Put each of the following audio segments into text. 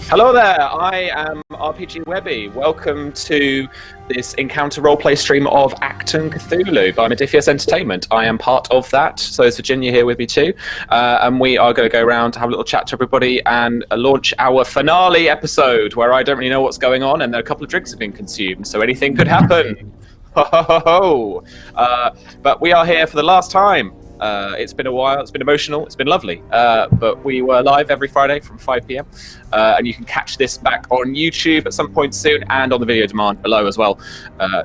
Hello there, I am RPG Webby. Welcome to this encounter roleplay stream of Achtung, Cthulhu by Modiphius Entertainment. I am part of that, so is Virginia here with me too. And we are going to go around, have a little chat to everybody, and launch our finale episode, where I don't really know what's going on, and a couple of drinks have been consumed, so anything could happen. Ho, ho, ho, ho. But we are here for the last time. It's been a while, it's been emotional, it's been lovely, but we were live every Friday from 5 p.m. And you can catch this back on YouTube at some point soon and on the video demand below as well.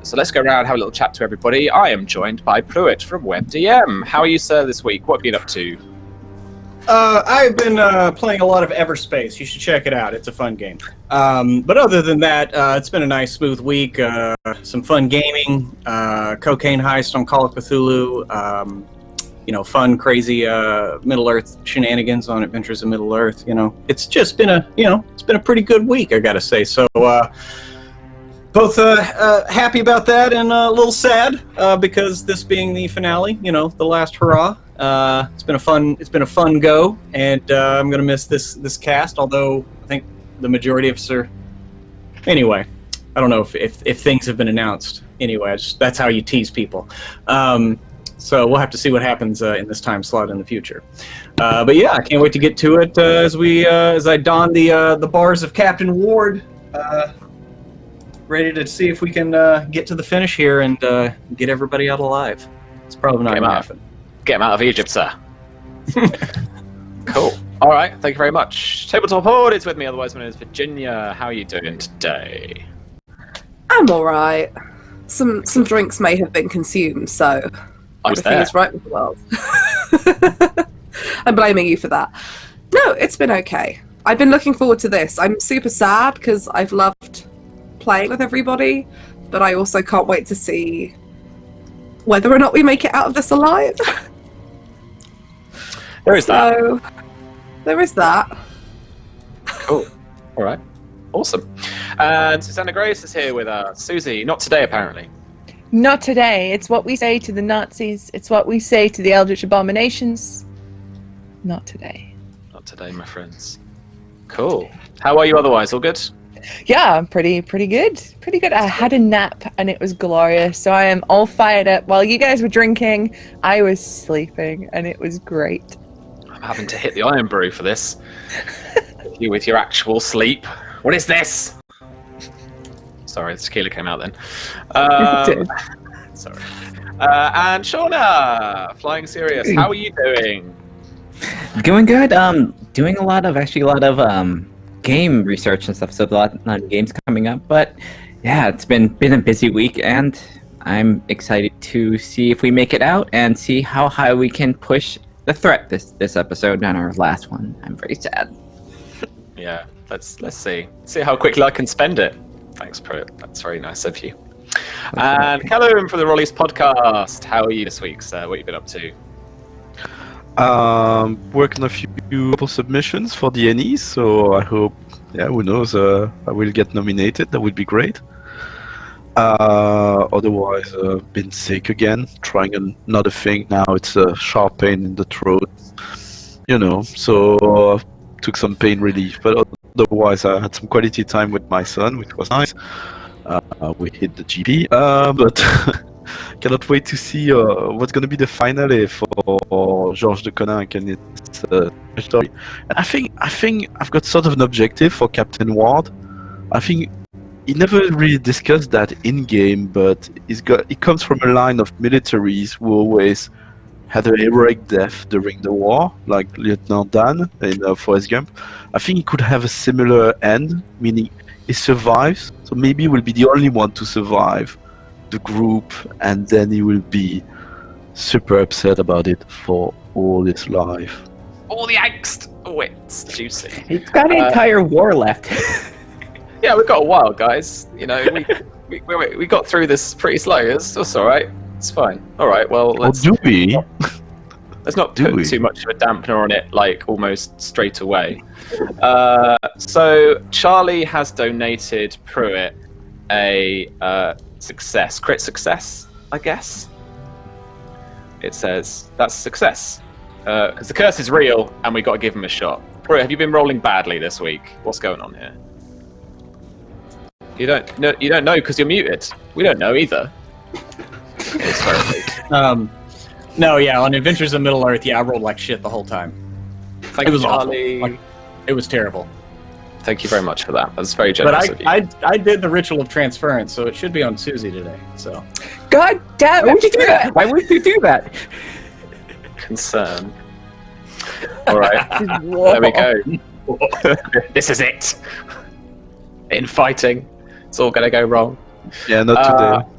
So let's go around, have a little chat to everybody. I am joined by Pruitt from WebDM. How are you, sir, this week? What have you been up to? I've been playing a lot of Everspace. You should check it out. It's a fun game. But other than that, it's been a nice, smooth week. Some fun gaming, cocaine heist on Call of Cthulhu, fun, crazy Middle-earth shenanigans on Adventures in Middle-earth. It's just been it's been a pretty good week, I gotta say. So both happy about that and a little sad because this being the finale, the last hurrah. It's been a fun go, and I'm gonna miss this cast. Although I think the majority of us are. Anyway, I don't know if things have been announced. Anyway, that's how you tease people. So we'll have to see what happens in this time slot in the future. But yeah, I can't wait to get to it as I don the bars of Captain Ward, ready to see if we can get to the finish here and get everybody out alive. It's probably not going to happen. Get him out of Egypt, sir. Cool. All right, thank you very much. Tabletop Horde is with me, otherwise known as Virginia. How are you doing today? I'm all right. Some drinks may have been consumed, so everything is right with the world. I'm blaming you for that. No, it's been okay. I've been looking forward to this. I'm super sad because I've loved playing with everybody, but I also can't wait to see whether or not we make it out of this alive. There is that. There is that. Cool. All right. Awesome. And Susanna Grace is here with us. Susie, not today apparently. Not today. It's what we say to the Nazis. It's what we say to the Eldritch Abominations. Not today. Not today, my friends. Cool. How are you otherwise? All good? Yeah, pretty good. Pretty good. I had a nap and it was glorious. So I am all fired up. While you guys were drinking, I was sleeping and it was great. I'm having to hit the iron brew for this. You with your actual sleep. What is this? Sorry, the tequila came out then. Sorry. And Shauna, Flying Serious, how are you doing? Going good. Doing a lot of game research and stuff. So a lot of games coming up. But yeah, it's been a busy week, and I'm excited to see if we make it out and see how high we can push the threat this episode and our last one. I'm very sad. Yeah, let's see how quickly I can spend it. Thanks, Pruitt. That's very nice of you. And Callum from the Rollies podcast. How are you this week, sir? What have you been up to? Working a couple submissions for the NE, so I hope, who knows, I will get nominated. That would be great. Otherwise, been sick again, trying another thing. Now it's a sharp pain in the throat, so took some pain relief. But otherwise, I had some quality time with my son, which was nice. We hit the GP, but cannot wait to see what's going to be the finale for Georges de Coninck and its story. And I think I've got sort of an objective for Captain Ward. I think he never really discussed that in game, but it comes from a line of militaries who always had a heroic death during the war, like Lieutenant Dan in Forrest Gump. I think he could have a similar end, meaning he survives, so maybe he will be the only one to survive the group, and then he will be super upset about it for all his life. All the angst! Oh, it's juicy. He's got an entire war left. Yeah, we've got a while, guys. We got through this pretty slow. It's all right. It's fine. All right, well, let's... do we? Let's not put too much of a dampener on it, almost straight away. So Charlie has donated Pruitt a crit success, I guess. It says that's success because the curse is real and we got to give him a shot. Prue, have you been rolling badly this week? What's going on here? You don't know because you're muted. We don't know either. It's very No, yeah, on Adventures in Middle-earth, yeah, I rolled like shit the whole time. Thank It you, was awful. Charlie. Like, it was terrible. Thank you very much for that. That's very generous of But you. I did the ritual of transference, so it should be on Susie today. So God damn it! Why would you do that? Why would you do that? Concern. All right. Whoa. There we go. This is it. Infighting. It's all going to go wrong. Yeah, not today.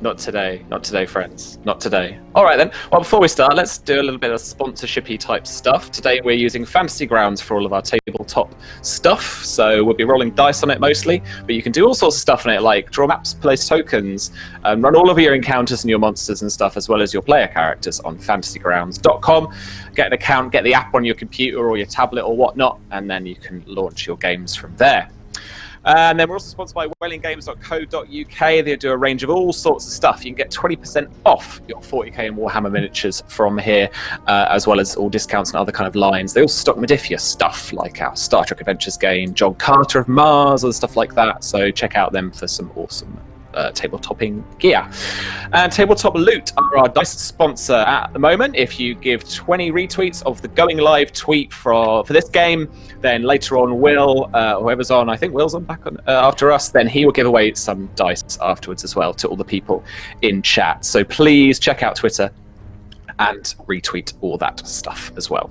Not today. Not today, friends. Not today. All right, then. Well, before we start, let's do a little bit of sponsorship-y type stuff. Today, we're using Fantasy Grounds for all of our tabletop stuff. So we'll be rolling dice on it mostly, but you can do all sorts of stuff on it, like draw maps, place tokens, run all of your encounters and your monsters and stuff, as well as your player characters on fantasygrounds.com. Get an account, get the app on your computer or your tablet or whatnot, and then you can launch your games from there. And then we're also sponsored by wellinggames.co.uk. They do a range of all sorts of stuff. You can get 20% off your 40k and Warhammer miniatures from here, as well as all discounts and other kind of lines. They also stock Modiphius stuff, like our Star Trek Adventures game, John Carter of Mars, and stuff like that. So check out them for some awesome tabletopping gear. And Tabletop Loot are our dice sponsor at the moment. If you give 20 retweets of the going live tweet for this game, then later on Will, whoever's on, I think Will's on back on after us, then he will give away some dice afterwards as well to all the people in chat. So please check out Twitter and retweet all that stuff as well.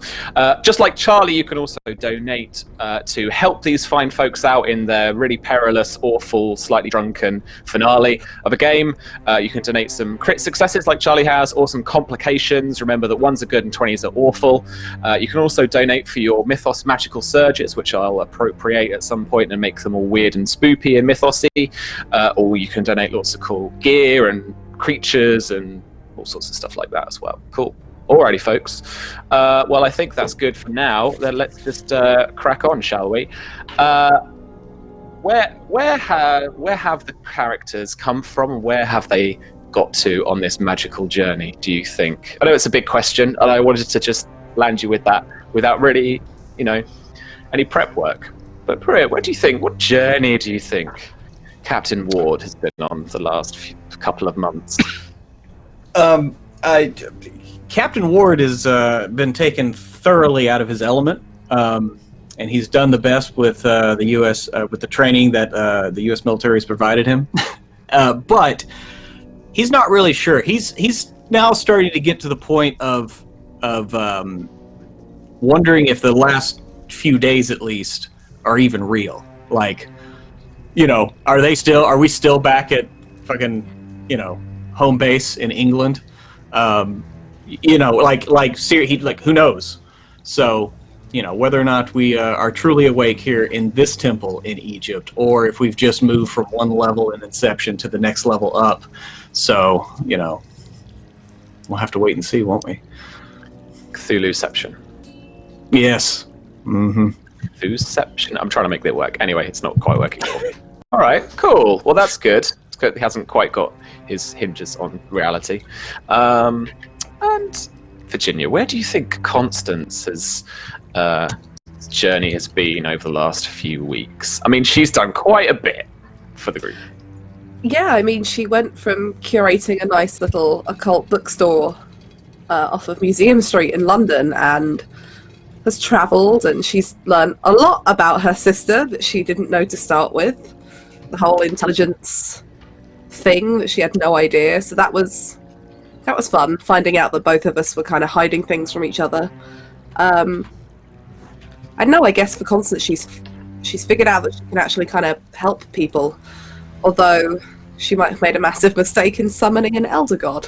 Just like Charlie, you can also donate to help these fine folks out in their really perilous, awful, slightly drunken finale of a game. You can donate some crit successes like Charlie has, or some complications. Remember that 1s are good and 20s are awful. You can also donate for your Mythos magical surges, which I'll appropriate at some point and make them all weird and spoopy and mythosy. Or you can donate lots of cool gear and creatures and all sorts of stuff like that as well. Cool. Alrighty, folks. Well, I think that's good for now. Then let's just crack on, shall we? Where have the characters come from? Where have they got to on this magical journey, do you think? I know it's a big question, and I wanted to just land you with that without really, any prep work. But Priya, what journey do you think Captain Ward has been on for the last couple of months? Captain Ward has been taken thoroughly out of his element, and he's done the best with the U.S. With the training that the U.S. military has provided him. But he's not really sure. He's now starting to get to the point of wondering if the last few days, at least, are even real. Like, are we still back at fucking, home base in England? Who knows? So, whether or not we are truly awake here in this temple in Egypt, or if we've just moved from one level in Inception to the next level up. So, we'll have to wait and see, won't we? Cthulhuception. Yes. Mm-hmm. Cthulhuception. I'm trying to make that work. Anyway, it's not quite working for me. All right, cool. Well, that's good. It's good. He hasn't quite got his hinges on reality. And Virginia, where do you think Constance's journey has been over the last few weeks? I mean, she's done quite a bit for the group. Yeah, I mean, she went from curating a nice little occult bookstore off of Museum Street in London and has travelled, and she's learned a lot about her sister that she didn't know to start with. The whole intelligence thing that she had no idea. So that was fun, finding out that both of us were kind of hiding things from each other. I know, I guess for Constance, she's figured out that she can actually kind of help people, although she might have made a massive mistake in summoning an elder god.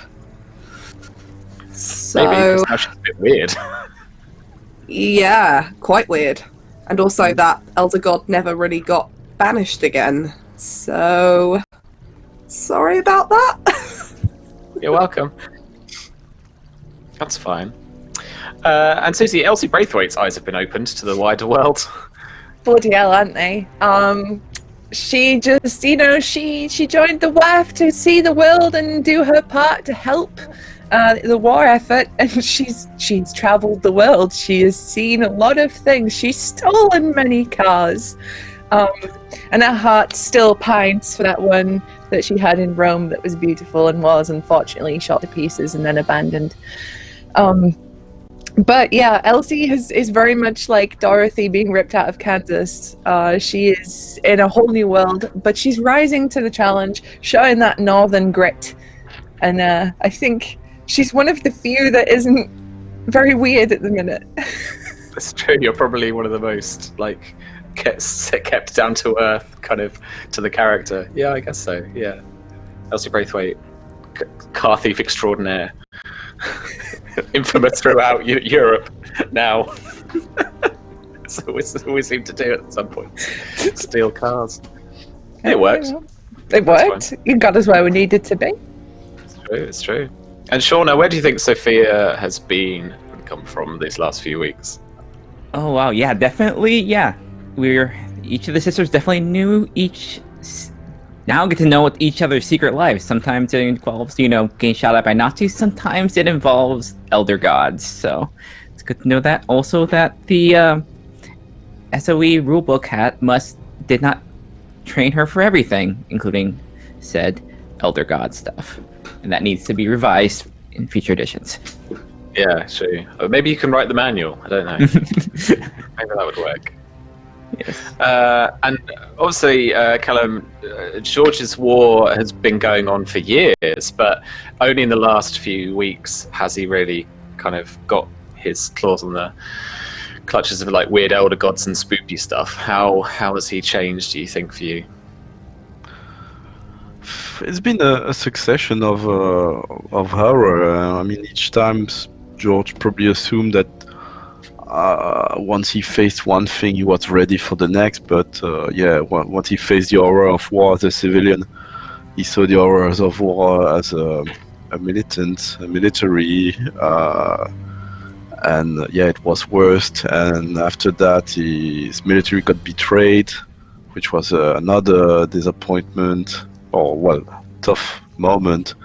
So Maybe because now she's a bit weird. Yeah, quite weird. And also that elder god never really got banished again. So sorry about that. You're welcome. That's fine. And Susie, Elsie Braithwaite's eyes have been opened to the wider world. Bloody hell, aren't they? She just, she joined the WAF to see the world and do her part to help. the war effort, and she's traveled the world. She has seen a lot of things. She's stolen many cars, and her heart still pines for that one that she had in Rome that was beautiful and was unfortunately shot to pieces and then abandoned. But yeah, Elsie is very much like Dorothy being ripped out of Kansas. She is in a whole new world, but she's rising to the challenge, showing that northern grit. And I think she's one of the few that isn't very weird at the minute. That's true. You're probably one of the most kept down to earth, kind of to the character. Yeah, I guess so. Yeah, Elsie Braithwaite, car thief extraordinaire. Infamous throughout Europe now. So we seem to do it at some point. Steal cars. It worked. It worked. You got us where we needed to be. It's true. And Shauna, where do you think Sophia has been and come from these last few weeks? Oh wow, yeah, definitely, yeah. Each of the sisters definitely knew now get to know each other's secret lives. Sometimes it involves, getting shot at by Nazis. Sometimes it involves elder gods. So it's good to know that. Also that the SOE rulebook did not train her for everything, including said elder god stuff. And that needs to be revised in future editions. Yeah, sure. Or maybe you can write the manual. I don't know. Maybe that would work. Yes. And obviously, Callum, George's war has been going on for years, but only in the last few weeks has he really kind of got his claws on the clutches of like weird elder gods and spooky stuff. How has he changed, do you think, for you? It's been a succession of horror. I mean, each time George probably assumed that once he faced one thing, he was ready for the next. But once he faced the horror of war as a civilian, he saw the horrors of war as a military, and it was worst. And after that, his military got betrayed, which was another disappointment, tough moment.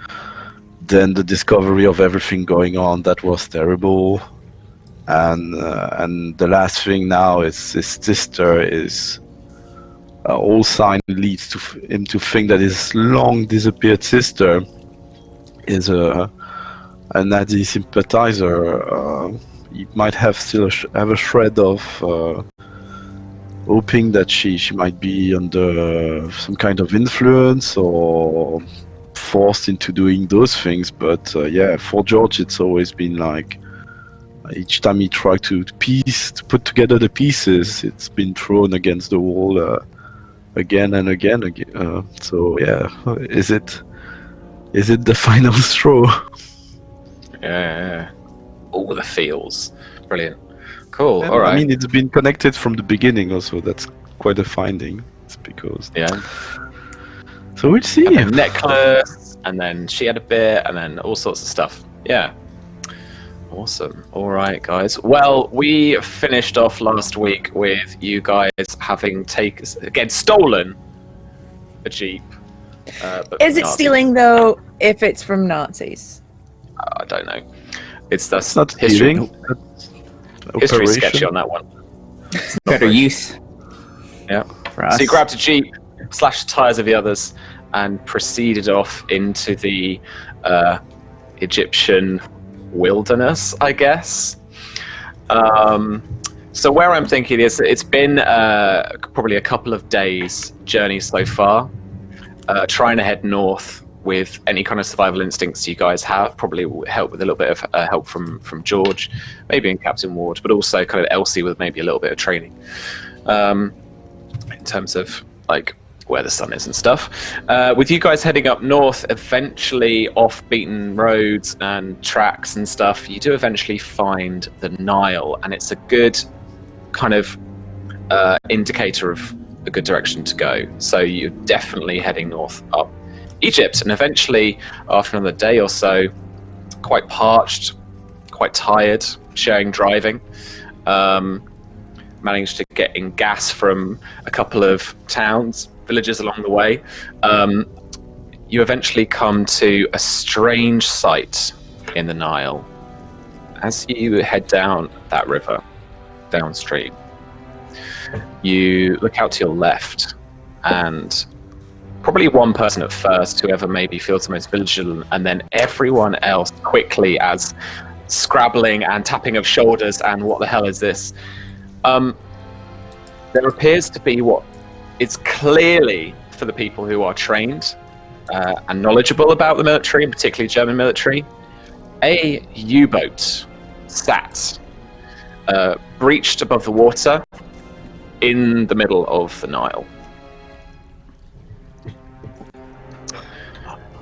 Then the discovery of everything going on, that was terrible. And the last thing now is his sister is all sign leads to him to think that his long disappeared sister is a Nazi sympathizer. He might have still have a shred of hoping that she might be under some kind of influence or forced into doing those things. But for George, it's always been like, each time he tried to put together the pieces, it's been thrown against the wall again and again. Is it the final straw? Yeah. All the feels. Brilliant. Cool. All right. I mean, it's been connected from the beginning also. That's quite a finding. It's because... Yeah. So we'll see. And necklace, and then she had a bit, and then all sorts of stuff. Yeah. Awesome. All right, guys. Well, we finished off last week with you guys having stolen a Jeep. Is it stealing, though, if it's from Nazis? I don't know. That's not history. History Sketchy on that one. Better use. Yeah. For us. So you grabbed a Jeep, slashed the tires of the others, and proceeded off into the Egyptian wilderness, I guess. So where I'm thinking is, it's been probably a couple of days journey so far. Trying to head north with any kind of survival instincts you guys have, probably will help with a little bit of help from George, maybe in Captain Ward, but also kind of Elsie with maybe a little bit of training in terms of like where the sun is and stuff. With you guys heading up north, eventually off beaten roads and tracks and stuff, you do eventually find the Nile, and it's a good kind of indicator of a good direction to go. So you're definitely heading north up Egypt, and eventually after another day or so, quite parched, quite tired, sharing driving, managed to get in gas from a couple of villages along the way. You eventually come to a strange sight in the Nile, as you head down that river, downstream, you look out to your left, and probably one person at first, whoever maybe feels the most vigilant, and then everyone else quickly as scrabbling and tapping of shoulders and what the hell is this? There appears to be what is clearly, for the people who are trained and knowledgeable about the military, and particularly German military, a U-boat sat breached above the water in the middle of the Nile.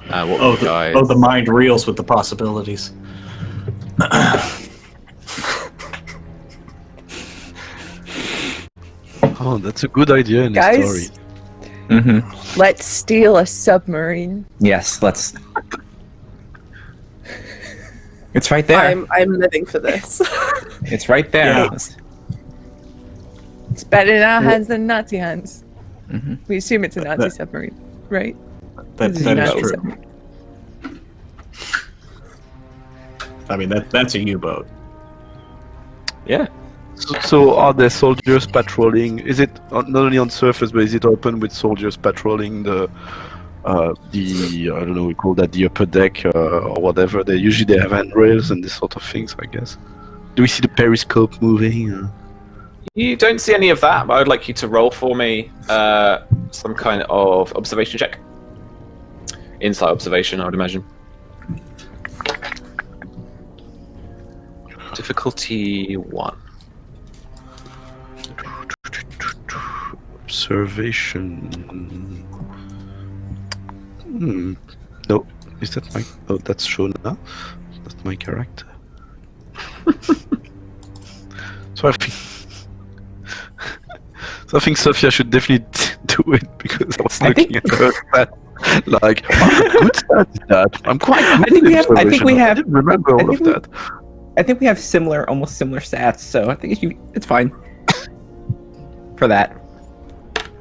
The mind reels with the possibilities. Oh, that's a good idea in a Guys? story. Mm-hmm. Let's steal a submarine. Yes, let's. It's right there. I'm living for this. It's right there. Yeah. It's better in our hands than Nazi hands. Mm-hmm. We assume it's a Nazi submarine, right? That It's is a Nazi true. submarine. I mean, that's a U-boat. Yeah. So are there soldiers patrolling? Is it not only on surface, but is it open with soldiers patrolling the I don't know, we call that the upper deck or whatever? They usually have handrails and this sort of things, I guess. Do we see the periscope moving? You don't see any of that, but I would like you to roll for me some kind of observation check. Insight observation, I would imagine. Difficulty 1. Observation. No, is that my? Oh, that's shown now. That's my character. So I think Sophia should definitely do it because I was looking at her stat. Like, what good stat is that? I'm quite good at observation. I didn't remember all of that. I think we have almost similar stats, so I think it's fine for that.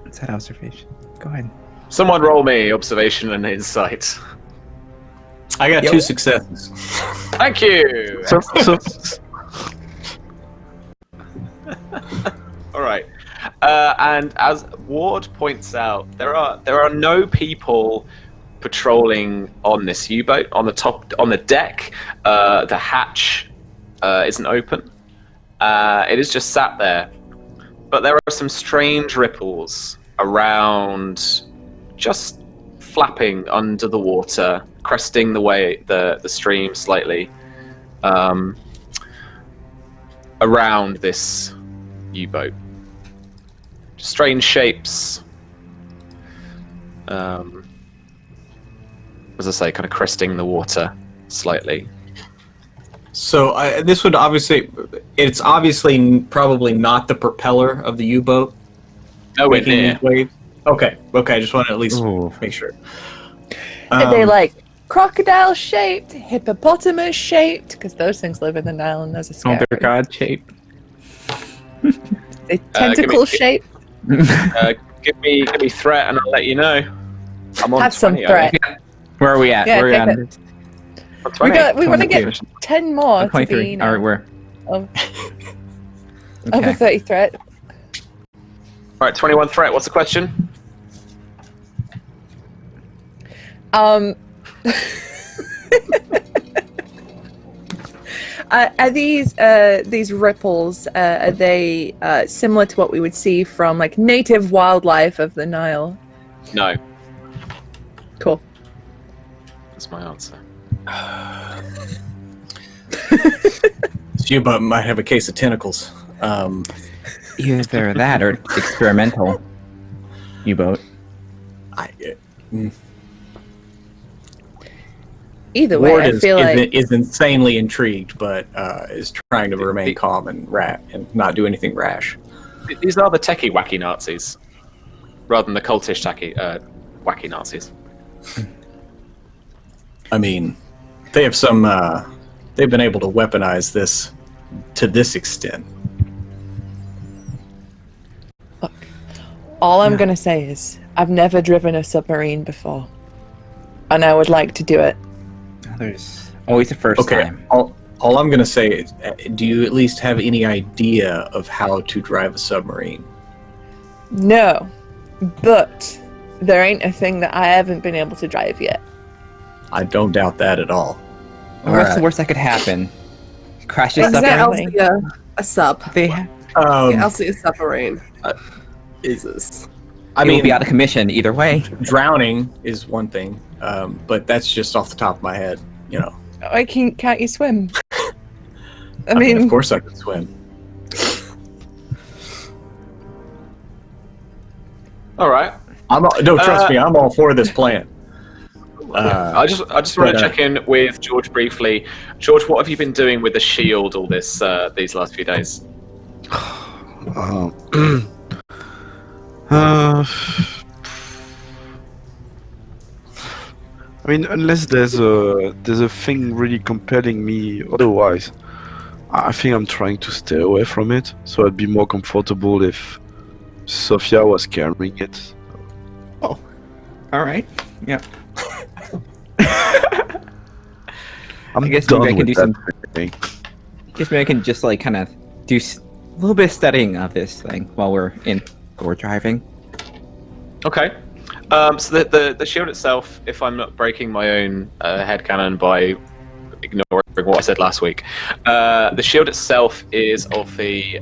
What's that observation? Go ahead. Someone roll me observation and insight. I got 2 successes. Thank you. So All right. And as Ward points out, there are no people patrolling on this U-boat. On the deck, the hatch isn't open. It is just sat there. But there are some strange ripples around, just flapping under the water, cresting the stream slightly around this U-boat. Strange shapes. As I say, kind of cresting the water slightly. So this would it's obviously probably not the propeller of the U-boat. Nowhere making near. these waves. Okay, I just want to at least make sure. Are they like crocodile shaped, hippopotamus shaped? Because those things live in the Nile and those are scary. Older god shape. They tentacle shaped. Give me threat and I'll let you know. I'm on Have some 20, I threat. think. Where are we at? Yeah, Where are we take at? it. I'm 20. We want to 22. get 10 more to 23. be All right, where? of Okay. a 30 threat. All right, 21 threat. What's the question? Are these ripples? Are they similar to what we would see from like native wildlife of the Nile? No. Cool. That's my answer. This U-boat might have a case of tentacles. Either that or experimental U-boat. Either way, Ward I feel like is insanely intrigued, but is trying to remain calm and not do anything rash. These are the techie wacky Nazis, rather than the cultish wacky Nazis. I mean, they have some. They've been able to weaponize this to this extent. look. All I'm gonna say is I've never driven a submarine before, and I would like to do it. There's Always the first Okay. time. All I'm gonna say is, do you at least have any idea of how to drive a submarine? No, but there ain't a thing that I haven't been able to drive yet. I don't doubt that at all. What's the worst that could happen? Crash your Exactly. submarine? A sub. They have. I'll see a submarine. Jesus. I It will mean, be out of commission either way. drowning is one thing, but that's just off the top of my head. You know. Can't you swim? I Of mean, course I can swim. All right. No, trust me, I'm all for this plan. I just want to check in with George briefly. George, what have you been doing with the shield all these last few days? I mean, unless there's a thing really compelling me, otherwise, I think I'm trying to stay away from it. So I'd be more comfortable if Sophia was carrying it. All right. Yeah. I'm I guess done maybe I can with do that some. thing. Guess maybe I can just like kind of do a little bit of studying of this thing while we're driving. Okay. So the shield itself, if I'm not breaking my own headcanon by ignoring what I said last week, the shield itself is of the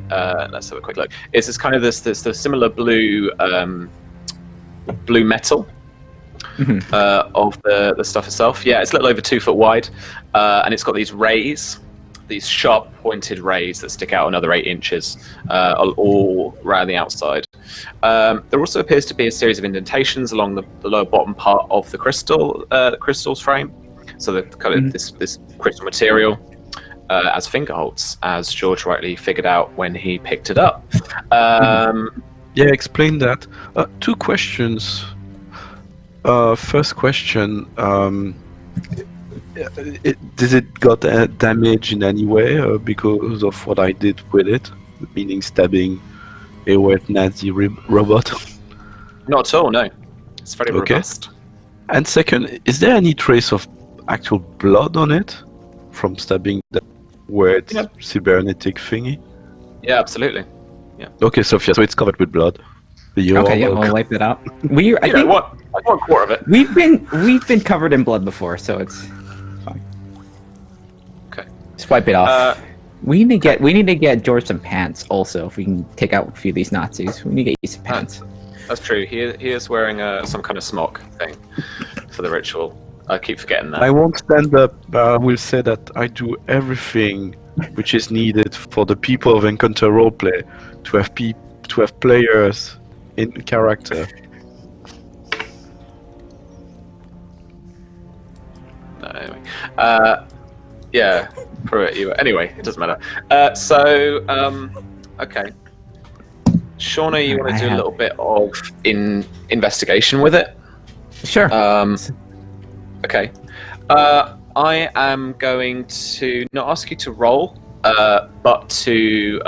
let's have a quick look. It's this kind of this similar blue metal of the stuff itself. Yeah, it's a little over 2 foot wide, and it's got these rays, these sharp pointed rays that stick out another 8 inches all around the outside. There also appears to be a series of indentations along the lower bottom part of the crystal's frame. So the kind of this crystal material as fingerholds, as George rightly figured out when he picked it up. Yeah, explain that. 2 questions. First question: does it got damage in any way because of what I did with it, meaning stabbing a wet Nazi robot? Not at all. No, it's very robust. And second, is there any trace of actual blood on it from stabbing that wet cybernetic thingy? Yeah, absolutely. Okay, Sophia, so it's covered with blood. Okay, yeah, we'll wipe it out. I think what? Like 1/4 of it. we've been covered in blood before, so it's fine. Okay. Just wipe it off. We need to get George some pants also. If we can take out a few of these Nazis, we need to get you some pants. That's true. He is wearing some kind of smock thing for the ritual. I keep forgetting that. I won't stand up, but I will say that I do everything which is needed for the people of Encounter Roleplay to have players in character. No, anyway. Yeah, anyway, it doesn't matter. Okay. Shauna, you want to do a little bit of investigation with it? Sure. Okay. I am going to not ask you to roll, but to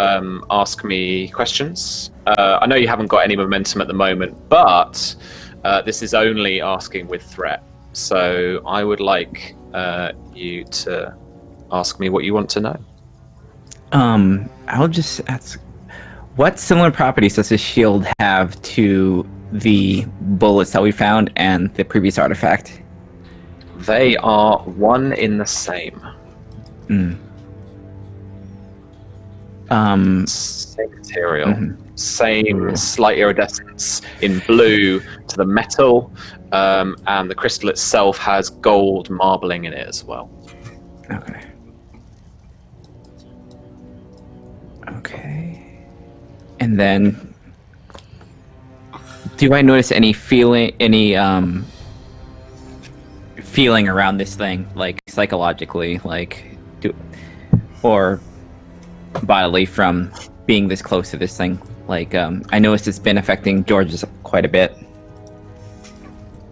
ask me questions. I know you haven't got any momentum at the moment, but this is only asking with threat. So I would like you to ask me what you want to know. I'll just ask, what similar properties does this shield have to the bullets that we found and the previous artifact? They are one in the same. Same material, same slight iridescence in blue to the metal, and the crystal itself has gold marbling in it as well. Okay. And then, do I notice any feeling around this thing, like psychologically, or bodily, from being this close to this thing? Like, I noticed it's been affecting George's quite a bit.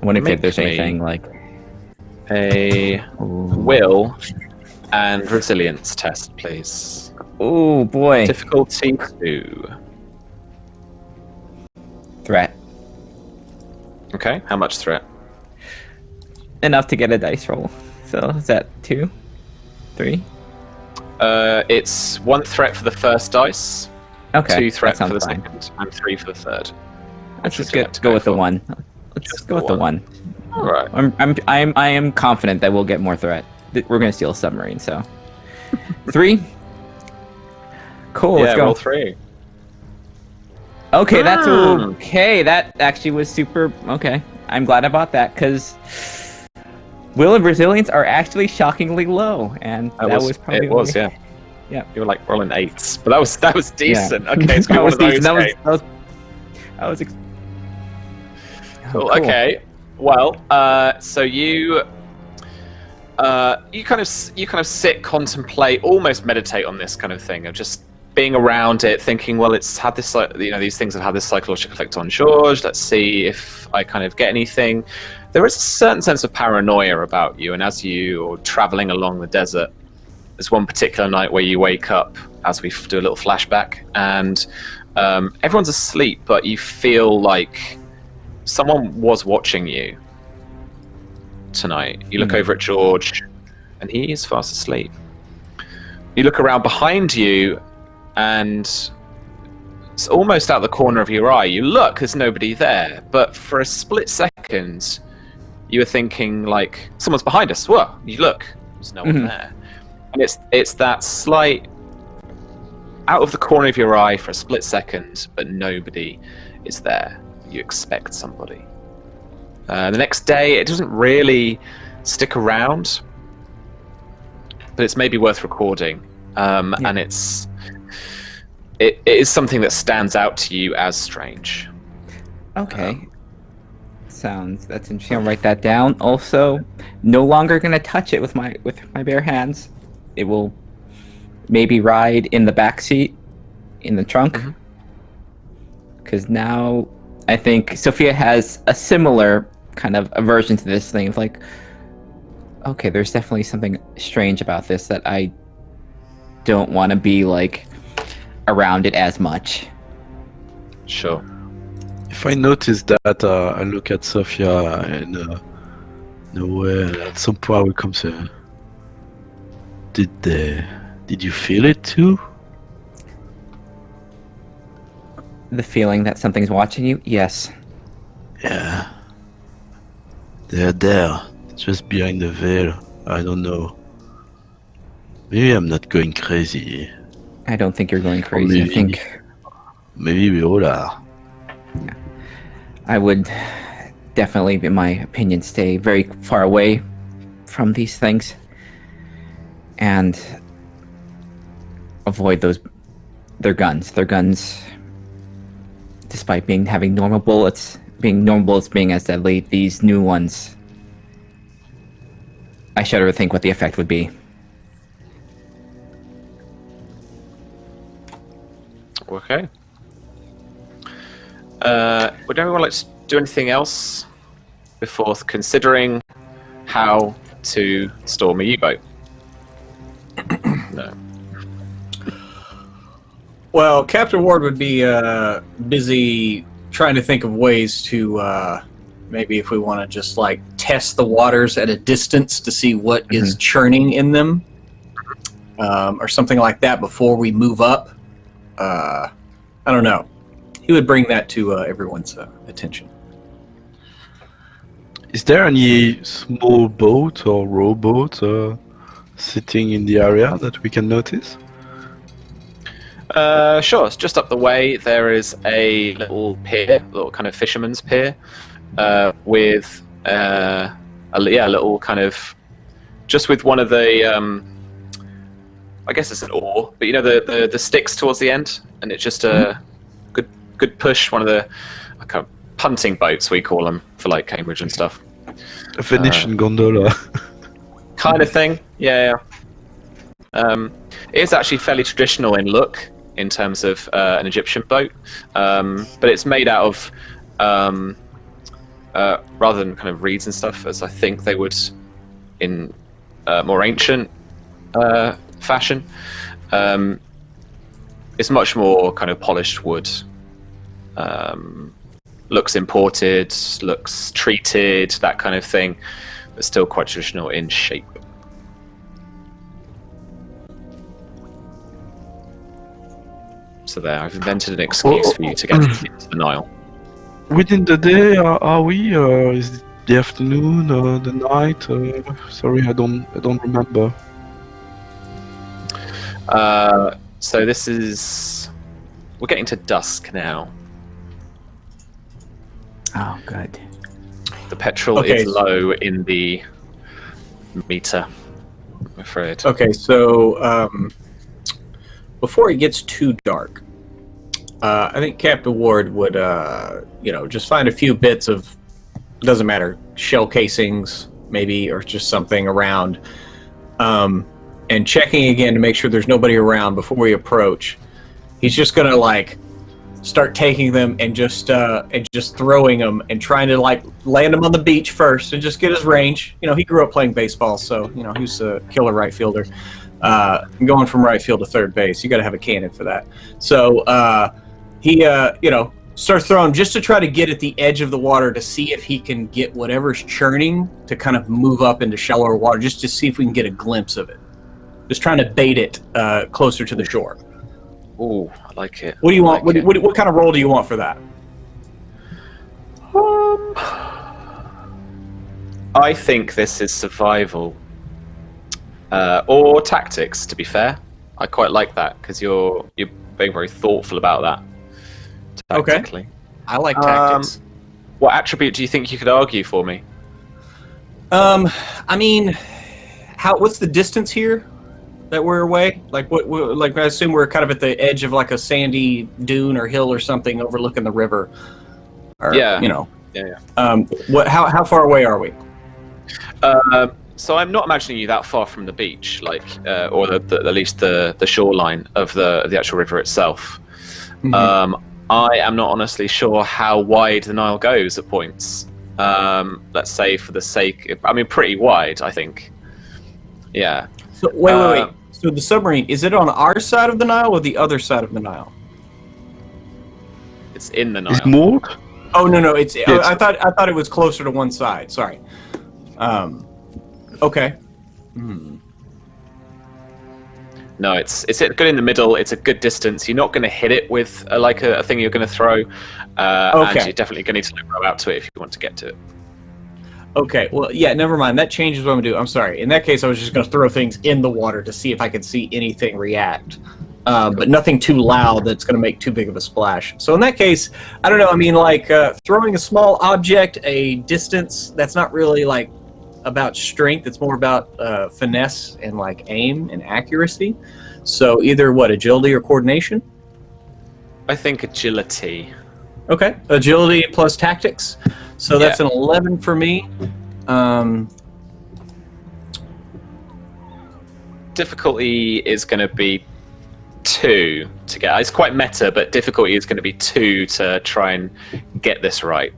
I wonder if there's anything like a will and resilience test, please. Oh boy. Difficulty 2. Threat. Okay, how much threat? Enough to get a dice roll. So is that 2? 3? It's 1 threat for the first dice, Okay. 2 threat that for the sounds fine. second, and 3 for the third. Let's just What would you like to go with the for? 1. Let's Just go the with the one. 1. All right. I am confident that we'll get more threat. We're gonna steal a submarine, so 3. Cool. Yeah, let's go. roll 3. Okay, that's Hmm. okay. That actually was super. Okay, I'm glad I bought that because will and resilience are actually shockingly low, and that was probably yeah. Yeah. You were like rolling 8s, but that was decent. Yeah. Okay, it's that one was of those. decent. games. That was Cool. cool. Okay. Well, so you kind of sit, contemplate, almost meditate on this kind of thing of just being around it, thinking, well, it's had this, these things have had this psychological effect on George. Let's see if I kind of get anything. There is a certain sense of paranoia about you, and as you're traveling along the desert, there's one particular night where you wake up, as we do a little flashback, and everyone's asleep, but you feel like someone was watching you tonight. You look over at George, and he is fast asleep. You look around behind you, and it's almost out the corner of your eye. You look, there's nobody there, but for a split second, you were thinking like, someone's behind us. Whoa! You look, there's no one there, and it's that slight out of the corner of your eye for a split second, but nobody is there. You expect somebody. The next day, it doesn't really stick around, but it's maybe worth recording, and it is something that stands out to you as strange. Okay. That's interesting. I'll write that down. Also, no longer gonna touch it with my bare hands. It will maybe ride in the back seat, in the trunk, because now I think Sophia has a similar kind of aversion to this thing. It's like, okay, there's definitely something strange about this that I don't want to be like around it as much. Sure. If I notice that, I look at Sophia and at some point I will come say, did you feel it too? The feeling that something's watching you? Yes. Yeah. They're there, just behind the veil. I don't know. Maybe I'm not going crazy. I don't think you're going crazy. I maybe- think Maybe we all are. I would definitely, in my opinion, stay very far away from these things and avoid their guns. Their guns, despite having normal bullets being as deadly, these new ones, I shudder to think what the effect would be. Okay. Would anyone like to do anything else before considering how to storm a U-boat? No. Well, Captain Ward would be busy trying to think of ways to maybe if we want to just like test the waters at a distance to see what is churning in them, or something like that before we move up. I don't know. He would bring that to everyone's attention. Is there any small boat or rowboat sitting in the area that we can notice? Sure. It's just up the way. There is a little pier, little kind of fisherman's pier, with a little kind of just with one of the I guess it's an oar, but you know the sticks towards the end, and it's just a good push. One of the kind of punting boats we call them for like Cambridge and stuff. A Venetian gondola. Kind of thing. Yeah. It is actually fairly traditional in look in terms of an Egyptian boat, but it's made out of rather than kind of reeds and stuff, as I think they would in more ancient fashion. It's much more kind of polished wood. Looks imported, looks treated, that kind of thing, but still quite traditional in shape. So there, I've invented an excuse for you to get into the Nile. Within the day, are we? Is it the afternoon or the night? Sorry, I don't remember. So this is... We're getting to dusk now. Oh, good. The petrol is low in the meter, I'm afraid. Okay, so before it gets too dark, I think Captain Ward would, just find a few bits of, doesn't matter, shell casings, maybe, or just something around, and checking again to make sure there's nobody around before we approach. He's just gonna start taking them and just throwing them and trying to land them on the beach first and just get his range. He grew up playing baseball, so he was a killer right fielder. Going from right field to third base, you got to have a cannon for that. So he starts throwing just to try to get at the edge of the water to see if he can get whatever's churning to kind of move up into shallower water, just to see if we can get a glimpse of it. Just trying to bait it closer to the shore. Ooh, I like it. What do you want? What kind of role do you want for that? I think this is survival. Or tactics, to be fair. I quite like that, because you're being very thoughtful about that. Tactically. Okay. I like tactics. What attribute do you think you could argue for me? I mean, what's the distance here that we're away? I assume we're kind of at the edge of a sandy dune or hill or something overlooking the river. Or, Yeah. Yeah. How far away are we? So I'm not imagining you that far from the beach, or at least the shoreline of the actual river itself. Mm-hmm. I am not honestly sure how wide the Nile goes at points. Let's say for the sake, pretty wide, I think. Yeah. So wait. So the submarine, is it on our side of the Nile or the other side of the Nile? It's in the Nile. Is moored? Oh no, it's. I thought it was closer to one side. Sorry. Okay. No, it's good in the middle. It's a good distance. You're not going to hit it with a thing you're going to throw. And you're definitely going to need to row out to it if you want to get to it. Okay, well, yeah, never mind. That changes what I'm going to do. I'm sorry. In that case, I was just going to throw things in the water to see if I could see anything react. But nothing too loud that's going to make too big of a splash. So in that case, I don't know. Throwing a small object a distance, that's not really, about strength. It's more about finesse and, aim and accuracy. So either, agility or coordination? I think agility. Okay, agility plus tactics. So that's an 11 for me. Difficulty is going to be 2 to get. It's quite meta, but difficulty is going to be 2 to try and get this right.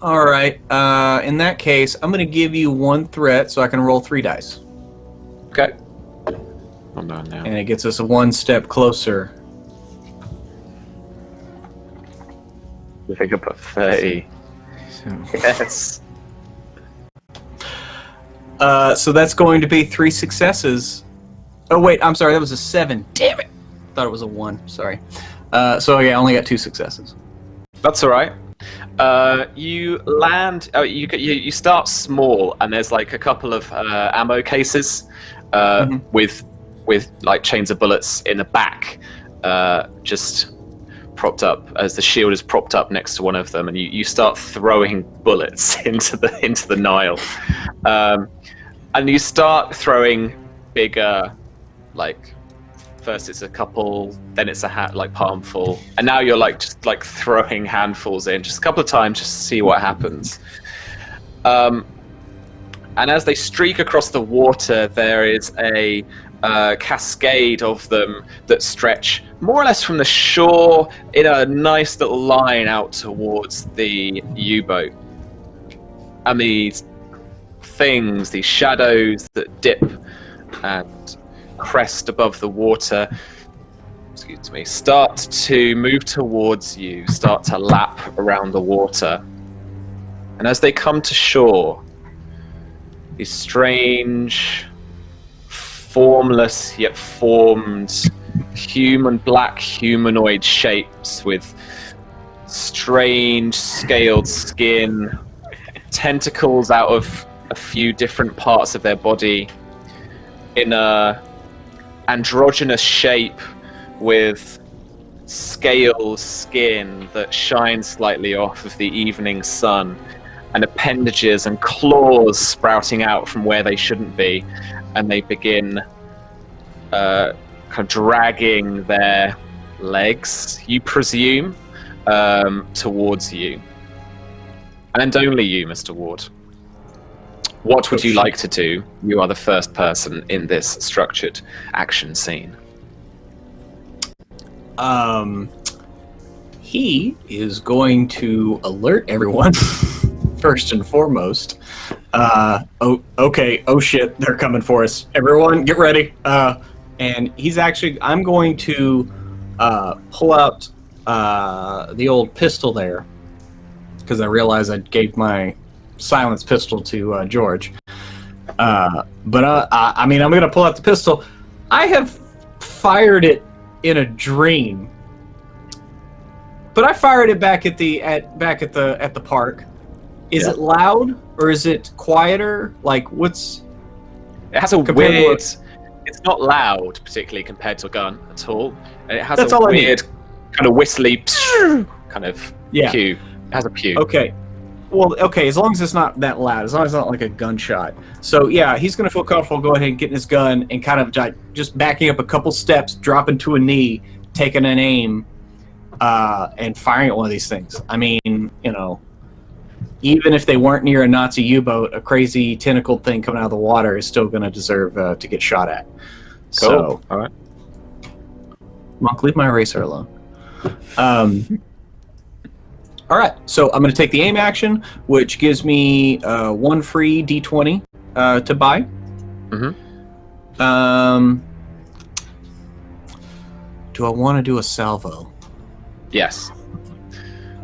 All right. In that case, I'm going to give you 1 threat so I can roll 3 dice. Okay. I'm done now. And it gets us 1 step closer. I think I put 30. Yes. So that's going to be 3 successes. Oh, wait, I'm sorry, that was a 7. Damn it! Thought it was a 1, sorry. I only got 2 successes. That's all right. You land. You start small, and there's a couple of ammo cases with chains of bullets in the back, just propped up as the shield is propped up next to one of them, and you start throwing bullets into the Nile, and you start throwing bigger, first it's a couple, then it's a palmful, and now you're just throwing handfuls in just a couple of times just to see what happens. And as they streak across the water, there is a cascade of them that stretch more or less from the shore in a nice little line out towards the U-boat. And these things, these shadows that dip and crest above the water, start to move towards you, start to lap around the water. And as they come to shore, these strange, formless yet formed black humanoid shapes with strange scaled skin, tentacles out of a few different parts of their body, in a androgynous shape with scaled skin that shines slightly off of the evening sun, and appendages and claws sprouting out from where they shouldn't be, and they begin kind of dragging their legs, you presume, towards you. And only you, Mr. Ward. What would you like to do? You are the first person in this structured action scene. He is going to alert everyone, first and foremost. Okay, oh shit, they're coming for us. Everyone, get ready. And I'm going to pull out the old pistol there, because I realized I gave my silence pistol to George. I'm going to pull out the pistol. I have fired it in a dream, but I fired it back at the park. Is it loud or is it quieter? Like, what's? It has a weird. It's not loud, particularly compared to a gun at all, and it has a weird kind of whistly kind of pew. It has a pew. Okay. Well, okay, as long as it's not that loud, as long as it's not like a gunshot. So, yeah, he's going to feel comfortable going ahead and getting his gun and kind of just backing up a couple steps, dropping to a knee, taking an aim, and firing at one of these things. I mean, even if they weren't near a Nazi U-boat, a crazy tentacled thing coming out of the water is still going to deserve to get shot at. Cool. So, all right. Monk, leave my eraser alone. All right, so I'm going to take the aim action, which gives me one free D20 to buy. Mm-hmm. Do I want to do a salvo? Yes.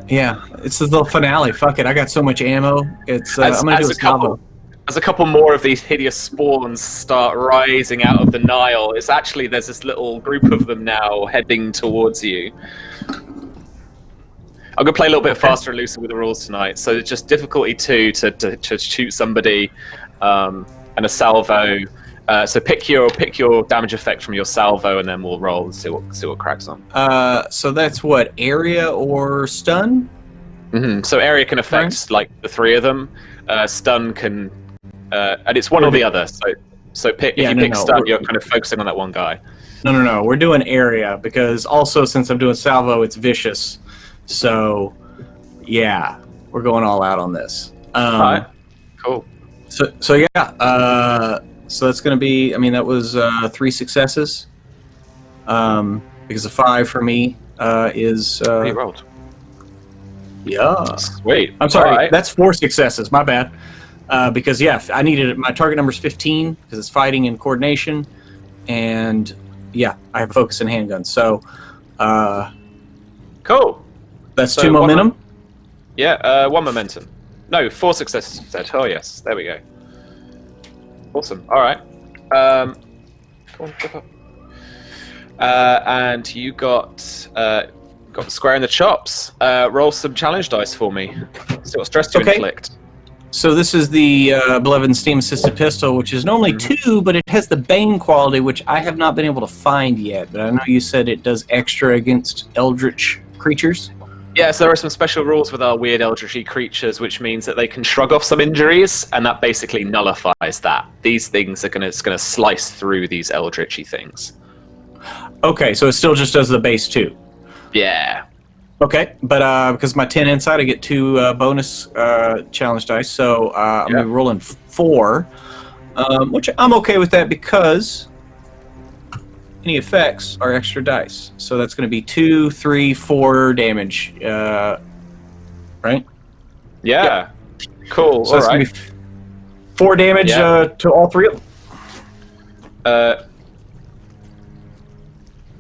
Yeah, it's the finale. Fuck it, I got so much ammo. I'm going to do a salvo. As a couple more of these hideous spawns start rising out of the Nile, there's this little group of them now heading towards you. I'm going to play a little bit faster and looser with the rules tonight. So it's just difficulty 2 to shoot somebody, and a salvo. So pick your damage effect from your salvo, and then we'll roll and see what cracks on. So that's what, area or stun? Mm-hmm. So area can affect like the 3 of them. Stun can, and it's one or the other. So pick stun, you're kind of focusing on that one guy. No. We're doing area because also since I'm doing salvo, it's vicious. So, yeah, we're going all out on this. All right. Cool. So that's going to be, that was 3 successes. Because a 5 for me is... you rolled. Yeah. Sweet. I'm sorry, right. That's 4 successes, my bad. Because, I needed it. My target number is 15, because it's fighting and coordination. And, I have a focus and handgun. So, cool. That's 2 momentum? 1 momentum. No, 4 successes instead. Oh, yes. There we go. Awesome. All right. Go on, jump up. And you got the square in the chops. Roll some challenge dice for me. See what stress to inflict. So this is the Beloved Steam-assisted pistol, which is normally 2, but it has the Bane quality, which I have not been able to find yet. But I know you said it does extra against eldritch creatures. Yeah, so there are some special rules with our weird eldritchy creatures, which means that they can shrug off some injuries, and that basically nullifies that. These things are gonna slice through these eldritchy things. Okay, so it still just does the base 2. Yeah. Okay, but because my 10 inside, I get 2 bonus challenge dice, so I'm gonna be rolling 4, which I'm okay with that because any effects are extra dice. So that's going to be 2, 3, 4 damage, right? Yeah. Cool. So that's going to be 4 damage to all 3 of them.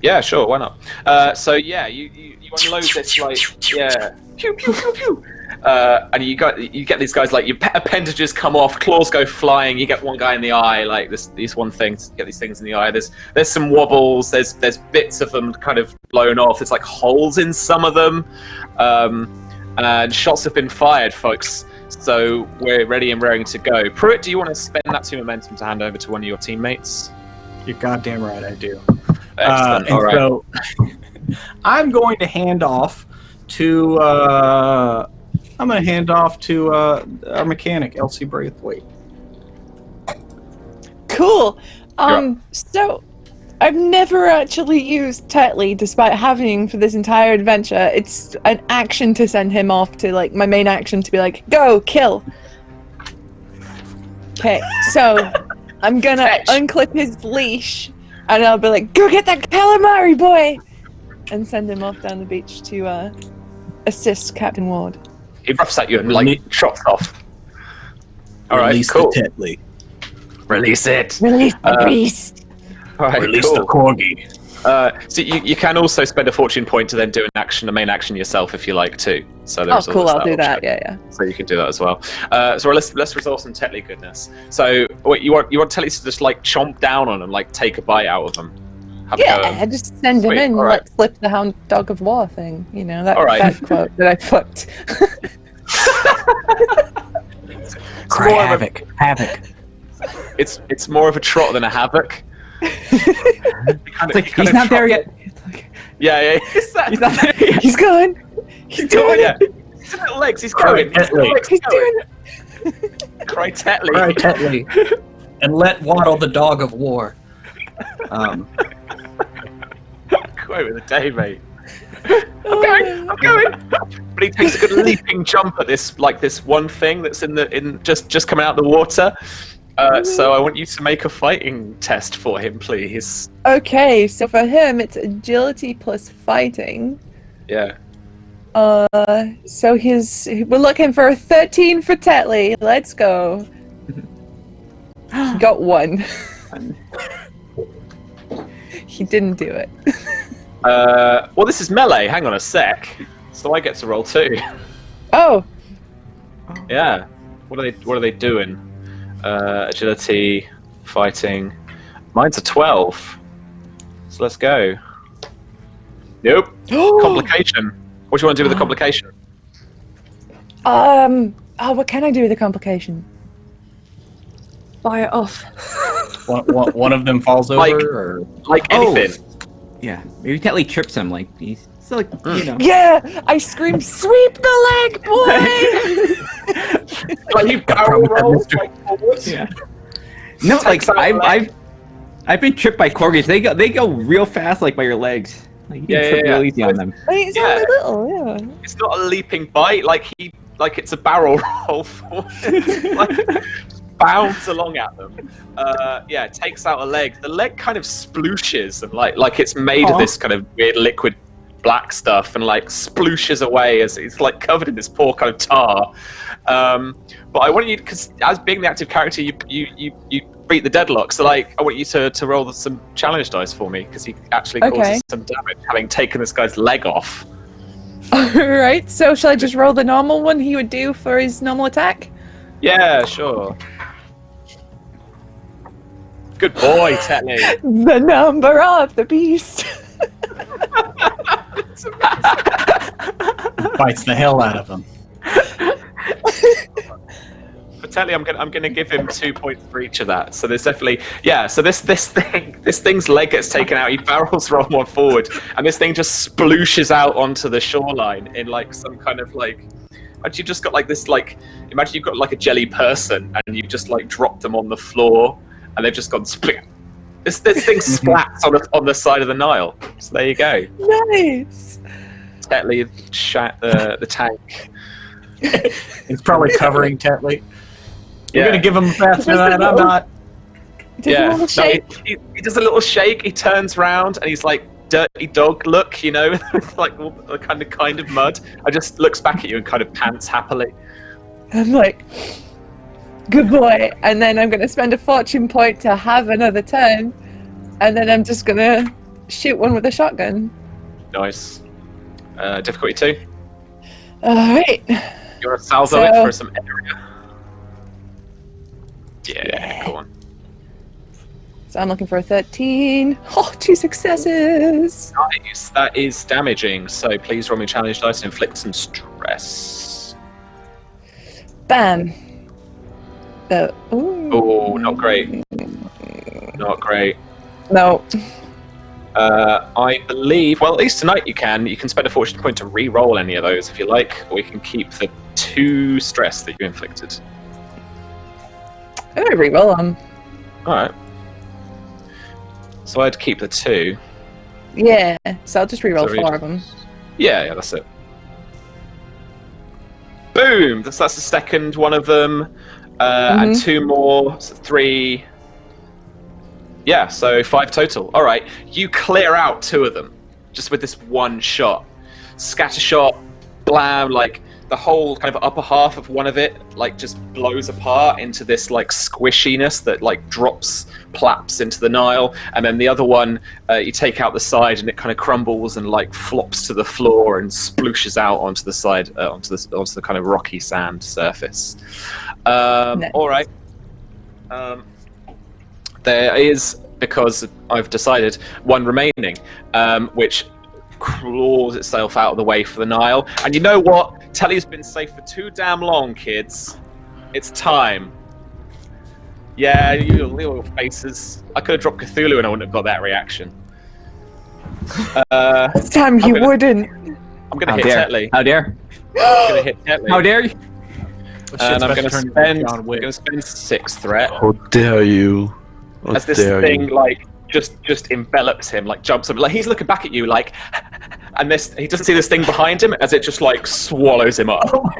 Yeah, sure. Why not? You unload this pew pew pew pew, and you get these guys, like, your appendages come off, claws go flying. You get one guy in the eye, like these one things. You get these things in the eye. There's some wobbles. There's bits of them kind of blown off. There's like holes in some of them, and shots have been fired, folks. So we're ready and raring to go. Pruitt, do you want to spend that 2 momentum to hand over to one of your teammates? You're goddamn right, I do. Excellent. All right. So I'm going to hand off to our mechanic, Elsie Braithwaite. Cool. So I've never actually used Tetley, despite having for this entire adventure. It's an action to send him off to, like, my main action to be like, go, kill. Okay, so I'm gonna unclip his leash, and I'll be like, go get that calamari boy, and send him off down the beach to assist Captain Ward. He roughs at you and, like, trots off. All right, Release cool. the Tetley. Release it. Release the beast. All right, Release cool. the corgi. So you can also spend a fortune point to then do a main action yourself if you like to. So there's Cool, always I'll do that, option. yeah. So you can do that as well. So let's resolve some Tetley goodness. So what you want Tetley to just, like, chomp down on them, like take a bite out of them. Have a go. Yeah, just send him Sweet, in, all right. like, flip the hound dog of war thing, you know, that, All right. that quote that I flipped. It's more of a- Havoc. It's more of a trot than a havoc. It's like, he's not there yet. Yeah. He's not there yet. He's going. He's doing Yeah. it. His little legs. He's Cry going. Tetley. He's doing it. Cry Tetley. Cry Tetley. And let Waddle the dog of war. Quote of the day, mate. I'm going. But he takes a good leaping jump at this one thing that's in just coming out of the water. So I want you to make a fighting test for him, please. Okay, so for him, it's agility plus fighting. Yeah. So we're looking for a 13 for Tetley. Let's go. He got 1. He didn't do it. Well, this is melee. Hang on a sec. So I get to roll 2. Oh. Yeah. What are they doing? Agility, fighting. Mine's a 12. So let's go. Nope. Complication. What do you want to do with the complication? What can I do with the complication? Buy it off. One of them falls over, Like- or Like anything. Yeah, maybe Tetley trips him, like, he's still, like, you know. Yeah! I scream, sweep the leg, boy! Like you barrel roll like forwards. Yeah. No, like, Takes out a leg. I've been tripped by corgis. They go real fast, like, by your legs. Like, you can trip real easy on them. I mean, it's Yeah. only little, yeah. It's not a leaping bite. Like it's a barrel roll forward. Like, bounds along at them. It takes out a leg. The leg kind of splooshes and like it's made of this kind of weird liquid black stuff and like splooshes away as it's like covered in this poor kind of tar. But I want you, because as being the active character, you beat the deadlock. So like I want you to roll some challenge dice for me because he actually causes some damage having taken this guy's leg off. Alright, so shall I just roll the normal one he would do for his normal attack? Yeah, sure. Good boy, Tetley. The number of the beast. bites the hell out of him. For Tetley, I'm gonna give him 2 points for each of that. So there's definitely So this thing's leg gets taken out. He barrels roll one forward, and this thing just splooshes out onto the shoreline in like some kind of like. Imagine you've just got like this Imagine you've got like a jelly person, and you've just like dropped them on the floor. And they've just gone split. This thing splats on the side of the Nile. So there you go. Nice. Tetley shat the tank. It's probably covering Tetley. You're Yeah. gonna give him a pass for that. I'm not. Just a little shake. He does a little shake. He turns round and he's like dirty dog look, you know, with like all the kind of mud. I just looks back at you and kind of pants happily. I'm like, good boy. And then I'm going to spend a fortune point to have another turn. And then I'm just going to shoot one with a shotgun. Nice. Difficulty 2. Alright. You want to salvo So- it for some area? Yeah, go on. So I'm looking for a 13. Oh, 2 successes. Nice. That is damaging. So please roll me challenge dice and inflict some stress. Bam. Ooh. Oh, not great. Not great. No. I believe. Well, at least tonight you can. You can spend a fortune point to re-roll any of those if you like, or you can keep the 2 stress that you inflicted. I'm gonna reroll them. All right. So I'd keep the 2. Yeah. So I'll just reroll So 4 of them. Yeah, that's it. Boom! That's the second one of them. And 2 more, so 3. Yeah, so 5 total. All right, you clear out 2 of them just with this one shot. Scatter shot, blam! Like the whole kind of upper half of one of it, like just blows apart into this like squishiness that like plaps into the Nile, and then the other one, you take out the side and it kind of crumbles and like flops to the floor and splooshes out onto the side, onto the kind of rocky sand surface. Nice. All right. There is, because I've decided, one remaining, which claws itself out of the way for the Nile. And you know what? Telly's been safe for too damn long, kids. It's time. Yeah, you little faces. I could have dropped Cthulhu and I wouldn't have got that reaction. This time you wouldn't. I'm going to hit Tetley. How dare? I'm going to hit Tetley. How dare you? And I'm going to spend 6 threat. How dare you? How As this dare thing you. like just envelops him, like jumps him, like he's looking back at you, like, and he doesn't see this thing behind him as it just like swallows him up. Oh my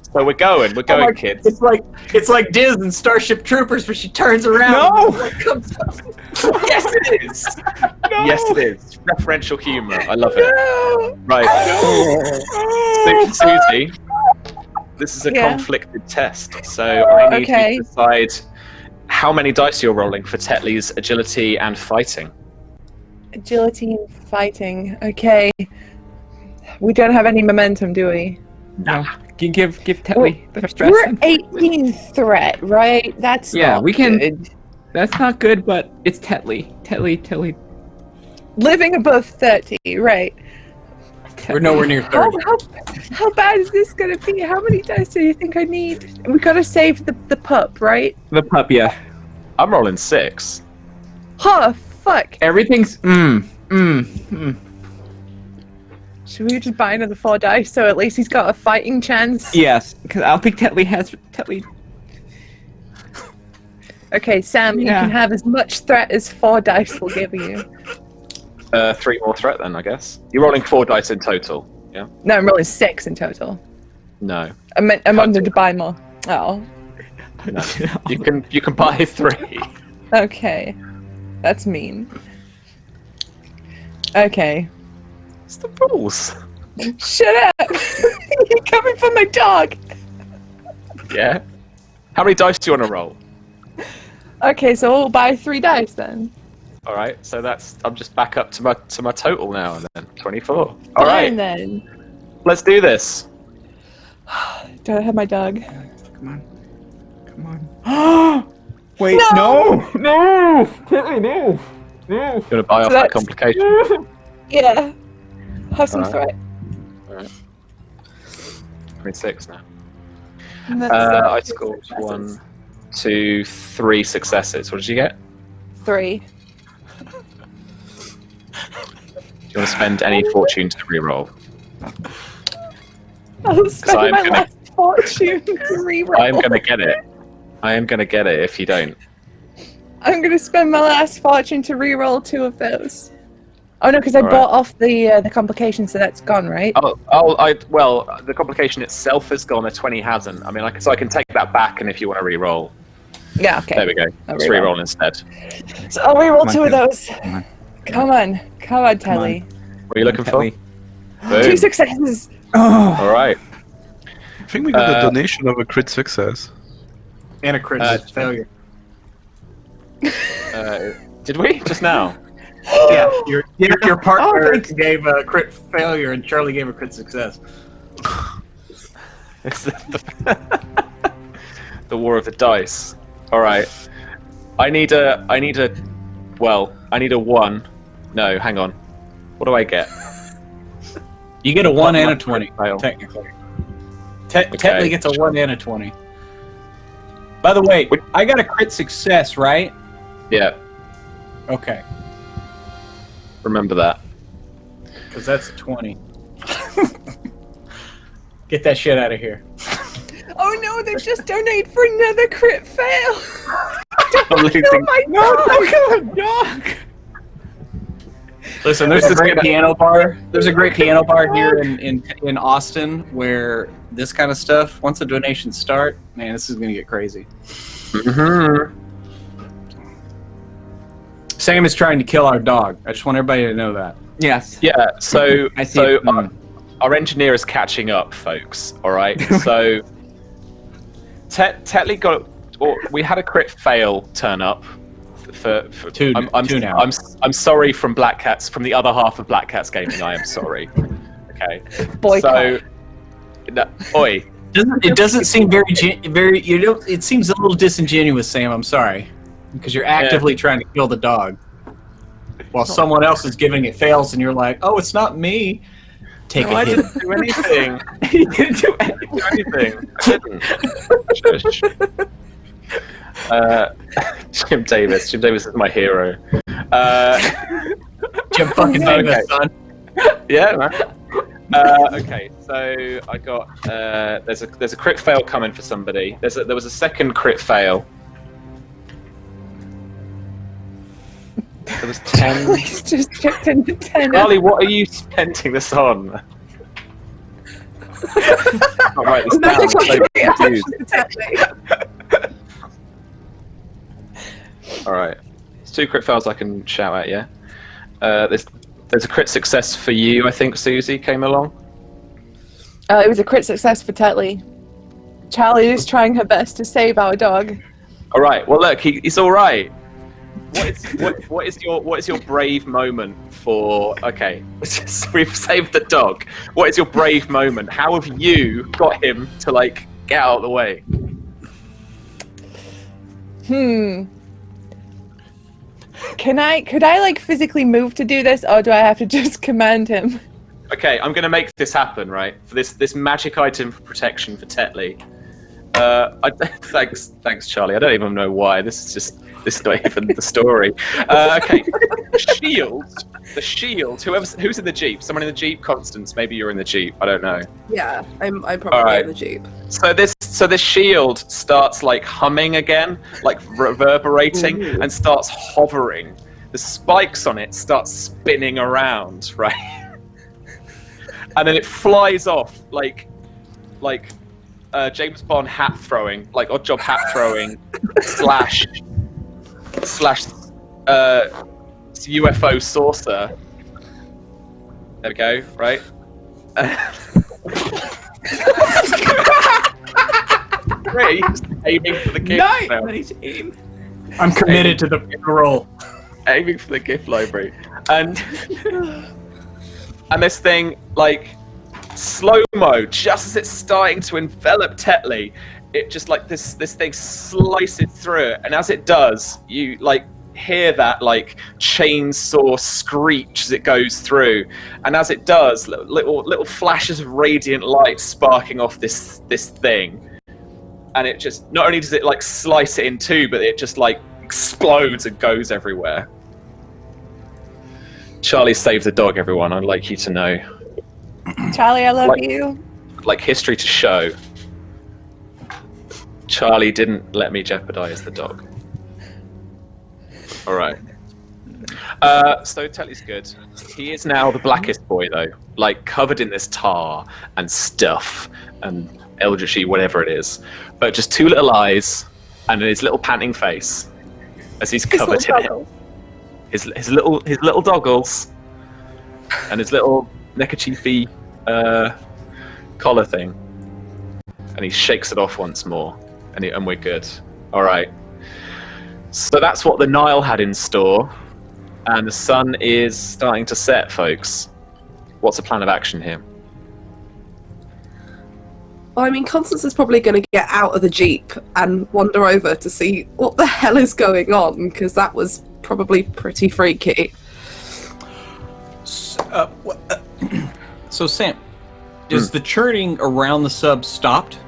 So we're going, kids. It's like Diz in Starship Troopers, where she turns around. No! And like, comes up. Yes, it is. Yes, it is. Referential humor. I love it. No. Right. Susie, this is a Yeah. conflicted test, so I need Okay. you to decide how many dice you're rolling for Tetley's agility and fighting. Agility and fighting. Okay. We don't have any momentum, do we? No. Can you give Tetley the stress? We're 18 threat, right? That's Yeah, not we can- good. That's not good, but it's Tetley. Tetley. Living above 30, right? We're nowhere near 30. How bad is this gonna be? How many dice do you think I need? We gotta save the pup, right? The pup, yeah. I'm rolling 6. Oh, fuck. Everything's Should we just buy another 4 dice so at least he's got a fighting chance? Yes, because I don't think Tetley has Tetley. Okay, Sam, you Yeah. can have as much threat as 4 dice will give you. 3 more threat then, I guess. You're rolling 4 dice in total. Yeah. No, I'm rolling 6 in total. No. I wanted to buy more. Oh, No. You can buy 3. okay. That's mean. Okay. It's the rules. Shut up! You're coming for my dog! Yeah. How many dice do you want to roll? Okay, so we'll buy 3 dice then. All right. So I'm just back up to my total now, and then 24. All Fine right. then. Let's do this. Don't have my dog. Come on. Wait, no! Tetley, no! You want to buy off that that's- complication? Yeah. Have some Alright. threat. 26 now. And that's, I 2 scored successes. 1, 2, 3 successes. What did you get? 3. Do you want to spend any fortune to reroll? I'll spend I'm my gonna- last fortune to reroll. I am going to get it. I am going to get it if you don't. I'm gonna spend my last fortune to reroll 2 of those. Oh no, because I Alright. bought off the complication, so that's gone, right? Well, the complication itself has gone. The 20 hasn't. I mean, so I can take that back, and if you want to reroll, Yeah, okay. there we go. I'll Let's reroll. reroll instead. So I'll reroll Come on, 2 of Tim. those. Come on. Come on, Telly. What are you looking for? Tetley. Boom. 2 successes. Oh! All right. I think we got a donation of a crit success. And a crit failure. Did we just now? Yeah, your partner thanks. gave a crit failure, and Charlie gave a crit success. It's the war of the dice. All right. I need a 1. No, hang on. What do I get? You get a 1 and a My 20, fail. technically. Tetley gets a 1 and a 20. By the way, Wait. I got a crit success, right? Yeah, Okay, remember that. because that's a 20. Get that shit out of here. Oh no, they've just donated for another crit fail. I'm losing. Oh my god! dog! Listen, there's This a is great gonna- piano bar. There's a great piano bar here in Austin where this kind of stuff, once the donations start, man, this is going to get crazy. Mm-hmm. Sam is trying to kill our dog. I just want everybody to know that. Yes. Yeah. So I see it. our engineer is catching up, folks. All right. So Tetley got. Or we had a crit fail turn up. For Two now. I'm sorry from Black Cats, from the other half of Black Cats Gaming. I am sorry. Okay. Boycott. So, oi. It doesn't seem very it seems a little disingenuous, Sam. I'm sorry, because you're actively trying to kill the dog, while someone else is giving it fails, and you're like, "Oh, it's not me." Take No, a I hit. didn't do anything. He didn't do I didn't do anything. I didn't. Shush. Jim Davis. Jim Davis is my hero. Jim fucking Davis, son. Yeah, man. Okay, so I got there's a crit fail coming for somebody. There was a second crit fail. There was 10. He's just chipped into 10. Charlie, what are you spending this on? I'll write this down. I'm so confused. All right, there's 2 crit fails I can shout at. Yeah. There's a crit success for you. I think Susie came along. It was a crit success for Tetley. Charlie is trying her best to save our dog. All right. Well, look, he's all right. What is your brave moment for? Okay, we've saved the dog. What is your brave moment? How have you got him to like get out of the way? Could I like physically move to do this, or do I have to just command him? Okay, I'm gonna make this happen, right? For this magic item for protection for Tetley. Thanks, Charlie. I don't even know why. This is not even the story. Okay, the shield. Who's in the jeep? Someone in the jeep. Constance, maybe you're in the jeep. I don't know. Yeah, I'm probably Alright. in the Jeep. So this shield starts like humming again, like reverberating, and starts hovering. The spikes on it start spinning around, right? And then it flies off like James Bond hat throwing, like odd job hat throwing, slash UFO saucer. There we go, right? Great, just aiming for the gift. Nice aim. I'm committed to the role. Aiming for the gift library, and this thing like slow-mo, just as it's starting to envelop Tetley, it just like this thing slices through it, and as it does, you like hear that like chainsaw screech as it goes through, and as it does, little flashes of radiant light sparking off this thing, and it just not only does it like slice it in two, but it just like explodes and goes everywhere. Charlie saved the dog, everyone. I'd like you to know. Charlie, I love Like- you. Like history to show, Charlie didn't let me jeopardize the dog. All right. So Tetley's good. He is now the blackest boy, though, like covered in this tar and stuff and eldritchy, whatever it is, but just 2 little eyes and his little panting face as he's covered in it. His little doggles and his little neckerchiefy collar thing, and he shakes it off once more, and we're good. All right. So that's what the Nile had in store, and the sun is starting to set, folks. What's the plan of action here? Well, I mean, Constance is probably going to get out of the Jeep and wander over to see what the hell is going on, because that was probably pretty freaky. So, Sam, is the churning around the sub stopped?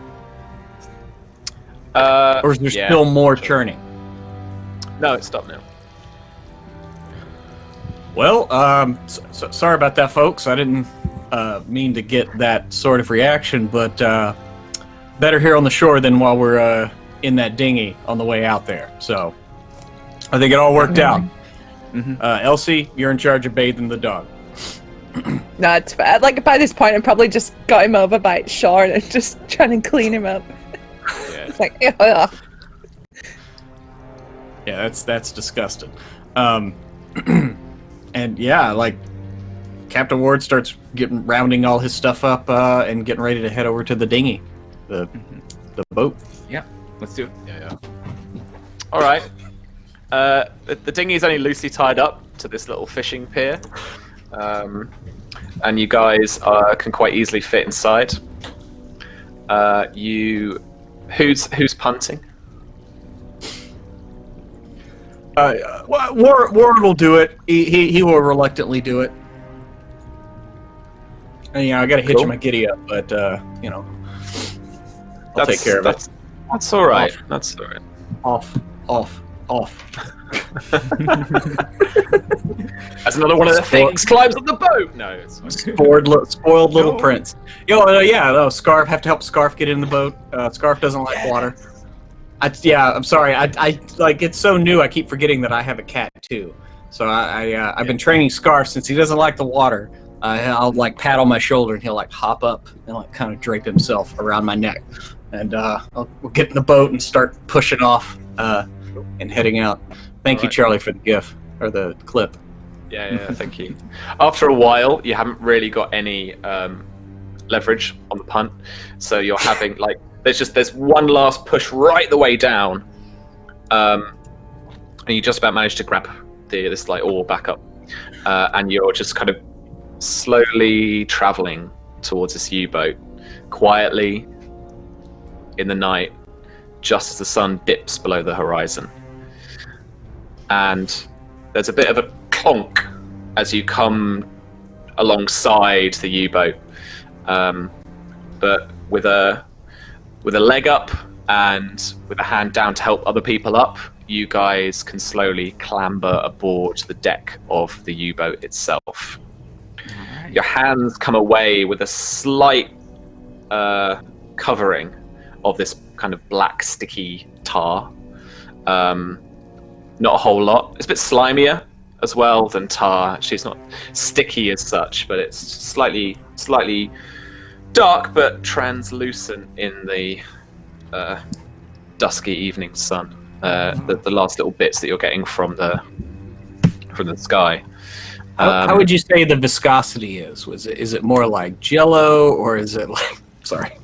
Or is there still more churning? No, it's stopped now. Well, sorry about that, folks. I didn't mean to get that sort of reaction, but better here on the shore than while we're in that dinghy on the way out there. So I think it all worked out. Elsie, you're in charge of bathing the dog. No, it's fair. Like, by this point, I probably just got him over by its shore and just trying to clean him up. Yeah. It's like, ugh. Yeah, that's disgusting. And yeah, like Captain Ward starts rounding all his stuff up and getting ready to head over to the dinghy, the boat. Yeah, let's do it. Yeah. All right. The dinghy is only loosely tied up to this little fishing pier, and you guys can quite easily fit inside. Who's punting? Ward will do it. He will reluctantly do it. And, I got to hitch my giddy up, but I'll take care of it. That's all right. That's all right. Off. That's another one of the things. Climbs on the boat. No, it's fine. Spoiled little prince. Scarf. Have to help Scarf get in the boat. Scarf doesn't like water. I'm sorry. I like, it's so new. I keep forgetting that I have a cat too. So I've been training Scarf since he doesn't like the water. I'll like pat on my shoulder and he'll like hop up and like kind of drape himself around my neck, and we'll get in the boat and start pushing off and heading out. Thank you, Charlie, for the GIF or the clip. Yeah, thank you. After a while, you haven't really got any leverage on the punt, so you're having like there's one last push right the way down, and you just about manage to grab this like oar back up, and you're just kind of slowly traveling towards this U-boat, quietly in the night, just as the sun dips below the horizon. And there's a bit of a clonk as you come alongside the U-boat, but with a leg up and with a hand down to help other people up, you guys can slowly clamber aboard the deck of the U-boat itself. Right. Your hands come away with a slight covering of this kind of black sticky tar. Not a whole lot. It's a bit slimier as well than tar. She's not sticky as such, but it's slightly dark but translucent in the dusky evening sun. The last little bits that you're getting from the sky. How would you say the viscosity is? Is it more like Jell-O, or is it like? Sorry.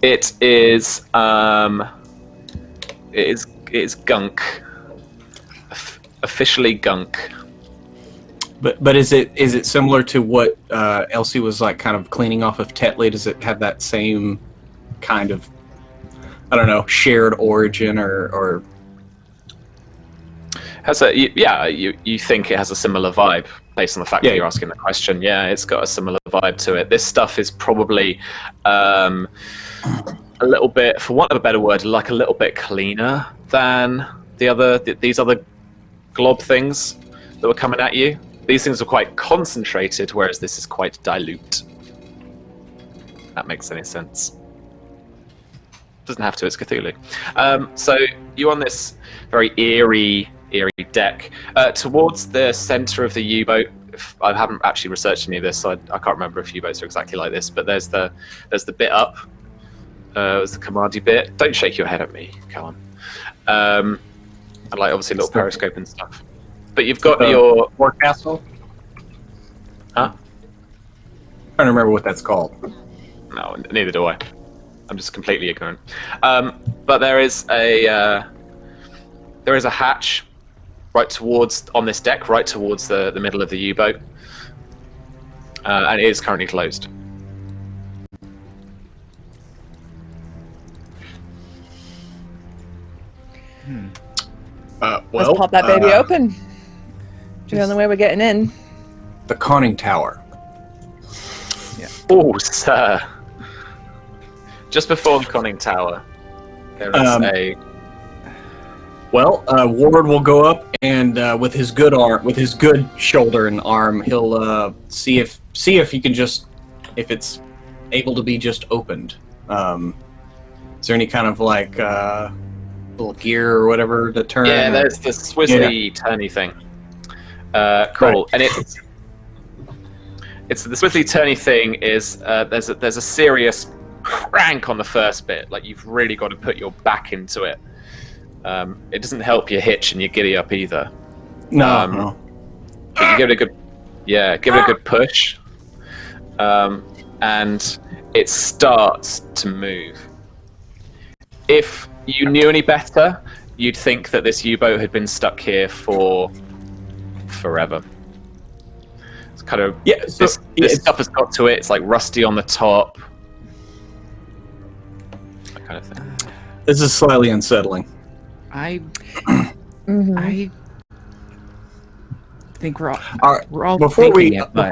It is gunk. Officially gunk. But is it similar to what Elsie was like kind of cleaning off of Tetley? Does it have that same kind of, I don't know, shared origin or has a you think it has a similar vibe based on the fact that you're asking the question. Yeah, it's got a similar vibe to it. This stuff is probably a little bit, for want of a better word, like a little bit cleaner than these other glob things that were coming at you. These things are quite concentrated, whereas this is quite dilute. That makes any sense. Doesn't have to, it's Cthulhu. So you're on this very eerie deck. Towards the center of the U-boat, I haven't actually researched any of this, so I can't remember if U-boats are exactly like this, but there's the bit up. There's the commandy bit. Don't shake your head at me, come on. And like obviously a little periscope and stuff. But you've got your forecastle. Huh? I'm trying to remember what that's called. No, neither do I. I'm just completely ignorant. But there is a hatch on this deck, right towards the middle of the U-boat, and it is currently closed. Let's pop that baby open. It's the only way we're getting in. The conning tower. Oh, sir. Just before the conning tower, there is a... Well, Ward will go up and with his good shoulder and arm, he'll see if he can if it's able to be just opened. Is there any kind of like little gear or whatever to turn? Yeah, there's the swizzly turny thing. Cool, Right. and it's the swizzly turny thing is there's a serious crank on the first bit. Like you've really got to put your back into it. It doesn't help your hitch and your giddy up either. No. But you give it a good push, and it starts to move. If you knew any better, you'd think that this U-boat had been stuck here for forever. It's kind of this stuff has got to it. It's like rusty on the top, that kind of thing. This is slightly unsettling. I Mm-hmm. think we're all Before thinking it, but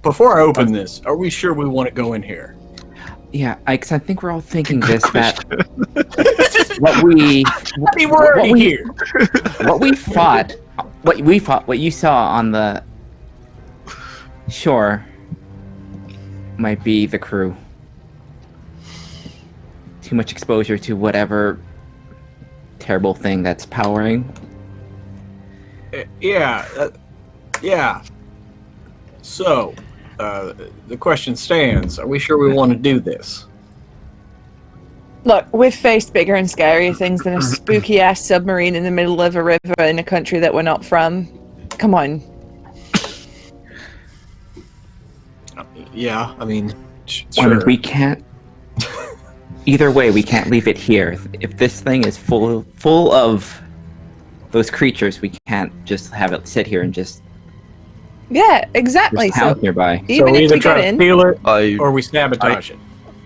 before I open this, are we sure we want to go in here? yeah, I think we're all thinking this that what you saw on the shore might be the crew. Too much exposure to whatever terrible thing that's powering. Yeah. So, the question stands: are we sure we want to do this? Look, we've faced bigger and scarier things than a spooky ass submarine in the middle of a river in a country that we're not from. Come on. Yeah, I mean, I mean, sure. we can't. Either way, we can't leave it here. If this thing is full of those creatures, we can't just have it sit here and just Yeah, exactly. house So nearby. even we if either we try get to in, steal it I or we sabotage it.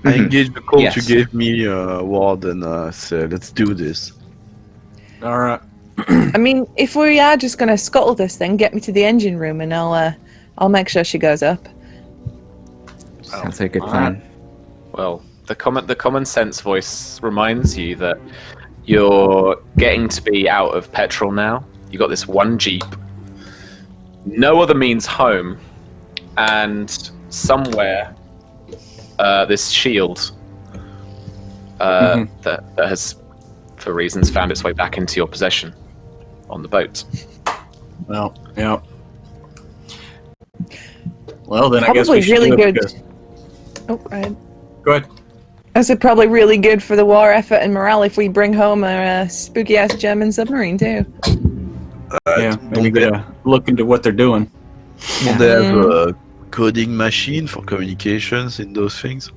engaged the call Yes. you gave me, Ward, and said, let's do this. All right. I mean, if we are just gonna scuttle this thing, get me to the engine room, and I'll make sure she goes up. Sounds like a good plan. Well, the common sense voice reminds you that you're getting to be out of petrol now. You got this one Jeep, no other means home, and somewhere this shield that has, for reasons, found its way back into your possession on the boat. Well, yeah. Well, then I guess Probably we should really do it good. because- Oh, go ahead. Go ahead. I said probably really good for the war effort and morale if we bring home a spooky ass German submarine too. Yeah, maybe get a look into what they're doing. Don't they have a coding machine for communications in those things?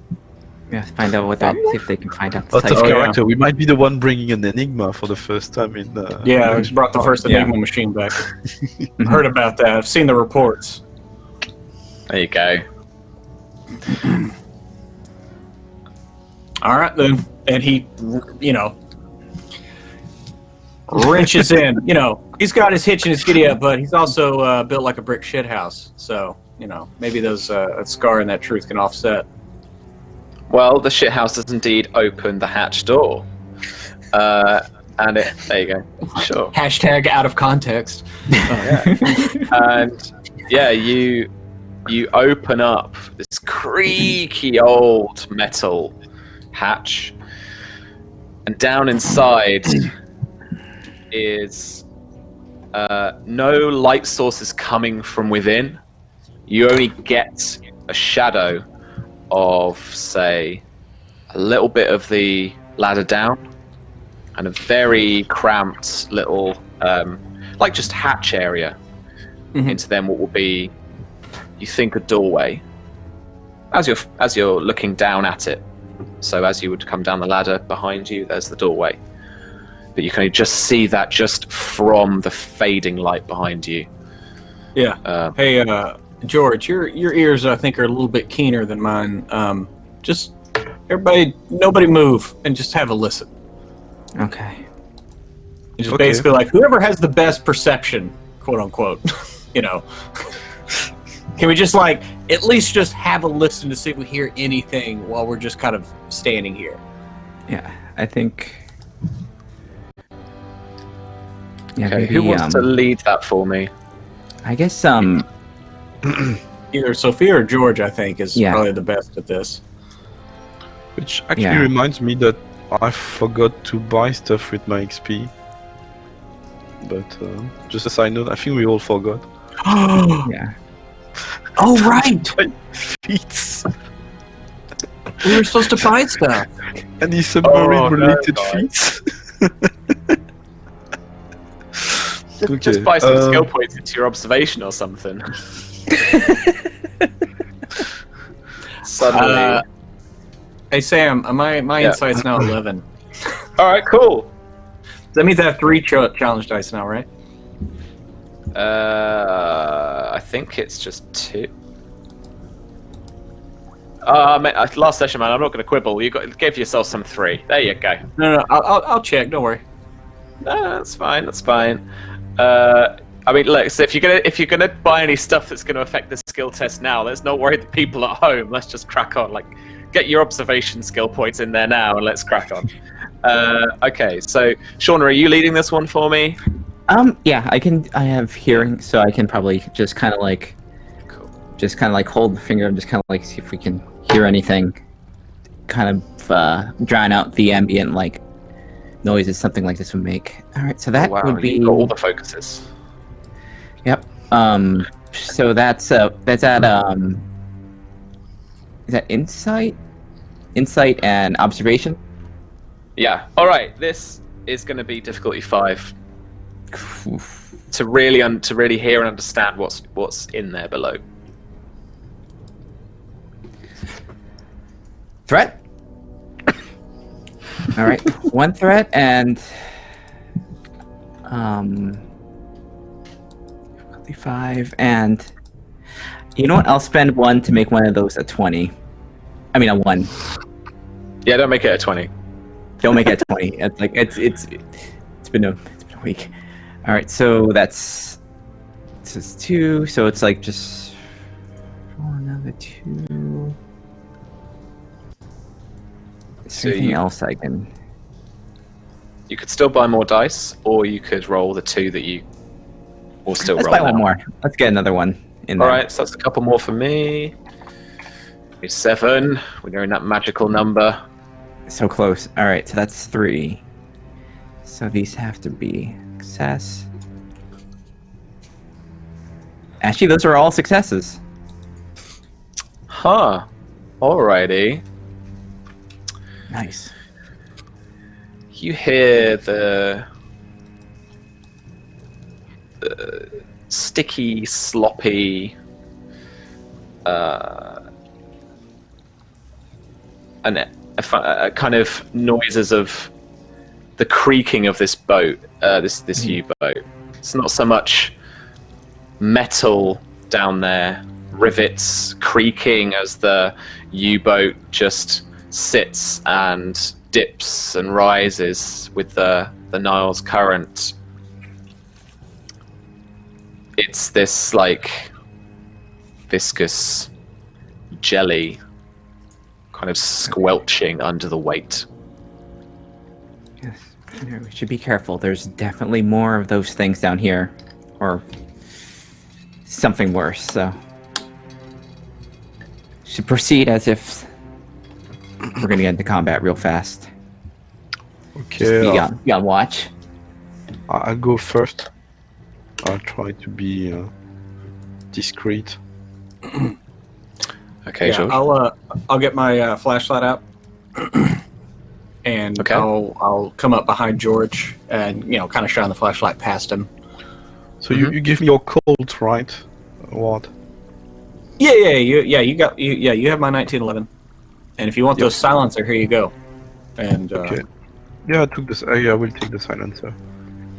Yeah, find out what that. See if they can find out. The Lots of type. character. We might be the one bringing an Enigma for the first time in. Yeah, I just brought the first Yeah. Enigma machine back. Heard about that. I've seen the reports. There you go. All right, then. And he, wrenches in. He's got his hitch and his giddy up, but he's also built like a brick shit house. So, maybe those that scar and that truth can offset. Well, the shithouse does indeed open the hatch door. And there you go. Sure. Hashtag out of context. And yeah, you open up this creaky old metal hatch, and down inside is no light sources coming from within. You only get a shadow of, say, a little bit of the ladder down, and a very cramped little, like just hatch area into then what will be, you think, a doorway. As you're looking down at it, so as you would come down the ladder behind you, there's the doorway, but you can just see that just from the fading light behind you. Yeah. Hey, George, your ears, I think, are a little bit keener than mine. Just nobody move, and just have a listen. Okay. It's just basically like whoever has the best perception, quote unquote, you know. Can we just like at least just have a listen to see if we hear anything while we're just kind of standing here? Yeah, I think. Yeah, Okay, maybe, who wants to lead that for me? I guess Either Sophia or George, I think, is probably the best at this. Which actually reminds me that I forgot to buy stuff with my XP. But just a side note, I think we all forgot. yeah. Oh right, Feats. we were supposed to buy stuff. Any submarine-related feats? Just buy some skill points into your observation or something. Suddenly. Hey Sam, my insight's now 11. Alright, cool. That means I have 3 challenge dice now, right? I think it's just 2. Last session, man. I'm not going to quibble. You gave yourself some 3. There you go. No, I'll check. Don't worry. No, that's fine. That's fine. I mean, look. So if you're gonna buy any stuff that's going to affect the skill test now, let's not worry the people at home. Let's just crack on. Like, get your observation skill points in there now, and let's crack on. Okay. So, Shauna, are you leading this one for me? Yeah, I have hearing, so I can probably just kind of like, hold the finger and just kind of like see if we can hear anything, kind of drown out the ambient like noises something like this would make. All right, so that would be got all the focuses. Yep. So that's at is that insight and observation? Yeah. All right. This is going to be difficulty 5. To really hear and understand what's in there below. Threat. All right, 1 threat and 5 and you know what? I'll spend 1 to make one of those a 20. I mean a 1. Yeah, don't make it a 20. Don't make it a 20. It's like it's been a week. All right, so this is 2. So it's like just another 2. Is there anything else I can? You could still buy more dice, or you could roll the 2 that you will still Let's roll. buy 1 more. Let's get another 1 in there. All right, so that's a couple more for me. It's 7. We're nearing that magical number. So close. All right, so that's 3. So these have to be success. Actually, those are all successes. Huh. Alrighty. Nice. You hear the sticky, sloppy, kind of noises of the creaking of this boat, this U-boat. It's not so much metal down there, rivets creaking as the U-boat just sits and dips and rises with the Nile's current. It's this like viscous jelly kind of squelching under the weight. Yes, we should be careful. There's definitely more of those things down here, or something worse. So, should proceed as if we're gonna get into combat real fast. Okay. Just be on watch. I'll go first. I'll try to be discreet. Okay, Yeah, George. I'll get my flashlight out, and Okay. I'll come up behind George and kind of shine the flashlight past him. So you give me your colt, right? What? Yeah, you have my 1911, and if you want those silencer, here you go. And Okay. Yeah, I took this. I will take the silencer.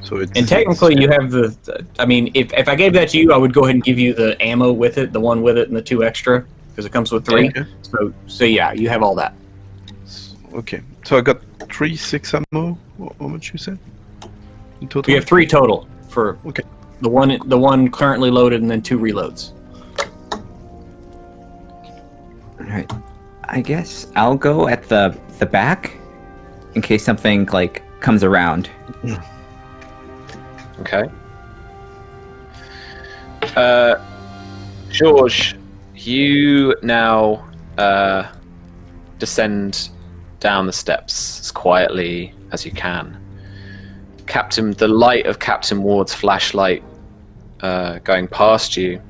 So it's. and technically, you have the. I mean, if I gave that to you, I would go ahead and give you the ammo with it, the 1 with it, and the 2 extra, because it comes with 3. Okay. So yeah, you have all that. Okay. So I got 3 6 ammo. How much you said? in total? We have 3 total for Okay. the one currently loaded, and then 2 reloads. All right. I guess I'll go at the back in case something like comes around. Okay. George, you now descend down the steps as quietly as you can. The light of Captain Ward's flashlight going past you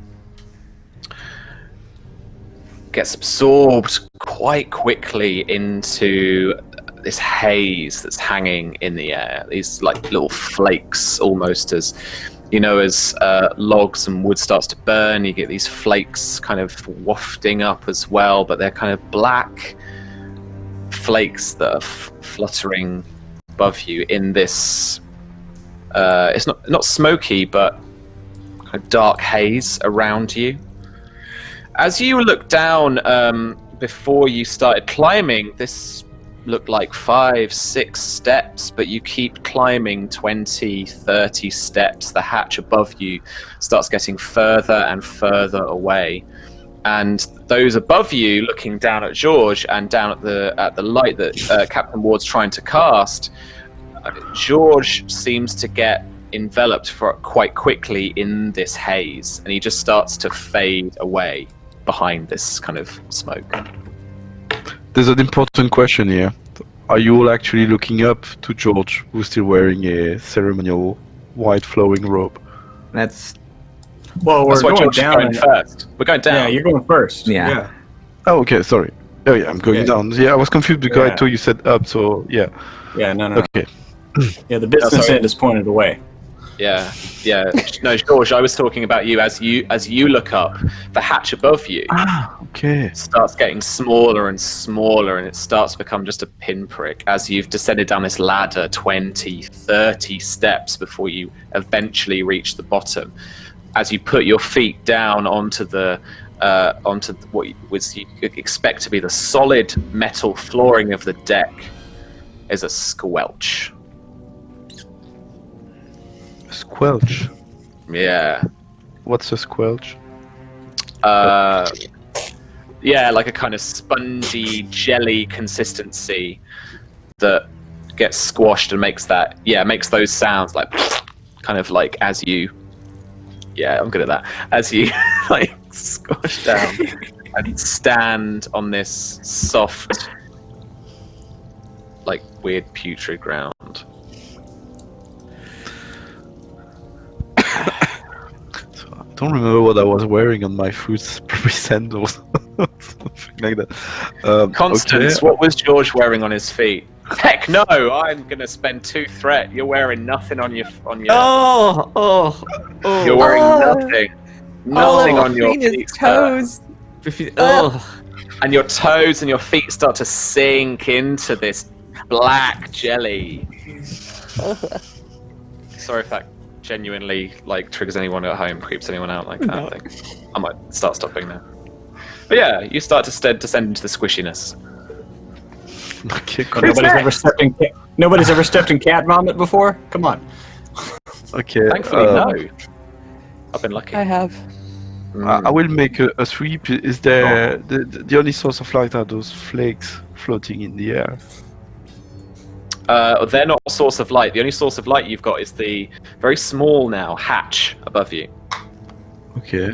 gets absorbed quite quickly into this haze that's hanging in the air. These like little flakes, almost as logs and wood starts to burn, you get these flakes kind of wafting up as well, but they're kind of black flakes that are fluttering above you in this it's not smoky, but kind of dark haze around you. As you look down, before you started climbing, this looked like 5-6 steps, but you keep climbing 20-30 steps. The hatch above you starts getting further and further away, and those above you, looking down at George and down at the light that Captain Ward's trying to cast, George seems to get enveloped quite quickly in this haze, and he just starts to fade away behind this kind of smoke. There's an important question here. Are you all actually looking up to George, who's still wearing a ceremonial white flowing robe? That's Well, That's we're why going George is down. going first. We're going down. Yeah, you're going first. Yeah. Oh, okay, sorry. Oh yeah, I'm going Yeah. down. Yeah, I was confused because I Yeah. thought you said up, so yeah. Yeah, no. Okay. Yeah, the business sorry. end is pointed away. Yeah. No, George, I was talking about you. As you look up, the hatch above you Ah, okay. starts getting smaller and smaller, and it starts to become just a pinprick as you've descended down this ladder 20-30 steps before you eventually reach the bottom. As you put your feet down onto what you expect to be the solid metal flooring of the deck, is a squelch. Squelch. Yeah. What's a squelch? Yeah, like a kind of spongy jelly consistency that gets squashed and makes those sounds, like kind of like as you I'm good at that, as you like squash down and stand on this soft, like weird putrid ground. I don't remember what I was wearing on my foot. Probably sandals, something like that. Constance, okay. what was George wearing on his feet? Heck no! I'm gonna spend 2 threat. You're wearing nothing on your. oh. You're wearing Oh. nothing on your between his feet. Sir. toes. And your toes and your feet start to sink into this black jelly. Sorry if that genuinely like triggers anyone at home, creeps anyone out like that. No. I think I might start stopping now. But yeah, you start to descend into the squishiness. Okay, cool. Nobody's ever stepped in cat vomit before. Come on. Okay. Thankfully, no. I've been lucky. I have. I will make a sweep. Is there the only source of light are those flakes floating in the air? They're not a source of light. The only source of light you've got is the very small now hatch above you. Okay.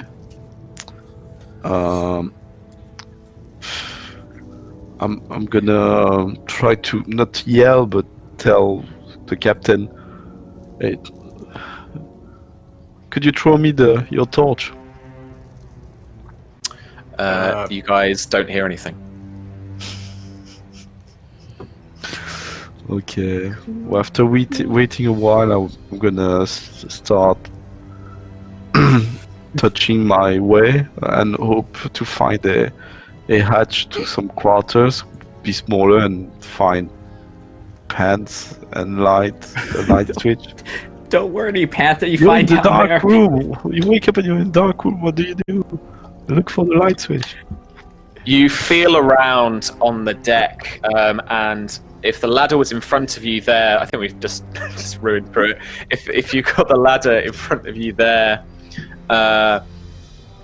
I'm gonna try to not yell, but tell the captain, hey, could you throw me your torch? You guys don't hear anything. Okay. Well, after waiting a while, I'm gonna start touching my way and hope to find a hatch to some quarters, be smaller, and find pants and a light switch. Don't worry, Panther. You You're in find the out dark there. room. You wake up and you're in the dark room. What do you do? Look for the light switch. You feel around on the deck, and if the ladder was in front of you there, I think we've just ruined through it. If you got the ladder in front of you there,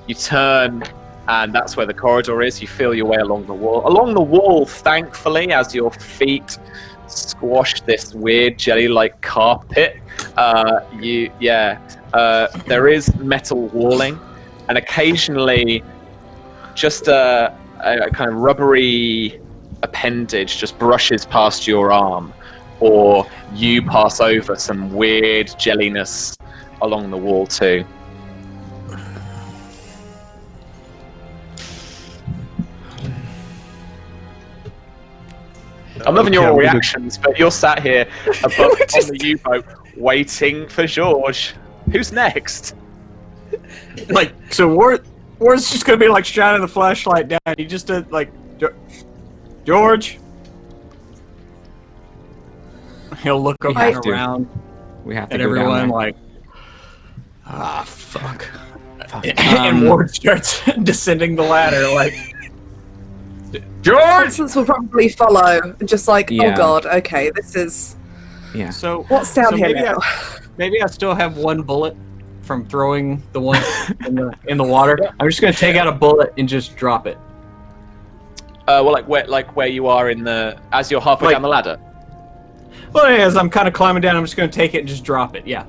you turn, and that's where the corridor is. You feel your way along the wall. Along the wall, thankfully, as your feet squash this weird jelly-like carpet, there is metal walling, and occasionally just a kind of rubbery appendage just brushes past your arm, or you pass over some weird jelliness along the wall too. I'm loving your reactions, but you're sat here above on the U-boat waiting for George. Who's next? Like, so Ward's just gonna be like shining the flashlight down. He just did like, George. He'll look up and around. We have to and go everyone down like, fuck. And Ward starts descending the ladder like, George. Constance will probably follow, just like, Yeah. oh god, okay, this is. Yeah. So What's down here maybe now? Maybe I still have one bullet from throwing the one in the water. I'm just gonna take out a bullet and just drop it. Well, where you are as you're halfway down the ladder. Well, as I'm kind of climbing down, I'm just gonna take it and just drop it. Yeah,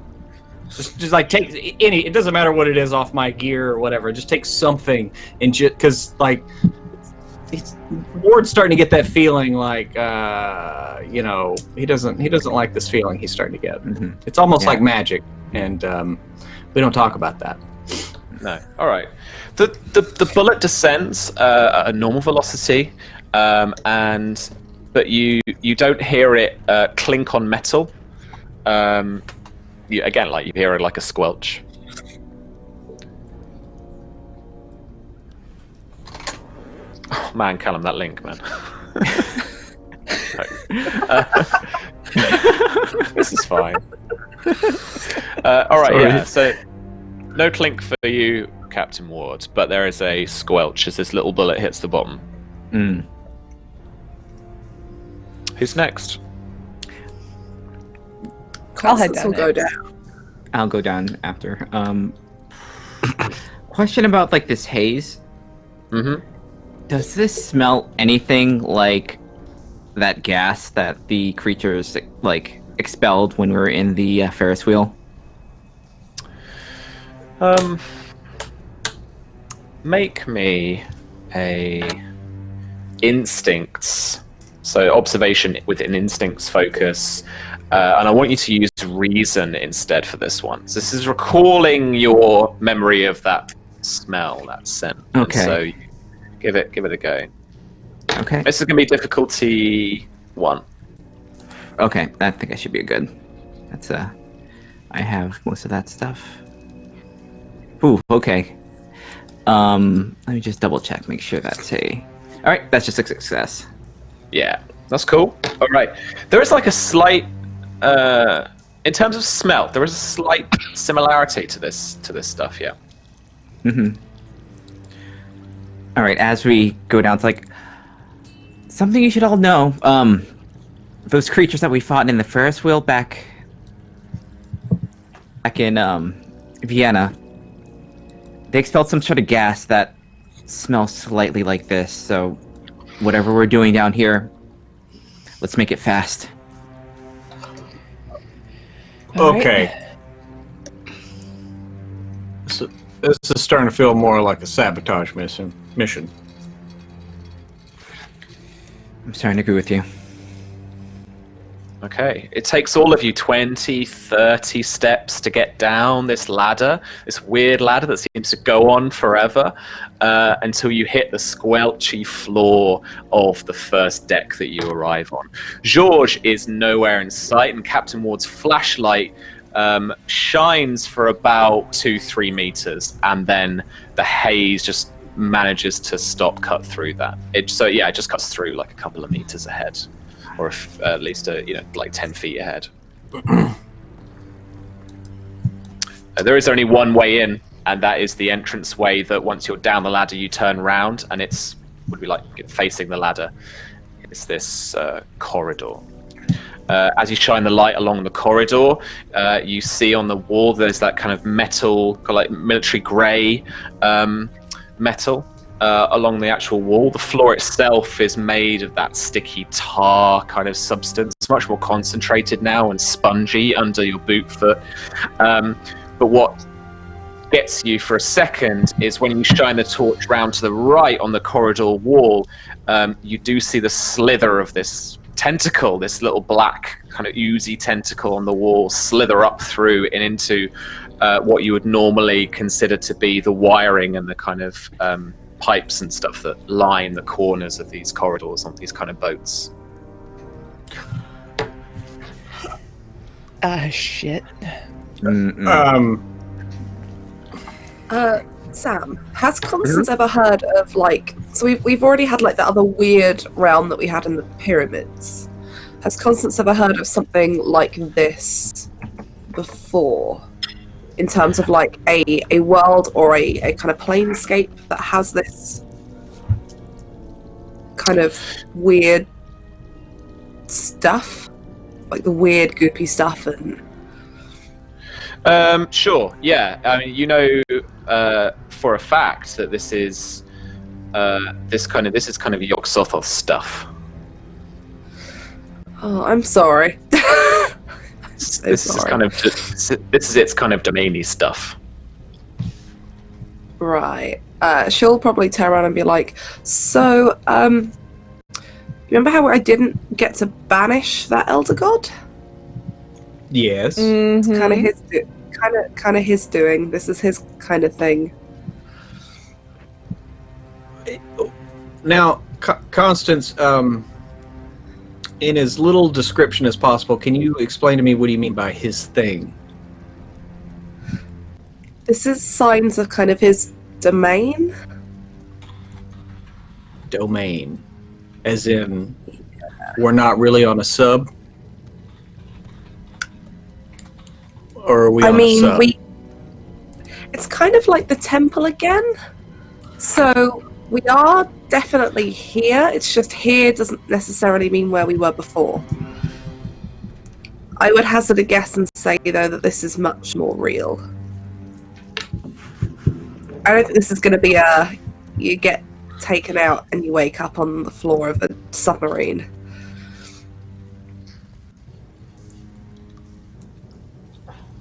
just like take any. It doesn't matter what it is off my gear or whatever. Just take something and just because like Ward's starting to get that feeling like he doesn't like this feeling he's starting to get. Mm-hmm. It's almost like magic, and we don't talk about that. No. All right. The bullet descends at a normal velocity, but you don't hear it clink on metal. You hear it like a squelch. Oh man, Callum, that link, man. This is fine. All right, Sorry. yeah. So no clink for you, Captain Ward, but there is a squelch as this little bullet hits the bottom. Mm. Who's next? I'll head Constance down will go next. down. I'll go down after. Question about like this haze. Mm-hmm. Does this smell anything like that gas that the creatures like expelled when we were in the Ferris wheel? Make me a instincts. So observation with an instincts focus. And I want you to use reason instead for this one. So this is recalling your memory of that smell, that scent. Okay. So give it a go. Okay. This is going to be difficulty 1. Okay, I think I should be good. That's I have most of that stuff. Ooh, okay. Let me just double check, make sure that's a. All right, that's just a success. Yeah, that's cool. All right. There is like a slight, in terms of smell, there is a slight similarity to this stuff. Yeah. Mm-hmm. All right, as we go down, it's like something you should all know. Those creatures that we fought in the Ferris wheel back in Vienna, they expelled some sort of gas that smells slightly like this. So, whatever we're doing down here, let's make it fast. Okay. So, this is starting to feel more like a sabotage mission. I'm starting to agree with you. Okay. It takes all of you 20, 30 steps to get down this ladder, this weird ladder that seems to go on forever, until you hit the squelchy floor of the first deck that you arrive on. George is nowhere in sight, and Captain Ward's flashlight shines for about 2-3 meters, and then the haze just manages to cut through that. It just cuts through like a couple of meters ahead, or at least like 10 feet ahead. There is only one way in, and that is the entrance way that once you're down the ladder you turn round, and would be like facing the ladder. is this corridor. As you shine the light along the corridor, you see on the wall there's that kind of metal, like military grey metal along the actual wall. The floor itself is made of that sticky tar kind of substance, much more concentrated now and spongy under your boot foot. But what gets you for a second is when you shine the torch round to the right on the corridor wall, you do see the slither of this tentacle, this little black kind of oozy tentacle on the wall slither up through and into what you would normally consider to be the wiring and the kind of pipes and stuff that line the corners of these corridors on these kind of boats. Shit. Sam, has Constance ever heard of, like, so we've already had like the other weird realm that we had in the pyramids. Has Constance ever heard of something like this before? In terms of like a world or a kind of planescape that has this kind of weird stuff? Like the weird goopy stuff and... Sure, yeah. I mean, you know for a fact that this is kind of Yog-Sothoth stuff. Oh, I'm sorry. This is its kind of domainy stuff. Right. She'll probably turn around and be like, so, remember how I didn't get to banish that elder god? Yes. It's kind of his kind of his doing. This is his kind of thing. Now, Constance, in as little description as possible, can you explain to me what do you mean by his thing? This is signs of kind of his domain. Domain. As in, we're not really on a sub? Or are we on a sub? It's kind of like the temple again. So we are definitely here. It's just here doesn't necessarily mean where we were before. I would hazard a guess and say, though, that this is much more real. I don't think this is going to be you get taken out and you wake up on the floor of a submarine.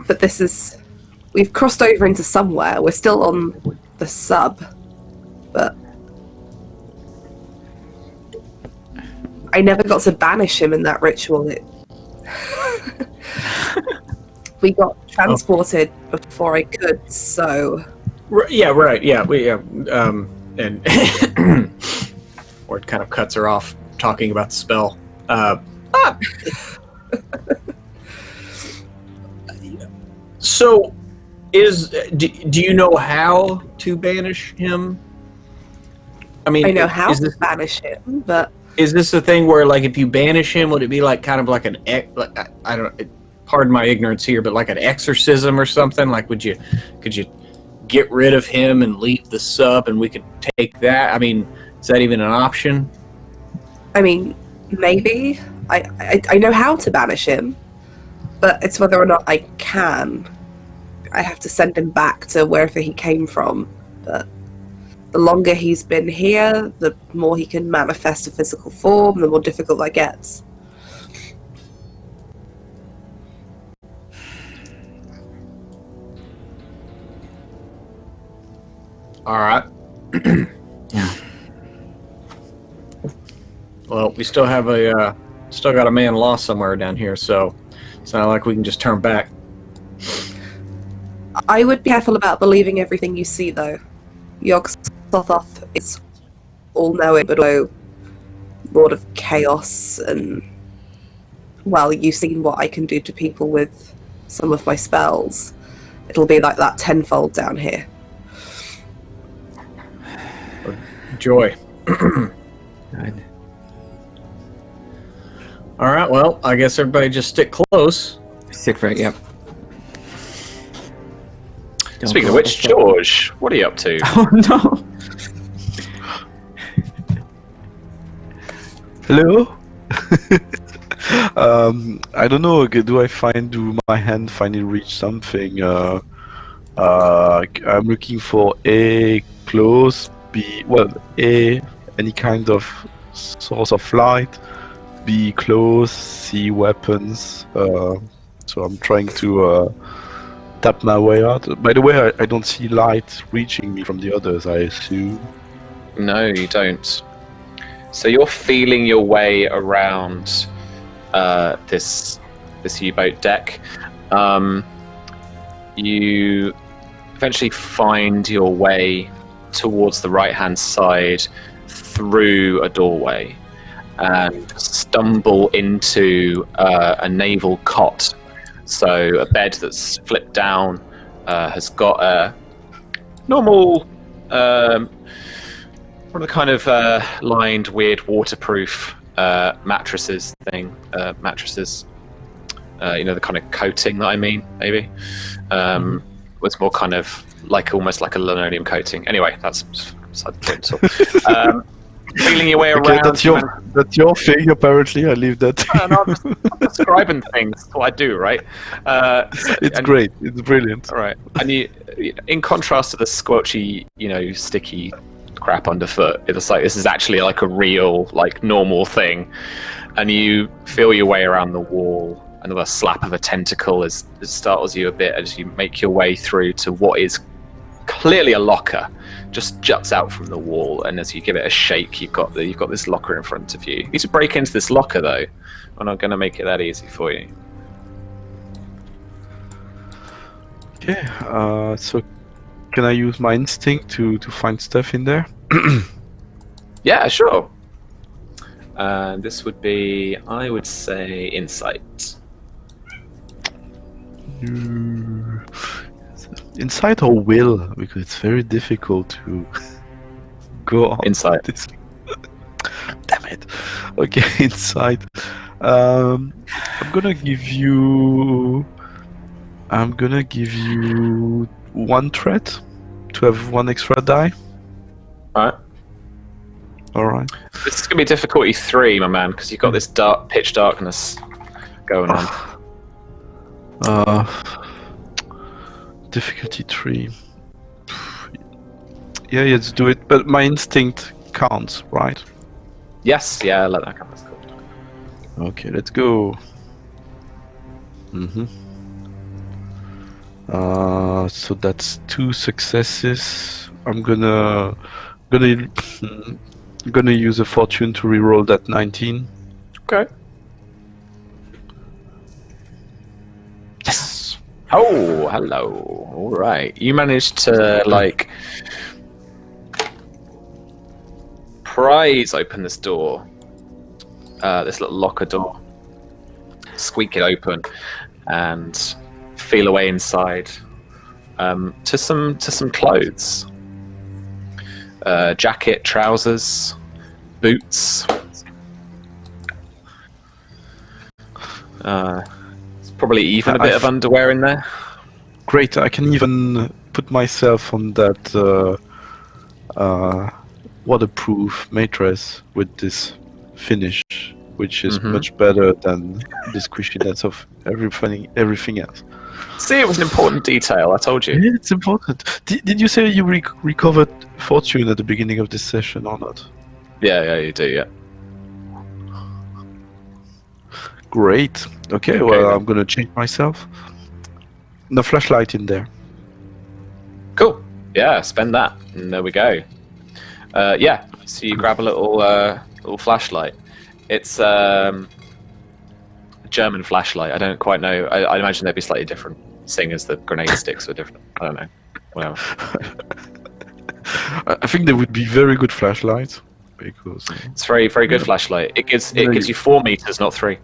But this is... We've crossed over into somewhere. We're still on the sub. But... I never got to banish him in that ritual. We got transported before I could, so... Yeah, right, yeah. And or it kind of cuts her off talking about the spell. So, do you know how to banish him? I mean, I know how to banish him, but is this a thing where, like, if you banish him, would it be like kind of like an I don't pardon my ignorance here, but like an exorcism or something? Like, could you get rid of him and leave the sub, and we could take that? I mean, is that even an option? I mean, maybe. I know how to banish him, but it's whether or not I can. I have to send him back to wherever he came from. But the longer he's been here, the more he can manifest a physical form, the more difficult that gets. All right. Yeah. Well, we still have still got a man lost somewhere down here, so it's not like we can just turn back. I would be careful about believing everything you see, though. Yog-Sothoth is all-knowing, but also Lord of Chaos, and, well, you've seen what I can do to people with some of my spells. It'll be like that tenfold down here. Joy. Good. All right, well, I guess everybody just stick close. Stick right, yep. Don't Speaking of go which, George, what are you up to? Oh no! Hello? I don't know. Okay, do my hand finally reach something? I'm looking for A, close, B, well, A, any kind of source of light, B, close, C, weapons. So I'm trying to tap my way out. By the way, I don't see light reaching me from the others, I assume. No, you don't. So you're feeling your way around this U-boat deck. You eventually find your way towards the right-hand side through a doorway and stumble into a naval cot. So a bed that's flipped down has got a normal, one of the kind of lined, weird, waterproof mattresses. You know, the kind of coating that I mean, maybe. Was more kind of almost like a linoleum coating. Anyway, that's beside the point. So, feeling your way Okay, around. that's your thing, apparently. I leave that. I'm describing things. That's what I do, right? It's great. It's brilliant. All right. And you, in contrast to the squelchy, sticky crap underfoot, it's like this is actually like a real, normal thing. And you feel your way around the wall, and the slap of a tentacle it startles you a bit as you make your way through to what is clearly a locker, just juts out from the wall. And as you give it a shake, you've got this locker in front of you. You need to break into this locker, though. I'm not going to make it that easy for you. Okay, so can I use my instinct to find stuff in there? Yeah, sure. This would be, I would say, insight. Insight or will? Because it's very difficult to go on. Insight. This. Damn it. Okay, insight. I'm gonna give you one threat to have one extra die. Alright. This is going to be difficulty 3, my man, because you've got this pitch darkness going on. Difficulty 3. Yeah, let's do it. But my instinct counts, right? Yes, yeah, let that count. That's cool. Okay, let's go. So that's 2 successes. I'm gonna use a fortune to reroll that 19. Okay. Yes. Oh, hello. All right. You managed to prise open this door, this little locker door. Squeak it open, and feel away inside to some clothes. Jacket, trousers, boots. It's probably even a bit of underwear in there. Great, I can even put myself on that waterproof mattress with this finish, which is much better than the squishiness of everything else. See, it was an important detail, I told you. Yeah, it's important. Did you say you recovered fortune at the beginning of this session or not? Yeah, you do, yeah. Great. Okay, well, I'm gonna change myself. No flashlight in there. Cool. Yeah, spend that. And there we go. Yeah, so you grab a little flashlight. It's a German flashlight. I don't quite know. I imagine they'd be slightly different, seeing as the grenade sticks were different. I don't know. Whatever. I think they would be very good flashlights because It's very, very good flashlight. It gives you 4 meters, not 3.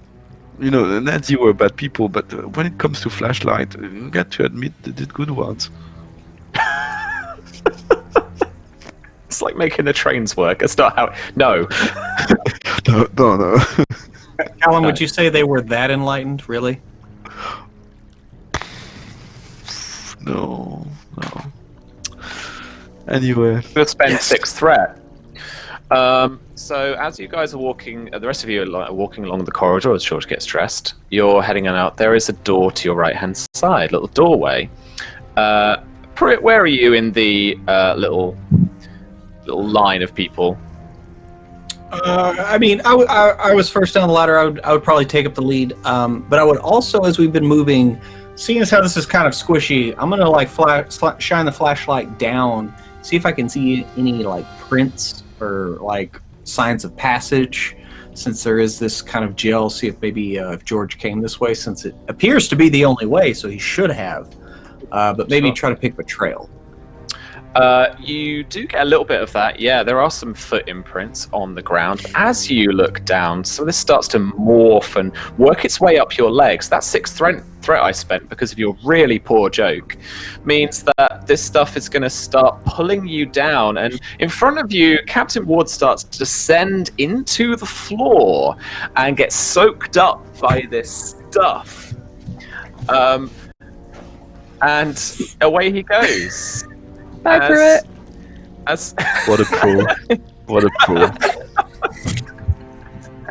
Nazi were bad people, but when it comes to flashlight, you got to admit they did good ones. It's like making the trains work. It's not how. No. No. Callum, would you say they were that enlightened, really? No. Anyway. We'll spend 6 threat. So as you guys are walking, the rest of you are walking along the corridor as George gets dressed. You're heading on out. There is a door to your right-hand side, little doorway. Where are you in the little line of people? I mean, I was first down the ladder. I would probably take up the lead. But I would also, as we've been moving, seeing as how this is kind of squishy, I'm gonna like shine the flashlight down, see if I can see any like prints or like signs of passage. Since there is this kind of gel, see if maybe if George came this way, since it appears to be the only way, so he should have. But maybe Sure. try to pick a trail. You do get a little bit of that. Yeah, there are some foot imprints on the ground. But as you look down, so this starts to morph and work its way up your legs. That 6th threat I spent because of your really poor joke means that this stuff is going to start pulling you down. And in front of you, Captain Ward starts to descend into the floor and get soaked up by this stuff. And away he goes. Bye, Pruitt. As What a pro! What a pro!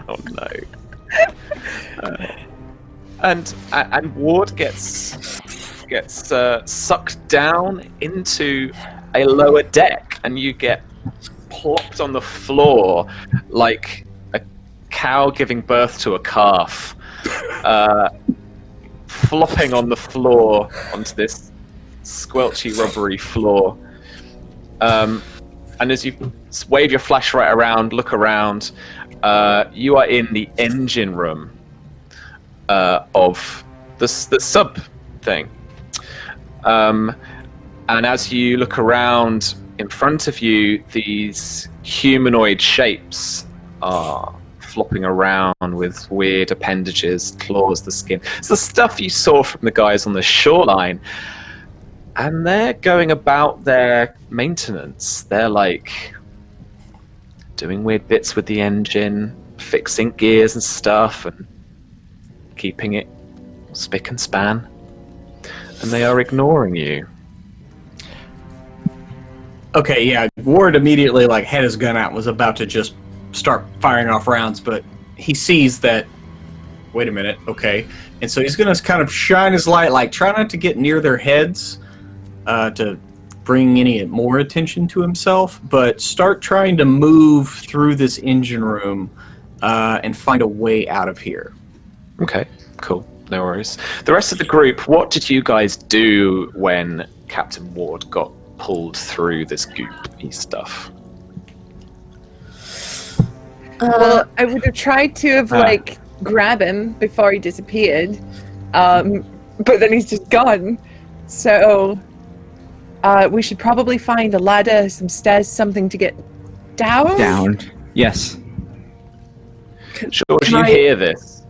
oh no! And Ward gets sucked down into a lower deck, and you get plopped on the floor like a cow giving birth to a calf, flopping on the floor onto this squelchy, rubbery floor. And as you wave your flashlight around, look around, you are in the engine room of the sub thing. And as you look around, in front of you, these humanoid shapes are flopping around with weird appendages, claws, the skin. It's the stuff you saw from the guys on the shoreline. And they're going about their maintenance. They're like doing weird bits with the engine, fixing gears and stuff, and keeping it spick and span. And they are ignoring you. Okay, yeah. Ward immediately like had his gun out and was about to just start firing off rounds, but he sees that, wait a minute, okay. And so he's going to kind of shine his light, like try not to get near their heads to bring any more attention to himself, but start trying to move through this engine room and find a way out of here. Okay, cool. No worries. The rest of the group, what did you guys do when Captain Ward got pulled through this goopy stuff? Well, I would have tried to have like grab him before he disappeared, but then he's just gone. So we should probably find a ladder, some stairs, something to get down. Down. Yes. George, you hear this.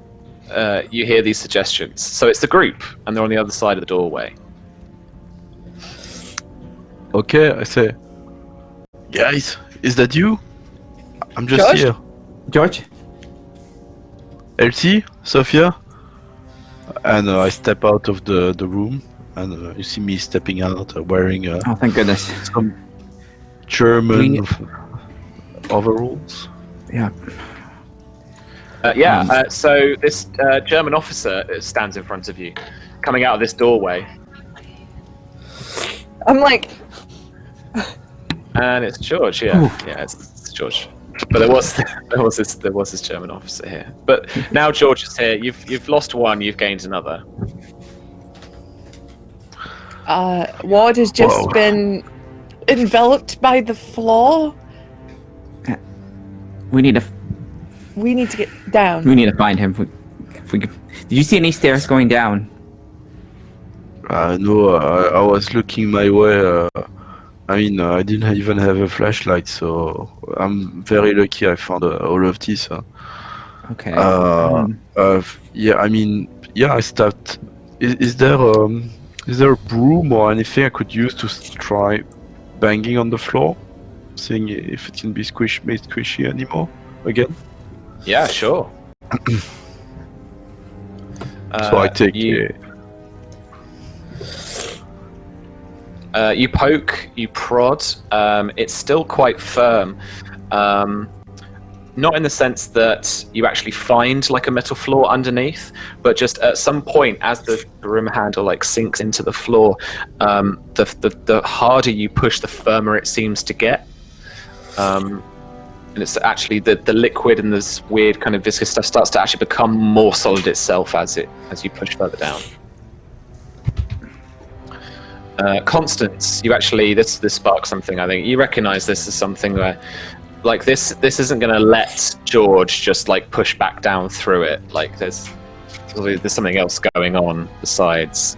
You hear these suggestions. So it's the group, and they're on the other side of the doorway. Okay, I say, guys, is that you? I'm just George? here. George? Elsie, Sophia, and I step out of the room, and you see me stepping out wearing Oh, thank goodness. some German We- overalls. Yeah. So this German officer stands in front of you, coming out of this doorway, I'm like, and it's George. Yeah, Ooh. yeah, it's George. But there was this German officer here. But now George is here. You've lost one. You've gained another. Ward has just Whoa. been enveloped by the floor. We need to get down. find him. Did you see any stairs going down? No, I was looking my way. I didn't even have a flashlight, so I'm very lucky I found all of this. Okay. I stopped. Is there a broom or anything I could use to try banging on the floor, seeing if it can be made squishy anymore again? Yeah, sure. So I take. You poke, you prod. It's still quite firm, Not in the sense that you actually find like a metal floor underneath, but just at some point as the broom handle like sinks into the floor, the harder you push, the firmer it seems to get. And it's actually the liquid and this weird kind of viscous stuff starts to actually become more solid itself as you push further down. Constance, you actually this sparks something. I think you recognize this as something where, like, this isn't going to let George just like push back down through it. Like there's something else going on besides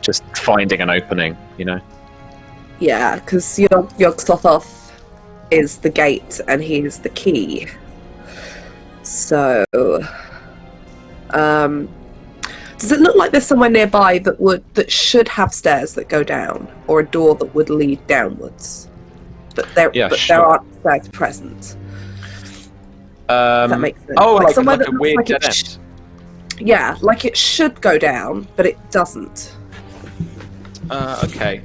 just finding an opening, you know? Yeah, because Yog-Sothoth is the gate and he's the key. So, does it look like there's somewhere nearby that should have stairs that go down, or a door that would lead downwards? But there aren't stairs present. If that makes sense. Oh, like somewhere a that looks weird like dead end. Yeah, like it should go down, but it doesn't. Okay.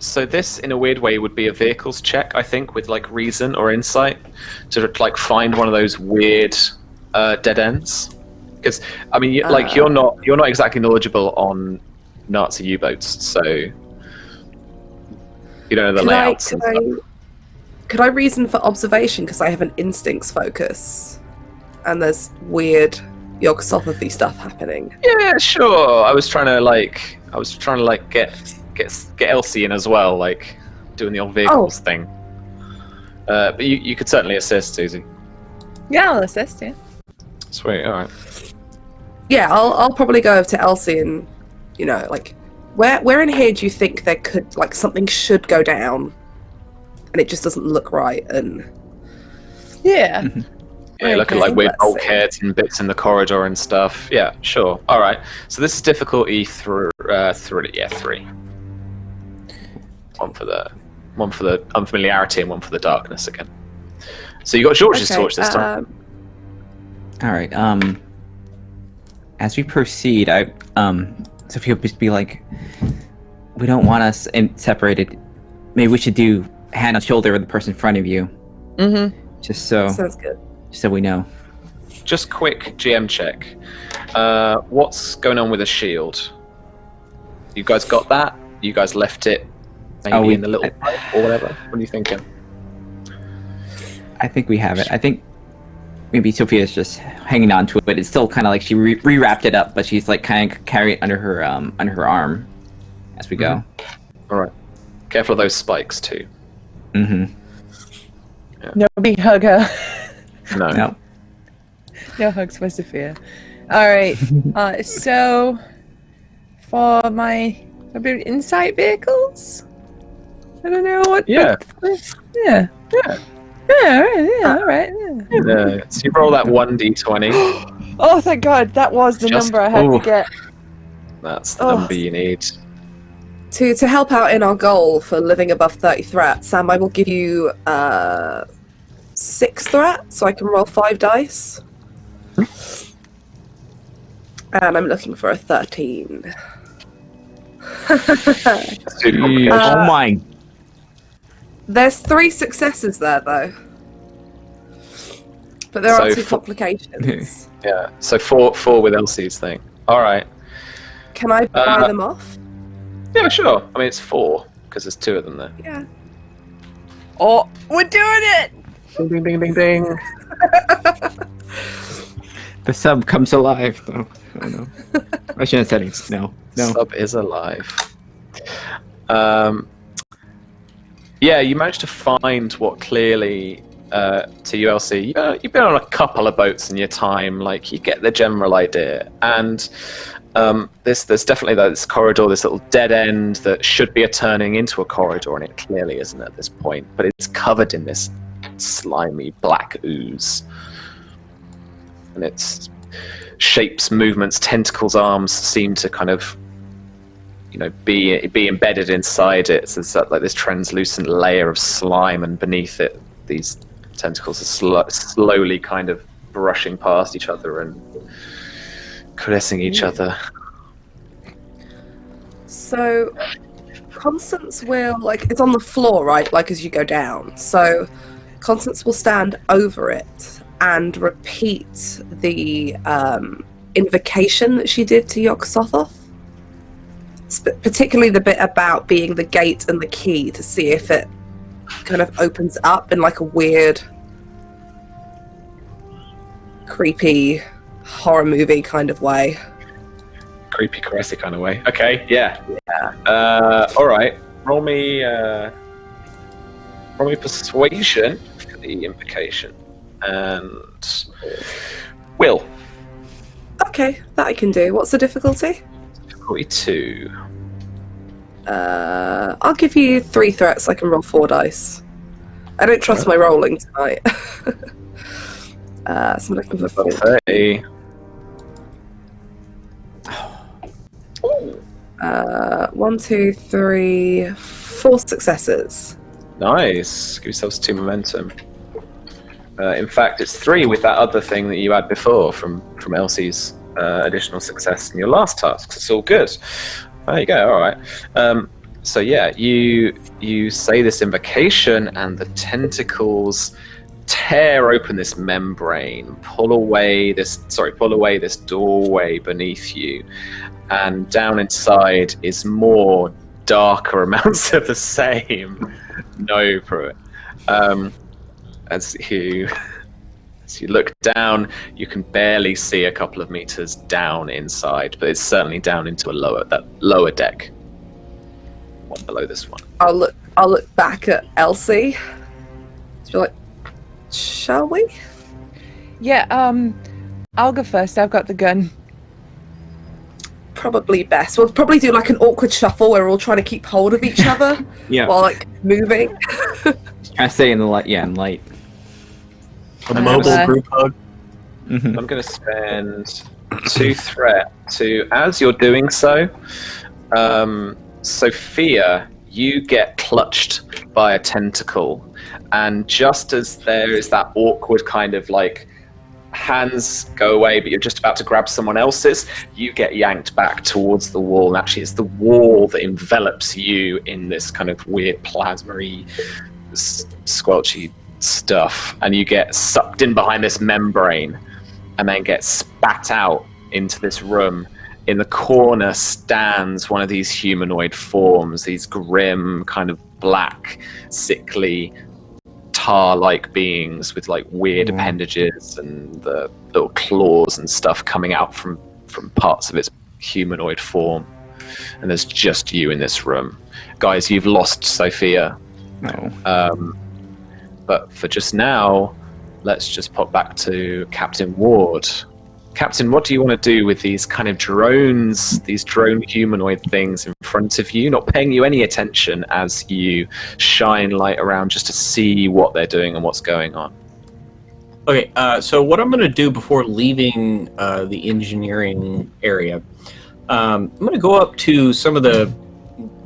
So this, in a weird way, would be a vehicles check, I think, with like reason or insight to like find one of those weird dead ends. Because I mean, you're not exactly knowledgeable on Nazi U-boats, so you don't know the layouts. Could I reason for observation? Because I have an instincts focus, and there's weird Yog-Sothoth stuff happening. Yeah, sure. I was trying to get Elsie in as well, like doing the old vehicles thing. But you could certainly assist, Susie. Yeah, I'll assist you. Sweet. All right. Yeah, I'll probably go over to Elsie and, like, where in here do you think there could, like, something should go down, and it just doesn't look right? And yeah. Yeah, looking like weird bulkheads and bits in the corridor and stuff. Yeah, sure. All right. So this is difficulty through 3. One for the unfamiliarity and one for the darkness again. So you got George's torch this time. All right. As we proceed, Sophia would be like, we don't want us separated. Maybe we should do hand on shoulder with the person in front of you. Mm-hmm. Just so. Sounds good. So we know. Just quick GM check. What's going on with the shield? You guys got that? You guys left it maybe in the little pipe or whatever? What are you thinking? I think we have it. I think maybe Sophia's just hanging on to it, but it's still kind of like she rewrapped it up, but she's like kind of carrying it under her arm as we go. All right. Careful of those spikes too. Mm-hmm. Yeah. Nobody hug her. No. No hugs for Sophia. All right. So for my insight vehicles, I don't know what. Yeah. Yeah. All right. Yeah. So you roll that 1d20. Oh, thank God! That was the number I had to get. That's the number you need. To help out in our goal for living above 30 threat, Sam, I will give you 6 threat, so I can roll 5 dice. And I'm looking for a 13. Oh my! There's 3 successes there, though. But there are 2 complications. Yeah, so 4 with Elsie's thing. All right. Can I buy them off? Yeah, sure. I mean, it's 4 because there's 2 of them there. Yeah. Oh, we're doing it! Ding, ding, ding, ding, ding. The sub comes alive, though. Oh no! I shouldn't have said it. No. Sub is alive. Yeah, you managed to find what clearly, to ULC, you've been on a couple of boats in your time. Like, you get the general idea, and there's definitely this corridor, this little dead end that should be a turning into a corridor, and it clearly isn't at this point. But it's covered in this slimy black ooze, and its shapes, movements, tentacles, arms seem to kind of, be embedded inside it. So there's like this translucent layer of slime, and beneath it, these tentacles are slowly kind of brushing past each other and caressing each other. So, Constance will, it's on the floor, right? Like, as you go down. So, Constance will stand over it and repeat the invocation that she did to Yog-Sothoth. Particularly the bit about being the gate and the key, to see if it kind of opens up in like a weird, creepy, horror movie kind of way. Creepy, caressy kind of way. Okay, yeah. All right. Roll me persuasion for the invocation, and will. Okay, that I can do. What's the difficulty? Difficulty 2. I'll give you 3 threats. I can roll 4 dice. I don't trust my rolling tonight. So I'm looking for 4. 30. 1, 2, 3, 4 successes. Nice. Give yourselves 2 momentum. In fact, it's 3 with that other thing that you had before from Elsie's additional success in your last task. It's all good. There you go. All right. So yeah, you say this invocation, and the tentacles tear open this membrane, pull away this doorway beneath you, and down inside is more darker amounts of the same. No, Pruitt. As you look down, you can barely see a couple of meters down inside, but it's certainly down into that lower deck, one below this one. I'll look back at Elsie. She'll be like, shall we? Yeah, I'll go first. I've got the gun. Probably best. We'll probably do like an awkward shuffle where we're all trying to keep hold of each other while like moving. I stay in the light. Yeah, in light. A mobile group hug. Mhm. I'm going to spend 2 threat to, as you're doing so, Sophia, you get clutched by a tentacle, and just as there is that awkward kind of like hands go away, but you're just about to grab someone else's, you get yanked back towards the wall, and actually it's the wall that envelops you in this kind of weird plasma-y, squelchy stuff, and you get sucked in behind this membrane and then get spat out into this room. In the corner stands one of these humanoid forms, these grim, kind of black, sickly, tar-like beings with like weird appendages and the little claws and stuff coming out from parts of its humanoid form. And there's just you in this room. Guys, you've lost Sophia. No. But for just now, let's just pop back to Captain Ward. Captain, what do you want to do with these kind of drones, these drone humanoid things in front of you, not paying you any attention as you shine light around just to see what they're doing and what's going on? Okay, so what I'm going to do before leaving the engineering area, I'm going to go up to some of the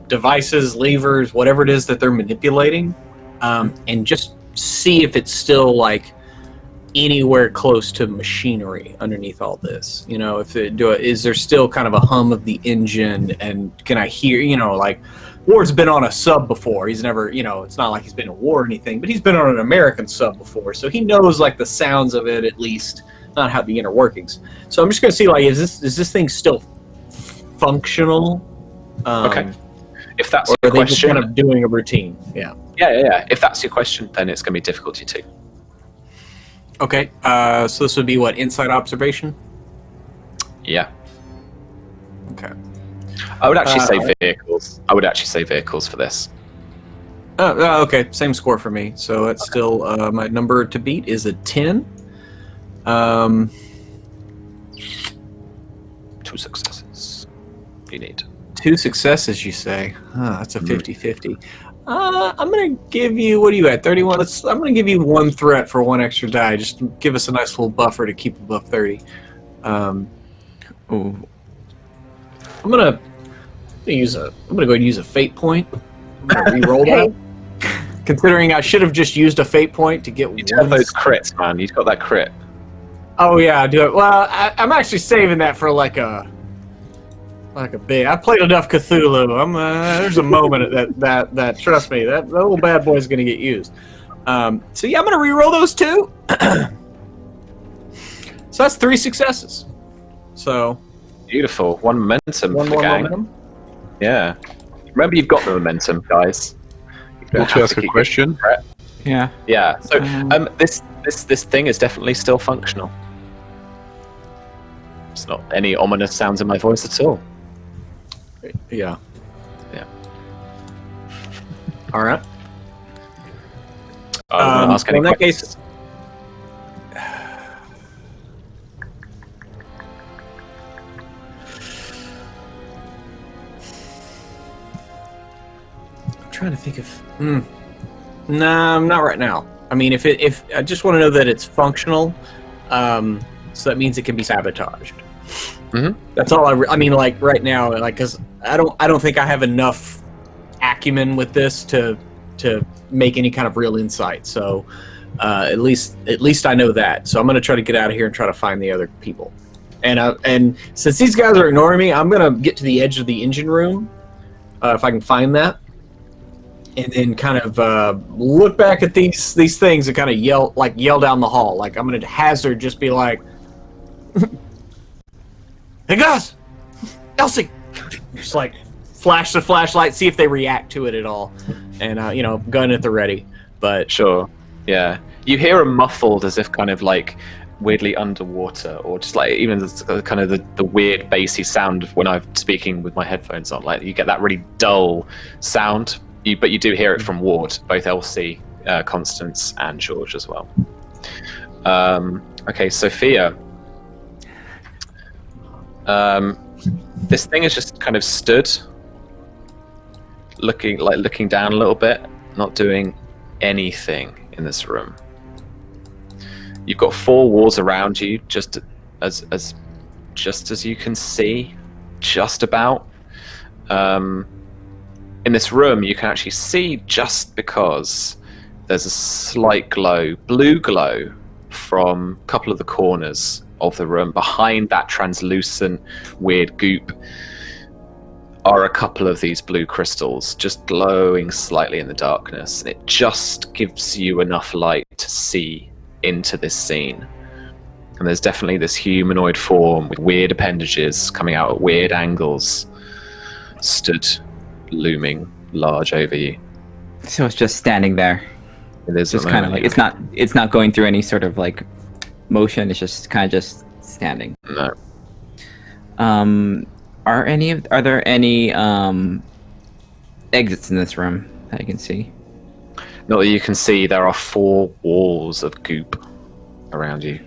devices, levers, whatever it is that they're manipulating, and just see if it's still like anywhere close to machinery underneath all this. You know, is there still kind of a hum of the engine, and can I hear, like Ward's been on a sub before. He's never, it's not like he's been in war or anything, but he's been on an American sub before, so he knows like the sounds of it at least, not how the inner workings. So I'm just going to see like, is this thing still functional? Okay. If that's or your are they just question, kind of doing a routine? Yeah. Yeah. If that's your question, then it's going to be difficulty 2. Okay, so this would be what, inside observation? Yeah. Okay. I would actually say vehicles. I would actually say vehicles for this. Okay, same score for me. So it's still, my number to beat is a 10. 2 successes. You need. 2 successes, you say? That's a 50-50. I'm going to give you, what are you at, 31? I'm going to give you 1 threat for 1 extra die. Just give us a nice little buffer to keep above 30. I'm going to go ahead and use a fate point. I'm going to re-roll that. Considering I should have just used a fate point to get You do have those crits, man. You've got that crit. Oh yeah, I do it. Well, I'm actually saving that for like a big. I've played enough Cthulhu. There's a moment that trust me, that little bad boy's gonna get used. So yeah, I'm gonna re-roll those two. So that's 3 successes. So Beautiful. One momentum one for the more gang. momentum. Yeah. Remember, you've got the momentum, guys. You don't Want to have ask a keep question? getting threat. Yeah. Yeah. So this thing is definitely still functional. It's not any ominous sounds in my voice at all. Yeah. Yeah. All right. I won't ask any in that questions. case, I'm trying to think of. Nah, not right now. I mean, if I just want to know that it's functional, so that means it can be sabotaged. That's all I mean, like right now, like because I don't think I have enough acumen with this to make any kind of real insight. So at least I know that. So I'm gonna try to get out of here and try to find the other people. And since these guys are ignoring me, I'm gonna get to the edge of the engine room if I can find that, and then kind of look back at these things and kind of yell down the hall. Like I'm gonna hazard just be like, "Hey guys, Elsie!" Just like flash the flashlight, see if they react to it at all, and gun at the ready. But Sure. Yeah. You hear a muffled, as if kind of like weirdly underwater, or just like even kind of the weird bassy sound of when I'm speaking with my headphones on. Like you get that really dull sound, but you do hear it from Ward, both Elsie, Constance, and George as well. Okay, Sophia. This thing is just kind of stood, looking down a little bit, not doing anything in this room. You've got 4 walls around you, just as you can see, just about. In this room, you can actually see just because there's a slight glow, blue glow, from a couple of the corners of the room. Behind that translucent, weird goop are a couple of these blue crystals, just glowing slightly in the darkness, and it just gives you enough light to see into this scene. And there's definitely this humanoid form with weird appendages coming out at weird angles, stood looming large over you. So it's just standing there. It is Just kind of like it's not going through any sort of like motion. It's just kind of just standing. No. Are there any exits in this room that I can see? Not that you can see. There are 4 walls of goop around you.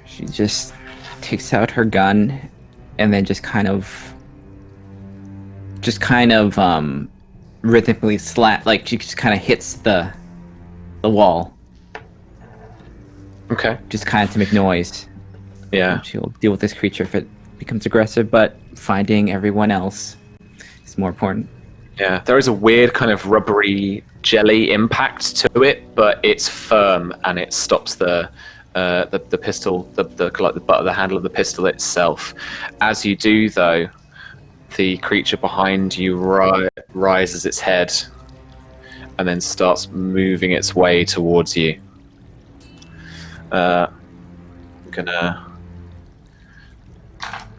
She just takes out her gun and then just kind of rhythmically like she just kind of hits the wall, Okay. just kind of to make noise. Yeah. She'll deal with this creature if it becomes aggressive, but finding everyone else is more important. Yeah. There is a weird kind of rubbery jelly impact to it, but it's firm and it stops the pistol, the butt of the handle of the pistol itself. As you do, though, the creature behind you rises its head and then starts moving its way towards you.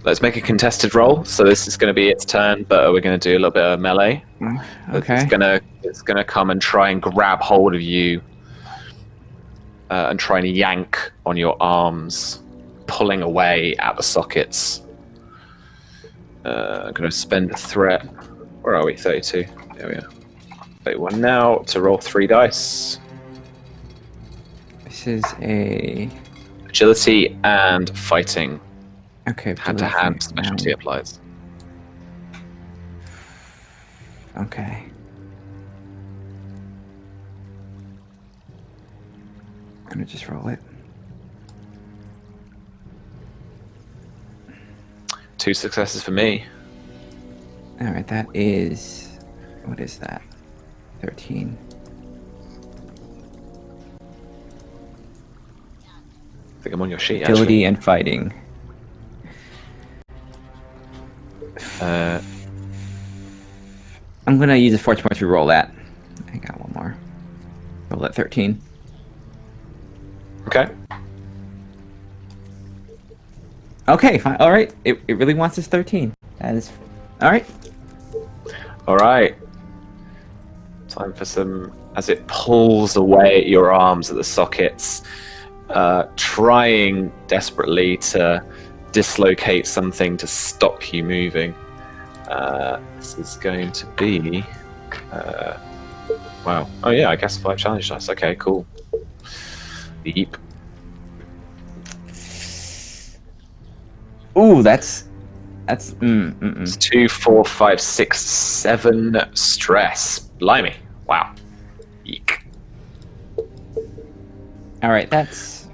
Let's make a contested roll. So this is going to be its turn, but we're going to do a little bit of melee. Okay. It's gonna come and try and grab hold of you, and try and yank on your arms, pulling away at the sockets. I'm going to spend a threat. Where are we? 32. There we are. 31 now to roll 3 dice. This is a Agility and fighting. okay. Hand-to-hand specialty applies. Okay. I'm gonna just roll it. 2 successes for me. All right, that is what is that? 13. I think I'm on your sheet, Agility and fighting. actually. I'm gonna use a fortune point to roll that. Roll at 13. Okay. Okay, fine. All right. It really wants this 13. That is all right. All right. Time for some. As it pulls away at your arms at the sockets, trying desperately to dislocate something to stop you moving. This is going to be. Wow. Oh yeah, I guess 5 challenge dice. Okay, cool. Yeep. Ooh, that's. It's 2, 4, 5, 6, 7 stress. Blimey. Wow. Eek. All right. That's.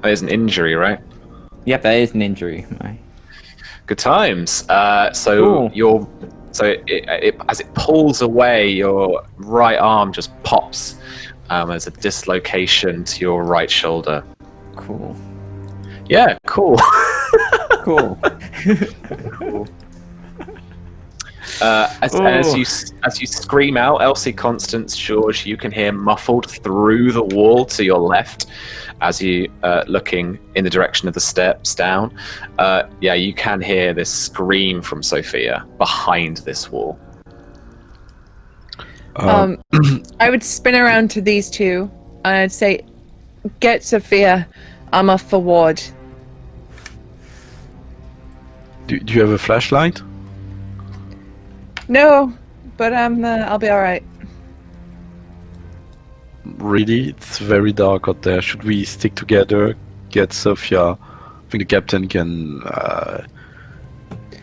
That is an injury, right? Yep, that is an injury. Good times. So Cool. your as it pulls away, your right arm just pops. There's a dislocation to your right shoulder. Cool. Yeah, cool. Cool. Cool. As you scream out, Elsie, Constance, George, you can hear muffled through the wall to your left, as you looking in the direction of the steps down. Yeah, you can hear this scream from Sophia behind this wall. I would spin around to these two and I'd say, "Get Sophia. I'm off for ward." Do you have a flashlight? No, but I'll be all right. Really? It's very dark out there. Should we stick together, get Sophia? I think the captain can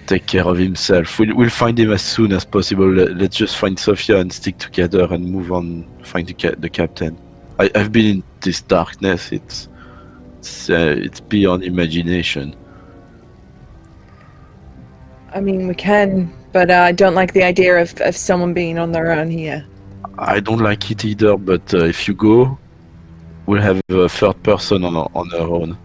take care of himself. We'll find him as soon as possible. Let's just find Sophia and stick together and move on, find the captain. I've been in this darkness. It's beyond imagination. I mean, we can, but I don't like the idea of someone being on their own here. I don't like it either, but if you go, we'll have a third person on her own.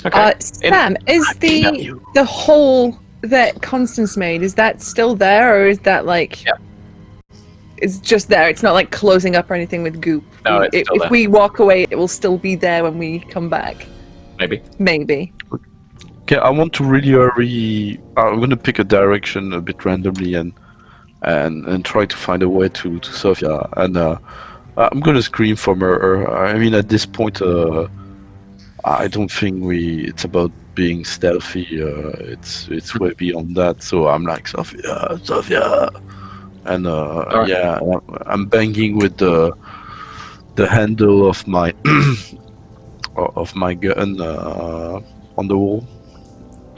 Okay. Sam, is the hole that Constance made, is that still there, or is that like... Yeah. It's just there, it's not like closing up or anything with goop? No, it's still there. If we walk away, it will still be there when we come back. Maybe. Maybe. Okay, I want to really hurry. I'm gonna pick a direction a bit randomly and try to find a way to Sophia. And I'm gonna scream from her. I mean, at this point, I don't think it's about being stealthy. It's way beyond that. So I'm like, Sophia, Sophia, and Right. yeah, I'm banging with the handle of my gun on the wall.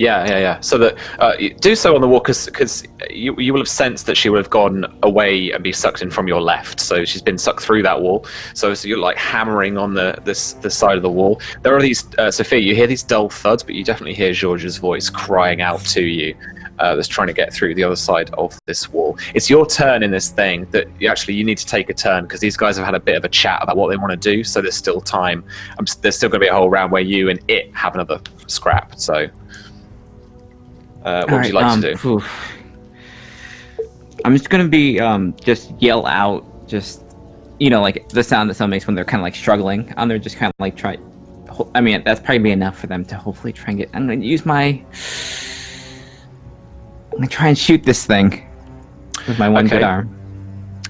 Yeah. So that you do so on the wall because you will have sensed that she would have gone away and be sucked in from your left. So she's been sucked through that wall. So you're like hammering on the side of the wall. There are these Sophia. You hear these dull thuds, but you definitely hear George's voice crying out to you. That's trying to get through the other side of this wall. It's your turn in this thing that you need to take a turn because these guys have had a bit of a chat about what they want to do. So there's still time. There's still going to be a whole round where you and it have another scrap. So. What would you like to do? I'm just gonna be just yell out, just like the sound that someone makes when they're kind of like struggling, and they're just kind of like try. I mean, that's probably be enough for them to hopefully try and get. I'm gonna use I'm gonna try and shoot this thing with my one good arm.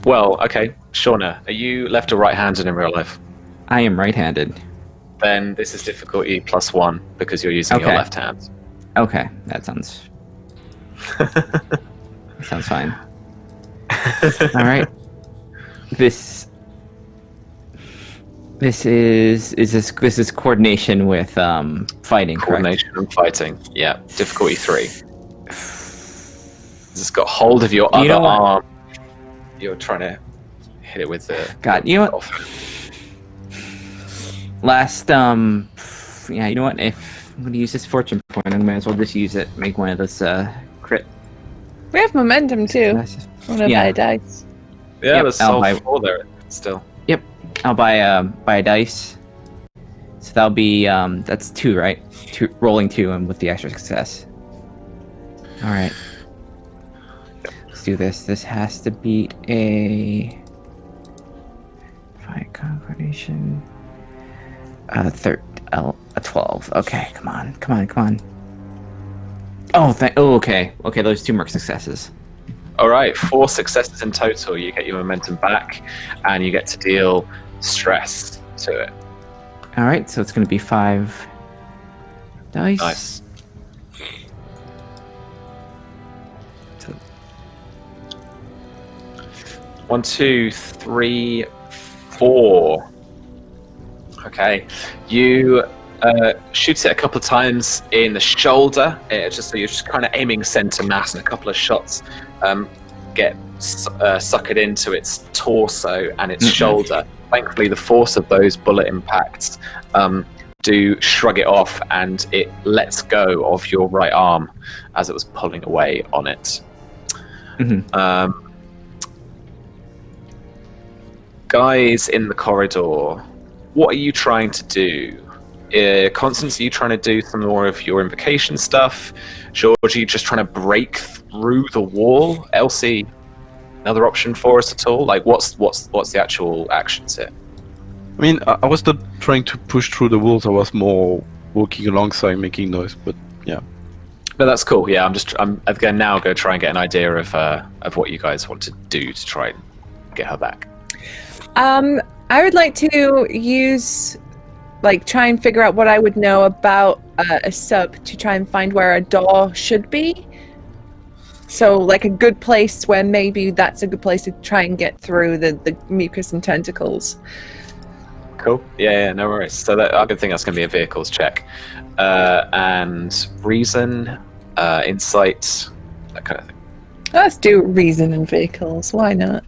Well, okay, Shauna, are you left or right-handed in real life? I am right-handed. Then this is difficulty +1 because you're using your left hand. Okay, that sounds fine. All right. This is coordination with fighting. Coordination and fighting. Yeah, difficulty 3. This has got hold of your other arm. You're trying to hit it with the. God, you know what? Last yeah, you know what? If I'm going to use this fortune point, I might as well just use it. Make one of those crit. We have momentum too. Want to buy a dice? Yeah, Yep, there's solve 4 there still. Yep, I'll buy a dice. So that'll be that's 2, right? Rolling 2 and with the extra success. All right. Let's do this. This has to beat a Concentration. 12. Okay, come on. Oh, okay. Okay, those 2 mark successes. All right, 4 successes in total. You get your momentum back, and you get to deal stress to it. All right, so it's going to be 5 dice. Nice. So, 1, 2, 3, 4. Okay, you shoots it a couple of times in the shoulder. So you're just kind of aiming center mass, and a couple of shots get suckered into its torso and its shoulder. Thankfully, the force of those bullet impacts do shrug it off, and it lets go of your right arm as it was pulling away on it. Guys in the corridor, what are you trying to do? Constance, are you trying to do some more of your invocation stuff? George, are you just trying to break through the wall? Elsie, another option for us at all? Like, what's the actual actions here? I mean, I was not trying to push through the walls. I was more walking alongside, making noise. But yeah. No, that's cool. Yeah, I'm going now. Go try and get an idea of what you guys want to do to try and get her back. I would like to use, try and figure out what I would know about a sub to try and find where a door should be. So, a good place where maybe that's a good place to try and get through the mucus and tentacles. Cool. Yeah, no worries. So I don't think that's going to be a vehicles check. And reason, insight, that kind of thing. Let's do reason and vehicles. Why not?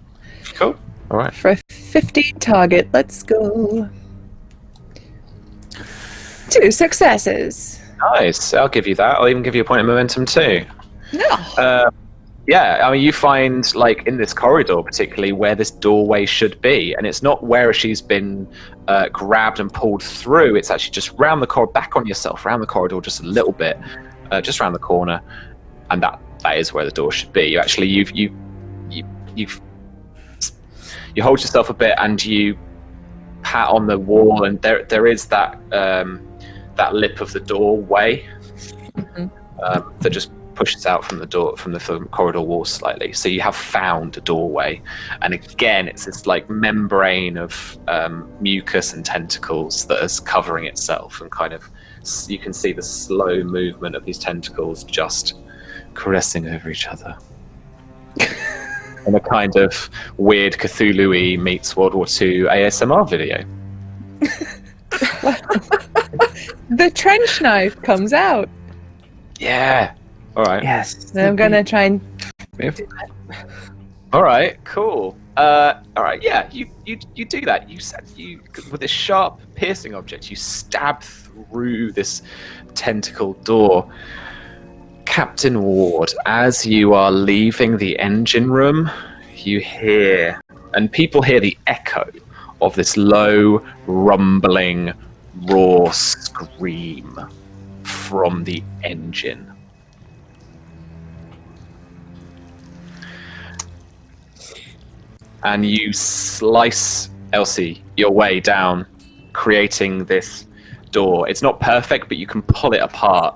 Cool. All right. For a 15 target, let's go. 2 successes. Nice. I'll give you that. I'll even give you a point of momentum too. No. Yeah, I mean, you find, in this corridor particularly, where this doorway should be, and it's not where she's been grabbed and pulled through. It's actually just round the corridor, back on yourself, round the corridor just a little bit, just around the corner, and that is where the door should be. You actually, you hold yourself a bit, and you pat on the wall, and there is that lip of the doorway that just pushes out from the corridor wall slightly. So you have found a doorway, and again, it's this membrane of mucus and tentacles that is covering itself, and kind of you can see the slow movement of these tentacles just caressing over each other. In a kind of weird Cthulhu-y meets World War II ASMR video. The trench knife comes out. Yeah. All right. yes. Then I'm gonna try and. All right. Cool. All right. Yeah. You do that. You with this sharp, piercing object, you stab through this tentacle door. Captain Ward, as you are leaving the engine room, you hear, and people hear the echo of this low, rumbling, raw scream from the engine. And you slice, Elsie, your way down, creating this door. It's not perfect, but you can pull it apart,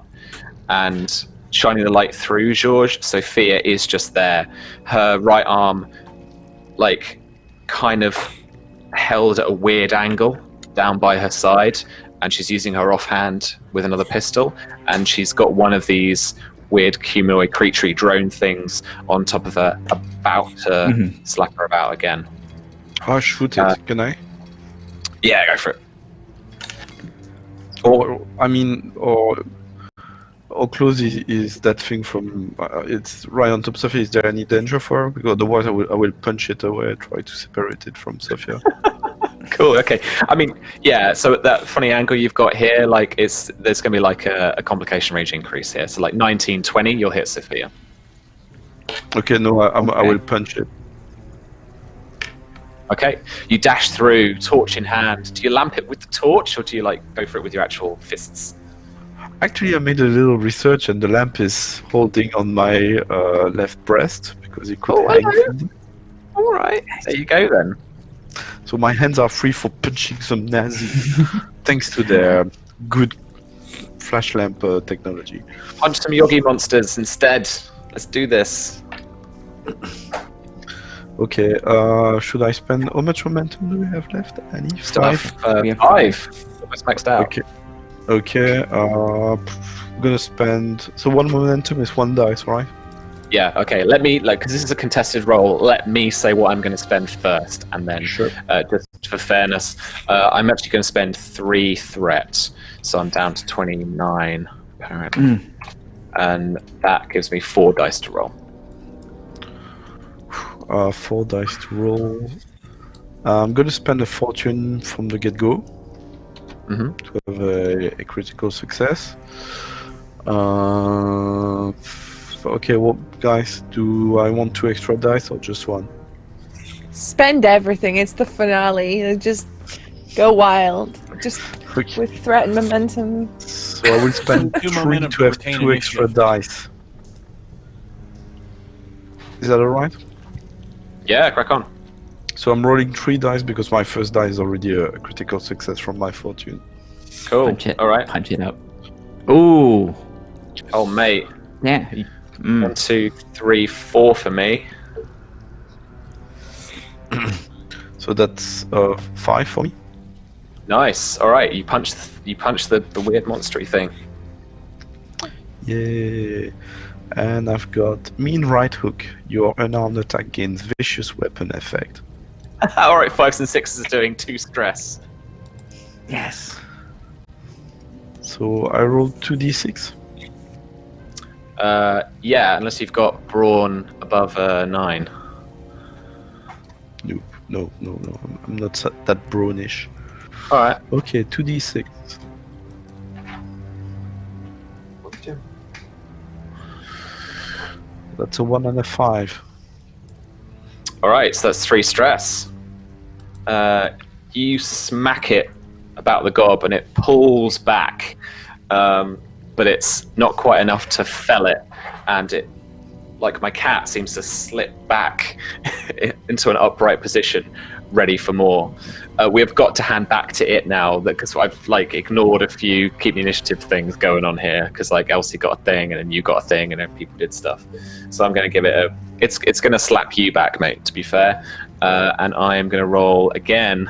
and shining the light through George, Sophia is just there. Her right arm, kind of held at a weird angle down by her side, and she's using her offhand with another pistol, and she's got one of these weird humanoid creaturey drone things on top of her, about to slap her about again. I'll shoot it, can I? Yeah, go for it. How close is that thing from? It's right on top of Sophia. Is there any danger for her? Because otherwise, I will punch it away. Try to separate it from Sophia. Cool. Okay. I mean, yeah. So that funny angle you've got here, there's going to be a complication range increase here. So 19, 20, you'll hit Sophia. Okay. No, I will punch it. Okay. You dash through, torch in hand. Do you lamp it with the torch, or do you go for it with your actual fists? Actually, I made a little research, and the lamp is holding on my left breast because it could hang. All right. There you go then. So So my hands are free for punching some Nazis, thanks to their good flash lamp technology. Punch some Yogi monsters instead. Let's do this. Okay, should I spend... How much momentum do we have left, Annie? Stuff. 5? We have 5. Almost maxed out. Okay, I'm gonna spend... So 1 momentum is 1 dice, right? Yeah, okay. Let me, because this is a contested roll, let me say what I'm going to spend first, and then, Sure. just for fairness, I'm actually going to spend 3 threat, so I'm down to 29, apparently. And that gives me 4 dice to roll. 4 dice to roll. I'm gonna spend a fortune from the get-go to have a critical success. Okay, well, guys, do I want 2 extra dice or just 1? Spend everything. It's the finale. Just go wild. Just Okay. with threat and momentum. So I will spend 2 3 momentum to to have retain 2 extra initiative. dice. Is that alright? Yeah, crack on. So I'm rolling 3 dice because my first die is already a critical success from my fortune. Cool. Punch it. All right. Punch it up. Ooh. Oh, mate. Yeah. 1, 2, 3, 4 for me. So that's 5 for me. Nice. All right. You punch the weird monstery thing. Yeah. And I've got mean right hook. Your unarmed attack gains vicious weapon effect. All right. 5s and 6s is doing 2 stress. Yes. So I rolled 2d6. Yeah, unless you've got brawn above 9. Nope. No. I'm not that brownish. All right. Okay, 2d6. That's a 1 and a 5. All right. So that's 3 stress. You smack it about the gob, and it pulls back, but it's not quite enough to fell it, and it, like my cat, seems to slip back into an upright position, ready for more. We've got to hand back to it now, because I've ignored a few keep the initiative things going on here, because Elsie got a thing, and then you got a thing, and then people did stuff. So I'm going to give it a. It's going to slap you back, mate. To be fair, and I am going to roll again.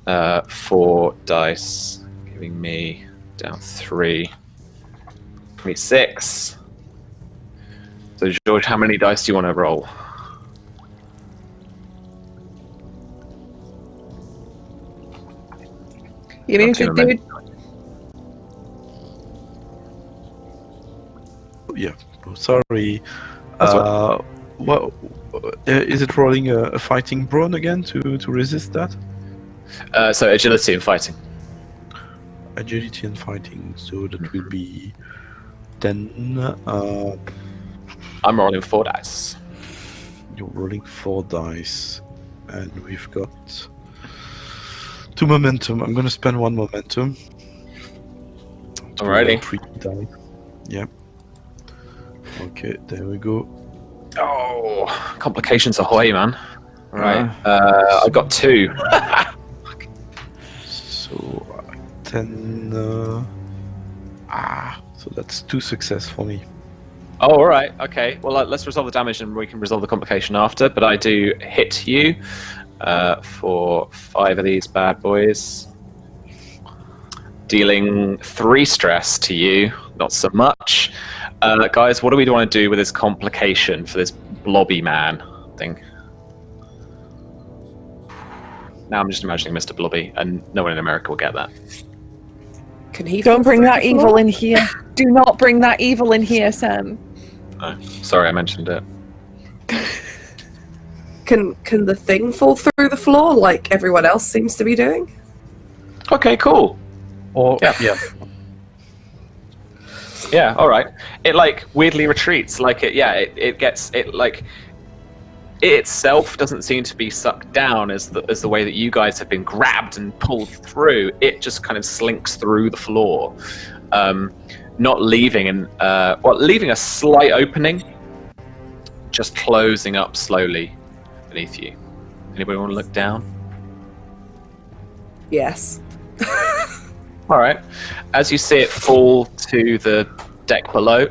4 dice, giving me down 3. Give me 6. So George, how many dice do you want to roll? You mean to do? Yeah. Sorry. That's what- What is it? Rolling a fighting brawn again to resist that? So agility and fighting. Agility and fighting. So that will be 10. I'm rolling 4 dice. You're rolling 4 dice, and we've got 2 momentum. I'm gonna spend 1 momentum. to Alrighty. 3 dice. Yep. Okay, there we go. Oh, complications ahoy, man. Right. I got 2. So 10. So that's 2 success for me. Oh, all right. Okay. Well, let's resolve the damage, and we can resolve the complication after. But I do hit you for 5 of these bad boys, dealing 3 stress to you. Not so much, guys. What do we want to do with this complication for this blobby man thing? Now I'm just imagining Mr. Blobby, and no one in America will get that. Can he? Don't bring fall that through the evil floor? in here. Do not bring that evil in here, Sam. Oh, sorry, I mentioned it. Can the thing fall through the floor like everyone else seems to be doing? Okay, cool. Or Yeah. Yeah, all right. It weirdly retreats. It gets it it itself doesn't seem to be sucked down as the way that you guys have been grabbed and pulled through. It just kind of slinks through the floor, not leaving leaving a slight opening, just closing up slowly beneath you. Anybody want to look down? Yes. All right. As you see it fall to the deck below,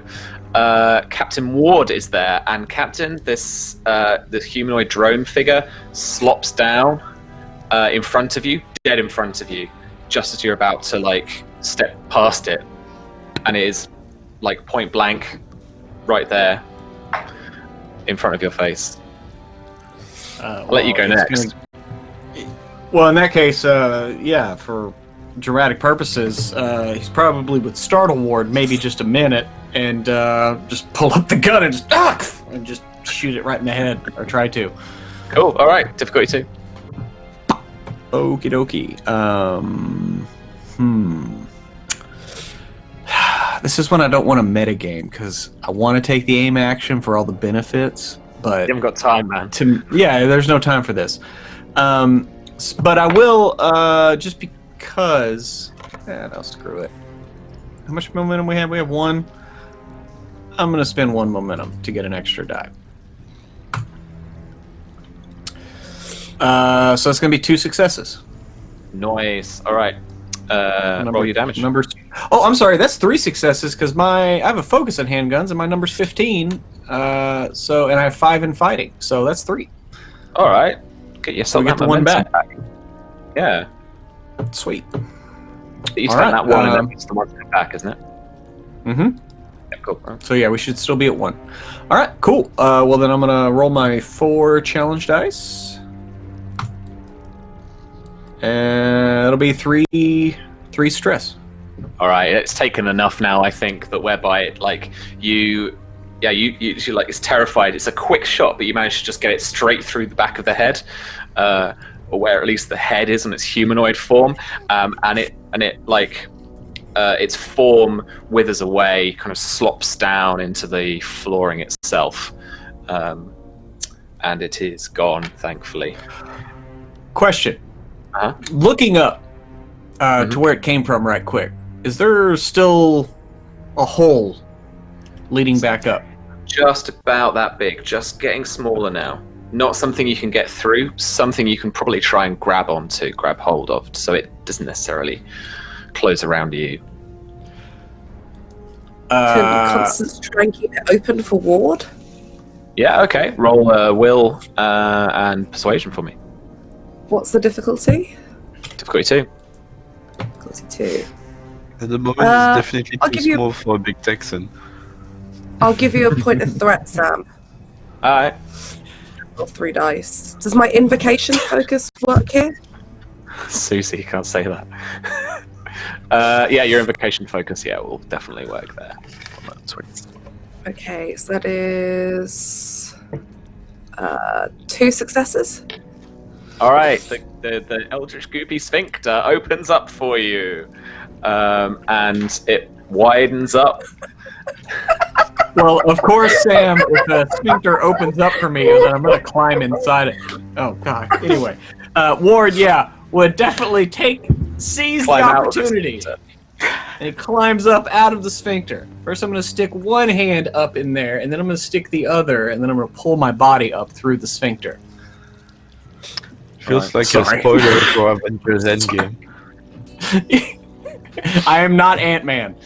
Captain Ward is there, and Captain, this humanoid drone figure slops down in front of you, dead in front of you, just as you're about to like step past it, and it is like point blank, right there, in front of your face. I'll let you go next. Well, in that case, yeah, for dramatic purposes, he's probably would startle Ward maybe just a minute and just pull up the gun and just shoot it right in the head, or try to. Cool. All right. Difficulty 2. Okie dokie. This is when I don't want to metagame, because I want to take the aim action for all the benefits, but You haven't got time, man. yeah, there's no time for this. But I will, just because... no, screw it. How much momentum we have? We have 1. I'm going to spend 1 momentum to get an extra die. So it's going to be 2 successes. Nice. All right. Roll your damage. Oh, I'm sorry. That's 3 successes because I have a focus on handguns and my number's 15. And I have 5 in fighting, so that's 3. All right. Get yourself get that the 1 momentum back. Yeah. Sweet. You All spent right, that 1 and then it's the 1 back, isn't it? Mm-hmm. Yeah, cool. All right. So yeah, we should still be at 1. All right, cool. Well then I'm gonna roll my 4 challenge dice, and it'll be 3 stress. All right. It's taken enough now, I think, that whereby like you like it's terrified. It's a quick shot, but you manage to just get it straight through the back of the head, or where at least the head is on its humanoid form, and it like its form withers away, kind of slops down into the flooring itself, and it is gone, thankfully. Question. Uh-huh. Looking up to where it came from right quick, is there still a hole leading back up? Just about that big, just getting smaller now. Not something you can get through, something you can probably try and grab hold of, so it doesn't necessarily close around you. Can Constance try and keep it open for Ward? Yeah, okay. Roll will and persuasion for me. What's the difficulty? Difficulty 2. Difficulty 2. At the moment, it's definitely I'll too give you- small for a big Texan. I'll give you a point of threat, Sam. Alright. Got 3 dice. Does my invocation focus work here? Susie, you can't say that. Yeah, your invocation focus, will definitely work there. Okay, so that is 2 successes. Alright, the Eldritch Goopy Sphincter opens up for you. And it widens up. Well, of course, Sam, if the sphincter opens up for me, then I'm going to climb inside it. Oh, God. Anyway, Ward, would definitely seize the Climb out of the opportunity. sphincter. And he climbs up out of the sphincter. First, I'm going to stick one hand up in there, and then I'm going to stick the other, and then I'm going to pull my body up through the sphincter. Feels like Sorry. a spoiler for Avengers Endgame. I am not Ant-Man.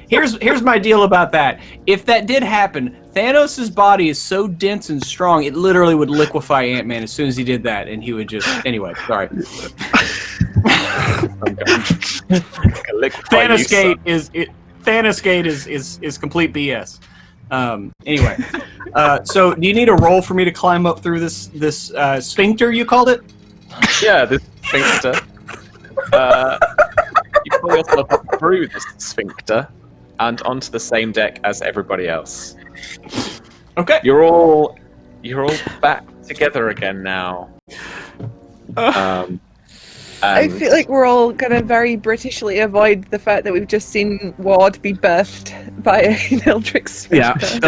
Here's my deal about that. If that did happen, Thanos' body is so dense and strong, it literally would liquefy Ant-Man as soon as he did that, and he would just... Anyway, sorry. Thanosgate is complete BS. Anyway, so do you need a roll for me to climb up through this sphincter, you called it? Yeah, this sphincter. You pull yourself up through this sphincter and onto the same deck as everybody else. Okay. You're all back together again now. I feel like we're all gonna very Britishly avoid the fact that we've just seen Ward be birthed by an Eldritch Sphincter. It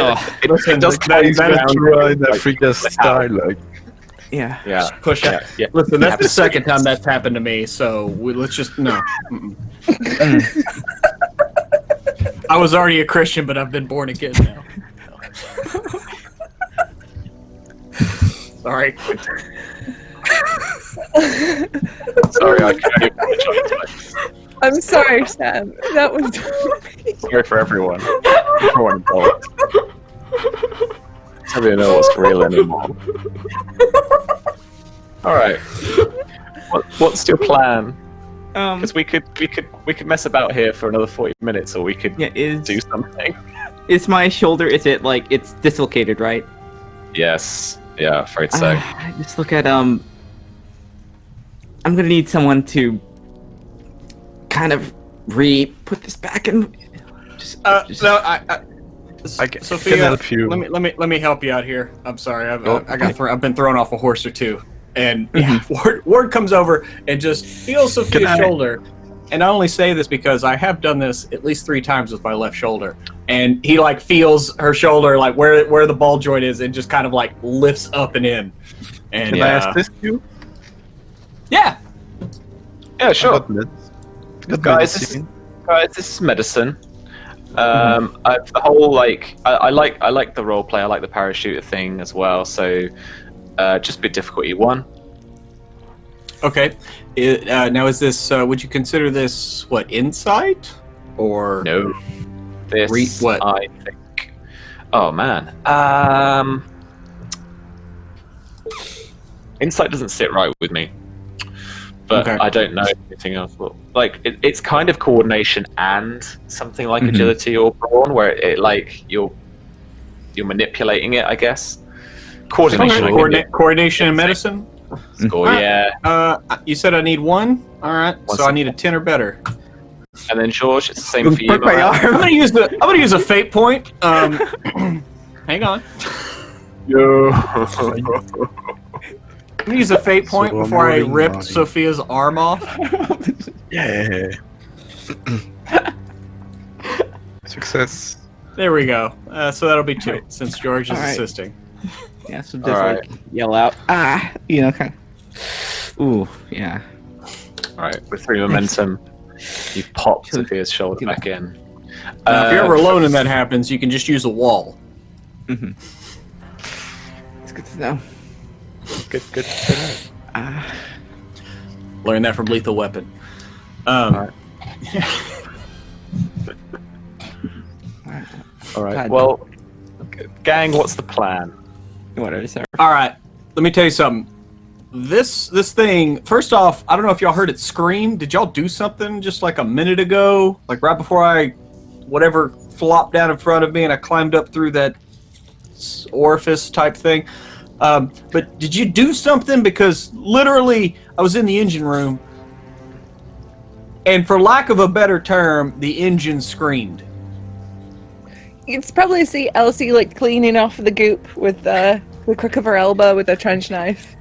does That is close around true in like, Africa style, like. Yeah. Yeah. Push out. Yeah. Listen, that's the second time that's happened to me, so let's just... No. I was already a Christian, but I've been born again now. Sorry. Sorry, I can only apologize. I'm sorry, Sam. That was. Sorry for everyone. Everyone involved. I don't really know what's real anymore. All right. What's your plan? Because we could mess about here for another 40 minutes, or we could do something. Is my shoulder? Is it like it's dislocated, right? Yes. Yeah, afraid so. Just look at I'm gonna need someone to kind of put this back in. No, I can Sophia, help you. let me help you out here. I'm sorry, I've been thrown off a horse or two, and Ward comes over and just feels Sophia's shoulder. And I only say this because I have done this at least 3 times with my left shoulder, and he like feels her shoulder like where the ball joint is, and just kind of like lifts up and in. And Can I assist you? Yeah. Yeah, sure. Guys, This is medicine. The whole like I like the role play. I like the parachuter thing as well. So just be difficulty 1. Okay. Now, is this? Would you consider this insight or No. This what? I think. Oh man. Insight doesn't sit right with me. But Okay. I don't know anything else. Well, like it's kind of coordination and something like agility or brawn, where it like you're manipulating it, I guess. Coordination. Coordination and medicine. Score, yeah. You said I need 1. All right. So I need a 10 or better. And then George, it's the same for you. Break my right? arm. I'm gonna use a fate point. Hang on. Yo. I'm gonna use a fate point So I'm before I rolling ripped mine. Sophia's arm off. Yeah. Success. There we go. So that'll be 2 since George is All right. assisting. Yeah, so just Alright. like yell out, kind of. Ooh, yeah. Alright, with 3 momentum, you pop Sophia's shoulder back in. Now, if you're ever alone and that happens, you can just use a wall. Mm-hmm. It's good to know. Good to know. Learn that from Lethal Weapon. Alright. Alright, God. well, gang, what's the plan? Whatever, sir. All right, let me tell you something. This thing. First off, I don't know if y'all heard it scream. Did y'all do something just like a minute ago? Like right before whatever flopped down in front of me, and I climbed up through that orifice type thing. But did you do something? Because literally, I was in the engine room, and for lack of a better term, the engine screamed. You can probably see Elsie like cleaning off the goop with the crook of her elbow with a trench knife.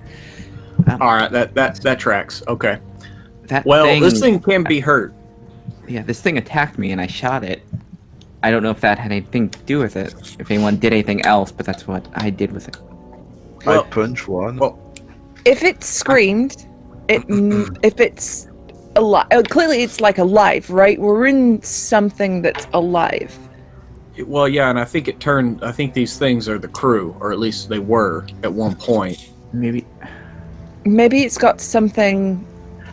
All right, that tracks. Okay. That Well, this thing can be hurt. Yeah, this thing attacked me and I shot it. I don't know if that had anything to do with it. If anyone did anything else, but that's what I did with it. Well- I punch one. Well, If it screamed, if it's alive, clearly it's like alive, right? We're in something that's alive. Well, yeah, and I think it turned. I think these things are the crew, or at least they were at one point. Maybe. Maybe it's got something,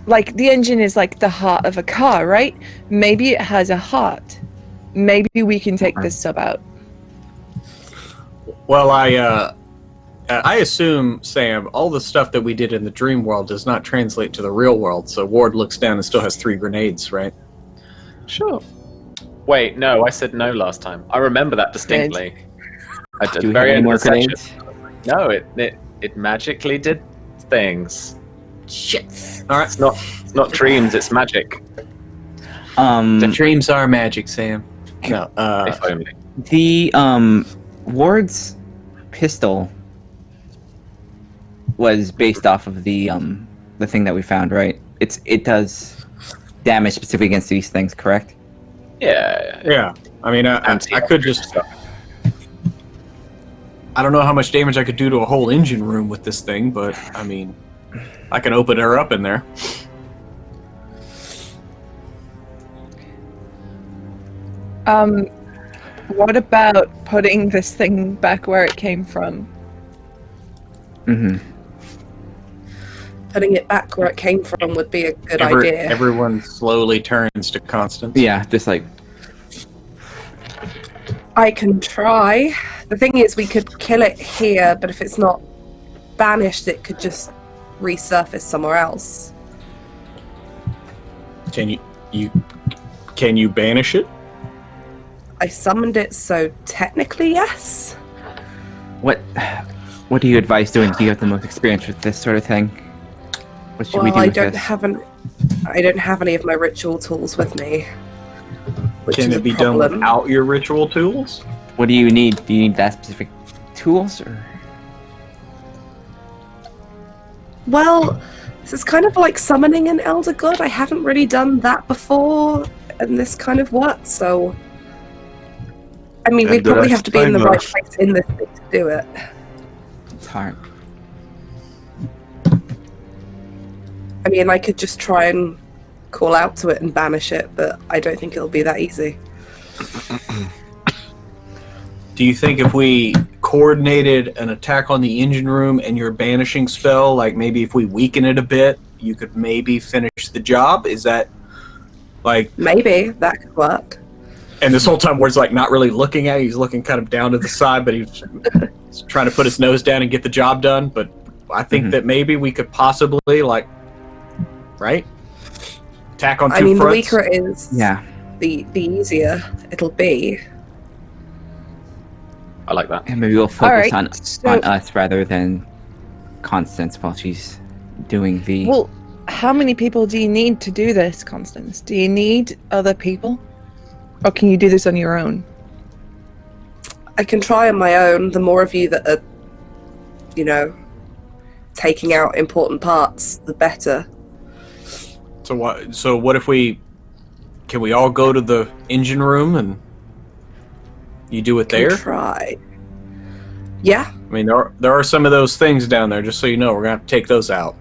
like the engine is like the heart of a car, right? Maybe it has a heart. Maybe we can take this sub out. Well, I assume, Sam, all the stuff that we did in the dream world does not translate to the real world. So Ward looks down and still has 3 grenades, right? Sure. Wait, no, I said no last time. I remember that distinctly. I did Do we very have any end more of the session. grenades? No, it magically did things. Shit. All right. It's not dreams, it's magic. The dreams are magic, Sam. No. If only. The Ward's pistol was based off of the thing that we found, right? It does damage specifically against these things, correct? Yeah. Yeah. I mean, I could just. I don't know how much damage I could do to a whole engine room with this thing, but I mean, I can open her up in there. What about putting this thing back where it came from? Mm-hmm. putting it back where it came from would be a good idea. Everyone slowly turns to Constance. Yeah, just like I can try. The thing is, we could kill it here, but if it's not banished, it could just resurface somewhere else. Can you banish it? I summoned it, so technically yes. what do you advise doing? Do you have the most experience with this sort of thing? What should we do I with don't this? I don't have any of my ritual tools with me. Which Can is it a be done problem. without your ritual tools? What do you need? Do you need that specific tools or? Well, this is kind of like summoning an elder god. I haven't really done that before, and this kind of works, so... I mean, And we'd the probably last have to be in the time, right place in this thing to do it. It's hard. I mean, I could just try and call out to it and banish it, but I don't think it'll be that easy. Do you think if we coordinated an attack on the engine room and your banishing spell, like maybe if we weaken it a bit, you could maybe finish the job? Is that like... Maybe that could work. And this whole time Ward's like not really looking at you. He's looking kind of down to the side, but he's trying to put his nose down and get the job done. But I think that maybe we could possibly, like, right? Attack on two I mean, fronts. the weaker it is, Yeah. the easier it'll be. I like that. And maybe we'll focus Alright, on so- us rather than Constance while she's doing the. Well, how many people do you need to do this, Constance? Do you need other people? Or can you do this on your own? I can try on my own. The more of you that are, you know, taking out important parts, the better. So what if can we all go to the engine room and you do it Can there? try. Yeah, I mean, there are some of those things down there, just so you know. We're going to have to take those out.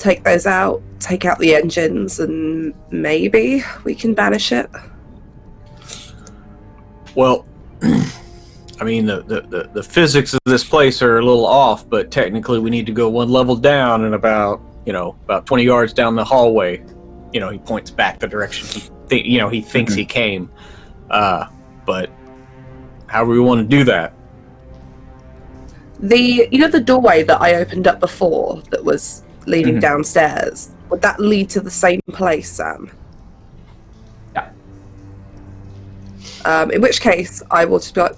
take those out, take out the engines, and maybe we can banish it. Well, I mean, the physics of this place are a little off, but technically we need to go one level down and about 20 yards down the hallway. He points back the direction he thinks he came. But how do we want to do that? The doorway that I opened up before that was leading downstairs, would that lead to the same place, Sam? Yeah. In which case, I will just be like,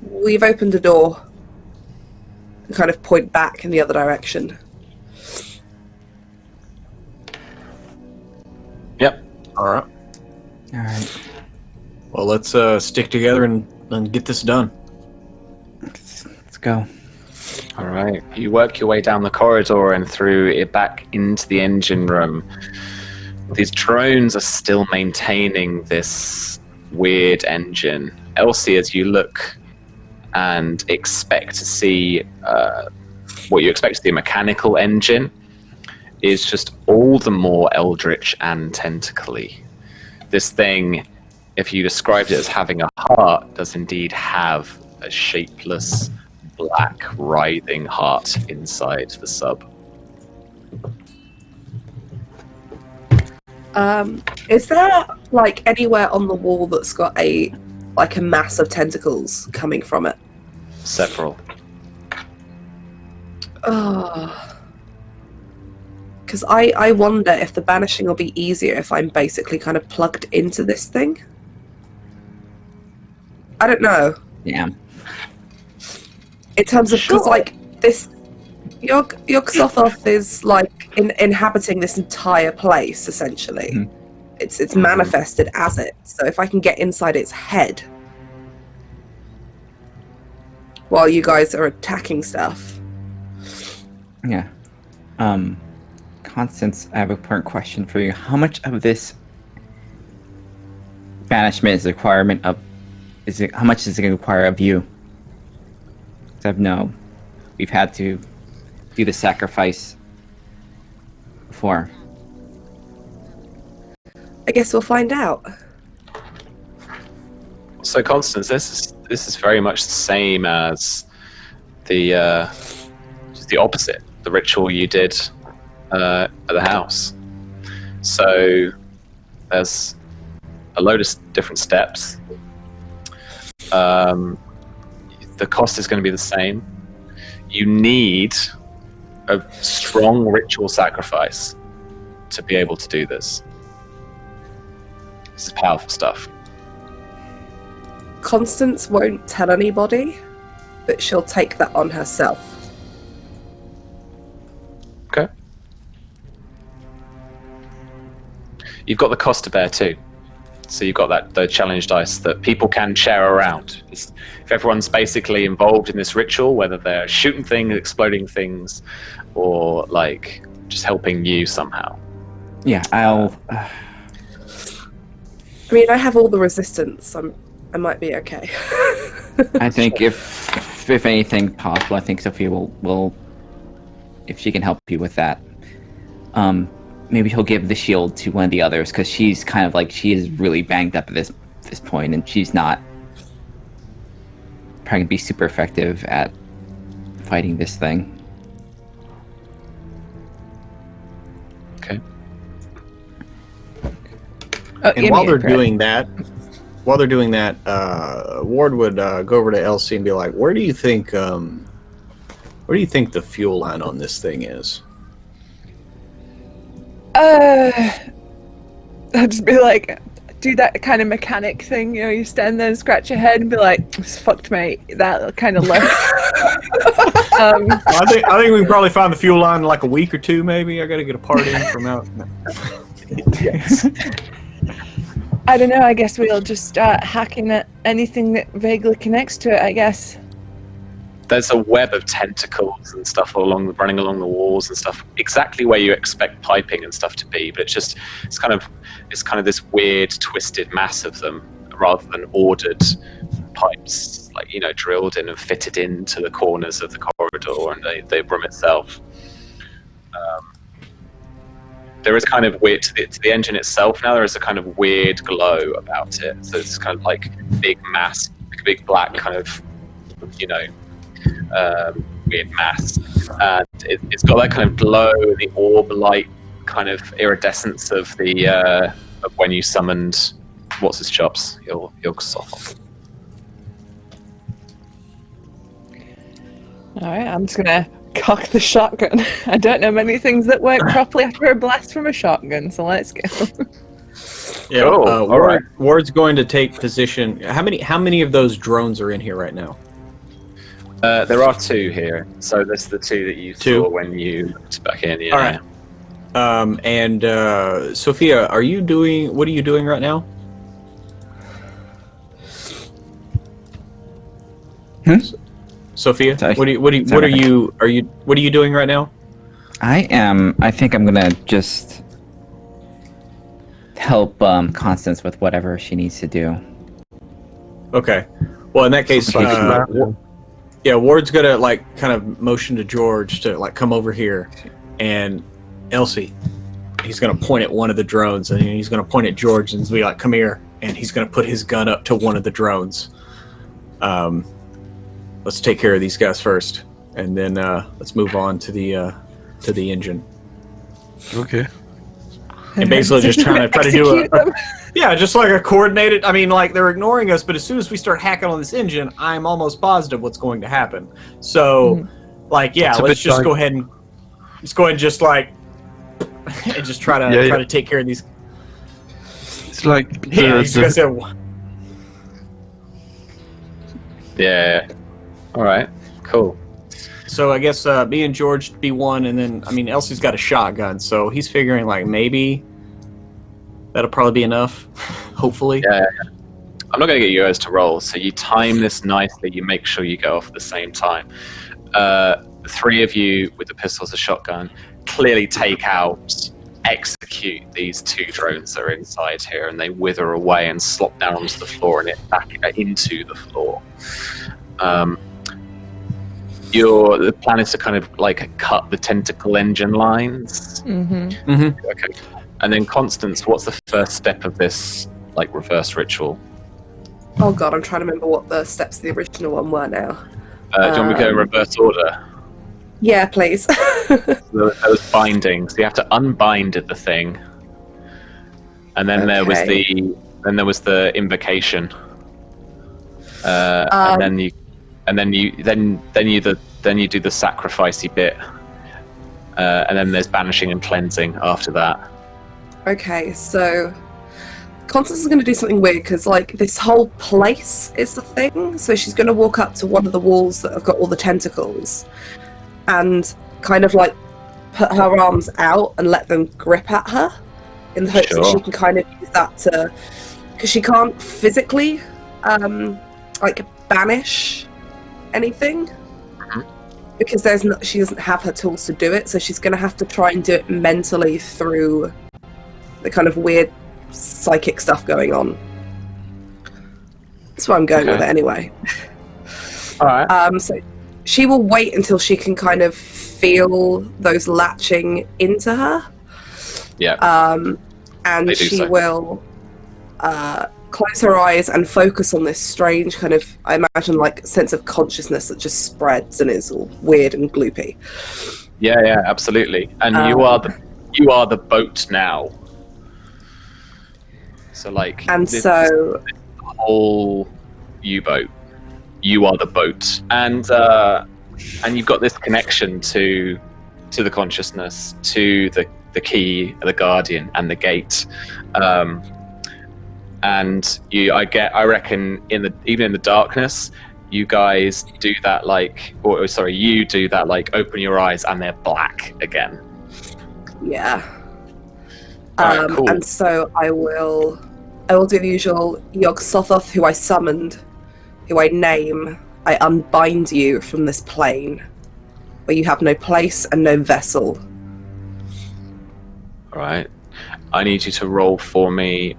we've opened a door, and kind of point back in the other direction. Yep. All right. All right. Well, let's stick together and get this done. Let's go. All right. You work your way down the corridor and through it back into the engine room. These drones are still maintaining this weird engine. Elsie, as you look and expect to see what you expect to see a mechanical engine, is just all the more eldritch and tentacly. This thing, if you described it as having a heart, does indeed have a shapeless, black, writhing heart inside the sub. Is there anywhere on the wall that's got a mass of tentacles coming from it? Several. Because I wonder if the banishing will be easier if I'm basically kind of plugged into this thing. I don't know. Yeah. In terms of, because this, Yog-Sothoth is inhabiting this entire place essentially. Mhm. It's manifested as it. So if I can get inside its head while you guys are attacking stuff. Yeah. Constance, I have a important question for you. How much of this banishment is a requirement of? How much does it require of you? Because we've had to do the sacrifice before. I guess we'll find out. So, Constance, this is very much the same as the was the opposite, the ritual you did at the house. So there's a load of different steps. The cost is going to be the same. You need a strong ritual sacrifice to be able to do this. This is powerful stuff. Constance won't tell anybody, but she'll take that on herself. Okay. You've got the cost to bear too. So you've got the challenge dice that people can share around. If everyone's basically involved in this ritual, whether they're shooting things, exploding things, or like just helping you somehow. Yeah, I'll. I mean, I have all the resistance. I might be okay. I think if anything possible, I think Sophia will if she can help you with that. Maybe he'll give the shield to one of the others, because she's kind of like, she is really banged up at this point, and she's not probably gonna be super effective at fighting this thing. Okay. And while they're doing that, Ward would go over to Elsie and be like, "Where do you think the fuel line on this thing is?" I'd just be like, do that kind of mechanic thing, you stand there and scratch your head and be like, "It's fucked, mate." That kind of look. I think we can probably find the fuel line in like a week or two, maybe. I got to get a part in from out. Yes. I don't know. I guess we'll just start hacking at anything that vaguely connects to it, I guess. There's a web of tentacles and stuff running along the walls and stuff, exactly where you expect piping and stuff to be, but it's kind of this weird twisted mass of them rather than ordered pipes, like, drilled in and fitted into the corners of the corridor and the room itself. There is kind of weird to the engine itself now. There is a kind of weird glow about it, so it's kind of like big mass, big black kind of weird mass, and it's got that kind of glow, the orb light kind of iridescence of the of when you summoned what's his chops, your Sothon. All right, I'm just gonna cock the shotgun. I don't know many things that work properly after a blast from a shotgun, so let's go. Yeah, all right. Ward's going to take position. How many of those drones are in here right now? There are two here, so there's the two that you saw when you looked back in. Yeah. All right. And Sophia, what are you doing right now? Sophia, Sorry. what are you doing right now? I think I'm gonna just help Constance with whatever she needs to do. Okay. Well, in that case, Ward's gonna kind of motion to George to come over here, and Elsie, he's gonna point at one of the drones, and he's gonna point at George and be like, "Come here," and he's gonna put his gun up to one of the drones. Let's take care of these guys first, and then let's move on to the engine. Okay. And basically just try to do just like a coordinated. I mean, they're ignoring us, but as soon as we start hacking on this engine, I'm almost positive what's going to happen. So, let's just go ahead and and just try to take care of these. It's like Yeah. All right. Cool. So I guess me and George be one, and then Elsie's got a shotgun, so he's figuring maybe that'll probably be enough. Hopefully. Yeah. I'm not going to get you guys to roll, so you time this nicely. You make sure you go off at the same time. The three of you with the pistols and shotgun clearly execute these two drones that are inside here, and they wither away and slop down onto the floor and back into the floor. The plan is to kind of cut the tentacle engine lines. Okay. And then Constance, what's the first step of this reverse ritual? Oh god, I'm trying to remember what the steps of the original one were now. Do you want me to go in reverse order? Yeah, please. Those bindings. You have to unbind the thing, and then there was Okay. the invocation, and then you do the sacrificey bit, and then there's banishing and cleansing after that. Okay, so Constance is going to do something weird because, like, this whole place is the thing. So she's going to walk up to one of the walls that have got all the tentacles and kind of, like, put her arms out and let them grip at her in the hopes that she can kind of use that to... Because she can't physically, like, banish anything. Because she doesn't have her tools to do it, so she's going to have to try and do it mentally through the kind of weird psychic stuff going on. That's where I'm going with it anyway. Alright. So she will wait until she can kind of feel those latching into her. Yeah. And she will close her eyes and focus on this strange kind of, I imagine, like, sense of consciousness that just spreads and is all weird and gloopy. Yeah, absolutely. And you are the boat now. So, like, And this so whole U-boat. You are the boat, and you've got this connection to the consciousness, to the key, the guardian, and the gate. And I reckon even in the darkness, you guys do that, like, you do that, like, open your eyes and they're black again. yeah. Alright, cool. And so I will do the usual Yog-Sothoth, who I summoned, who I name. I unbind you from this plane, where you have no place and no vessel. Alright. I need you to roll for me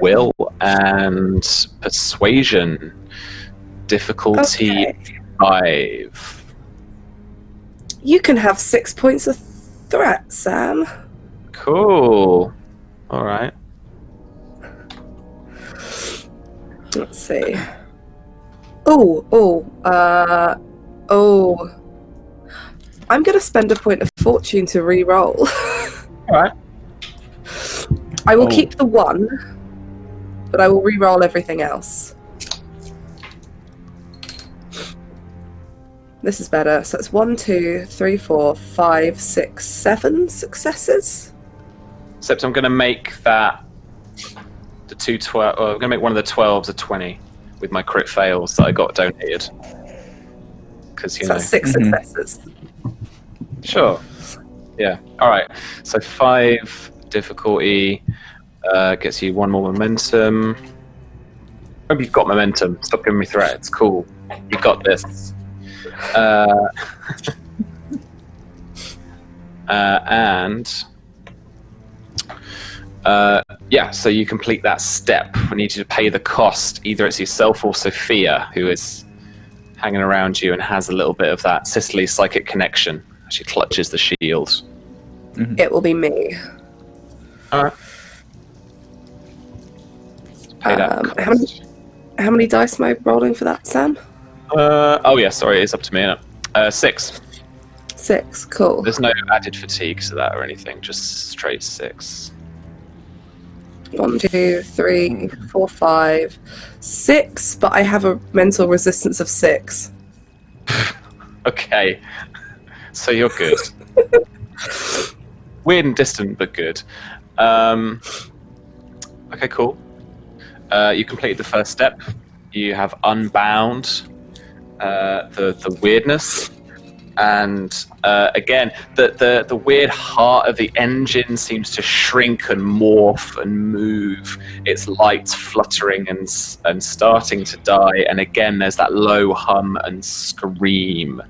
will and persuasion. Difficulty 5. You can have 6 points of threat, Sam. Cool. Alright. Let's see. I'm going to spend a point of fortune to re-roll. Alright. I will keep the 1, but I will re-roll everything else. This is better. So it's 1, 2, 3, 4, 5, 6, 7 successes. Except I'm going to make that the 2 12. I'm going to make one of the 12s a 20 with my crit fails that I got donated. Because So that's 6 successes. Sure. Yeah. All right. So 5 difficulty gets you 1 more momentum. Maybe you've got momentum. Stop giving me threats. Cool. You got this. So you complete that step. We need you to pay the cost. Either it's yourself or Sophia, who is hanging around you and has a little bit of that Sicily psychic connection. She clutches the shield. It will be me. All right. Pay that cost. How many dice am I rolling for that, Sam? Sorry, it's up to me, isn't it? 6. 6, cool. There's no added fatigue to that or anything, just straight 6. 1, 2, 3, 4, 5, 6, but I have a mental resistance of 6. Okay. So you're good. Weird and distant, but good. Okay, cool. You completed the first step. You have unbound the weirdness. And again, the weird heart of the engine seems to shrink and morph and move. Its lights fluttering and starting to die. And again, there's that low hum and scream.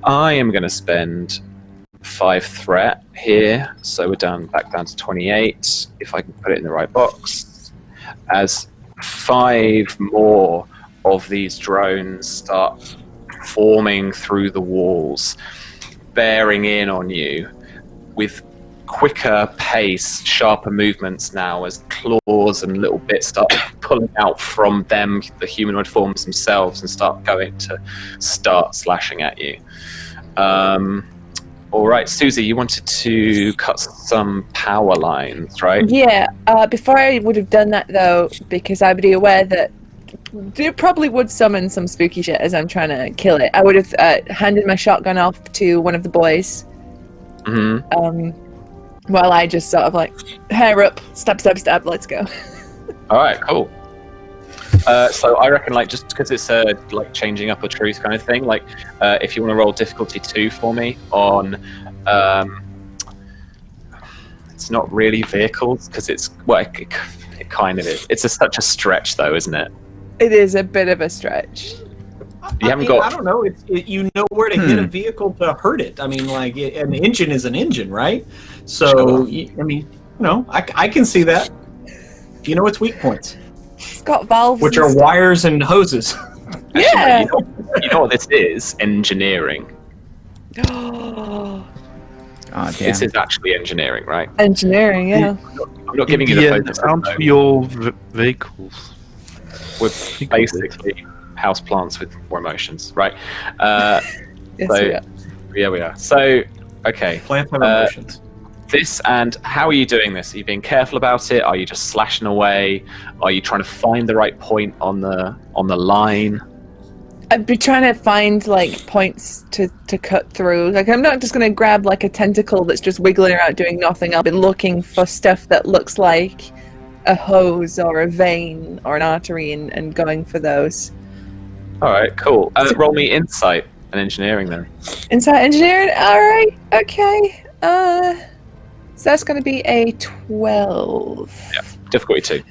I am going to spend 5 threat here, so we're back down to 28. If I can put it in the right box, as 5 more of these drones start forming through the walls, bearing in on you with quicker pace, sharper movements now as claws and little bits start pulling out from them, the humanoid forms themselves, and start slashing at you. All right, Susie, you wanted to cut some power lines, right? Yeah, before I would have done that though, because I would be aware that it probably would summon some spooky shit as I'm trying to kill it. I would have handed my shotgun off to one of the boys. While I just sort of like, hair up, stab, stab, stab, let's go. All right, cool. So I reckon, like, just because it's like changing up a truth kind of thing, like, if you want to roll difficulty 2 for me on, it's not really vehicles because it's it kind of is. It's such a stretch, though, isn't it? It is a bit of a stretch. You haven't got. I don't know. You know where to hit a vehicle to hurt it. I mean, like an engine is an engine, right? So I can see that. You know its weak points. It's got valves, which and are stuff. wires and hoses. Yeah. You know what this is? Engineering. Oh, damn. This is actually engineering, right? Engineering, yeah. I'm not giving you the focus. Aren't we all vehicles? With basically house plants with more emotions, right? Yes, So yeah, we are. So okay, Plant have emotions. this and how are you doing this? Are you being careful about it? Are you just slashing away? Are you trying to find the right point on the line? I'd be trying to find like points to cut through. Like I'm not just gonna grab like a tentacle that's just wiggling around doing nothing. I'll be looking for stuff that looks like a hose or a vein or an artery and going for those. All right, cool. Roll me insight and engineering then. Insight engineering. All right. Okay. So that's going to be a 12. Yeah, difficulty 2.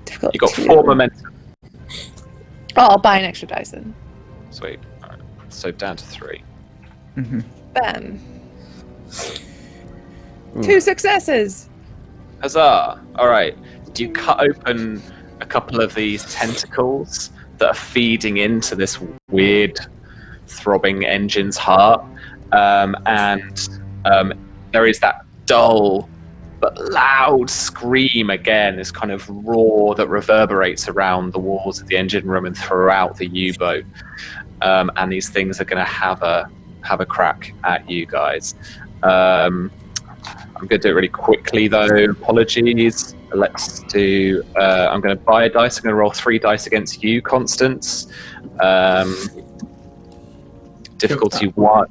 Difficult. You got 2. 4 momentum. Oh, I'll buy an extra dice then. Sweet. All right. So down to 3. Bam. 2 successes. Huzzah! All right. You cut open a couple of these tentacles that are feeding into this weird, throbbing engine's heart, and there is that dull but loud scream again. This kind of roar that reverberates around the walls of the engine room and throughout the U-boat. And these things are going to have a crack at you guys. I'm going to do it really quickly, though. Apologies. Let's do... I'm going to buy a dice. I'm going to roll 3 dice against you, Constance. Difficulty 1.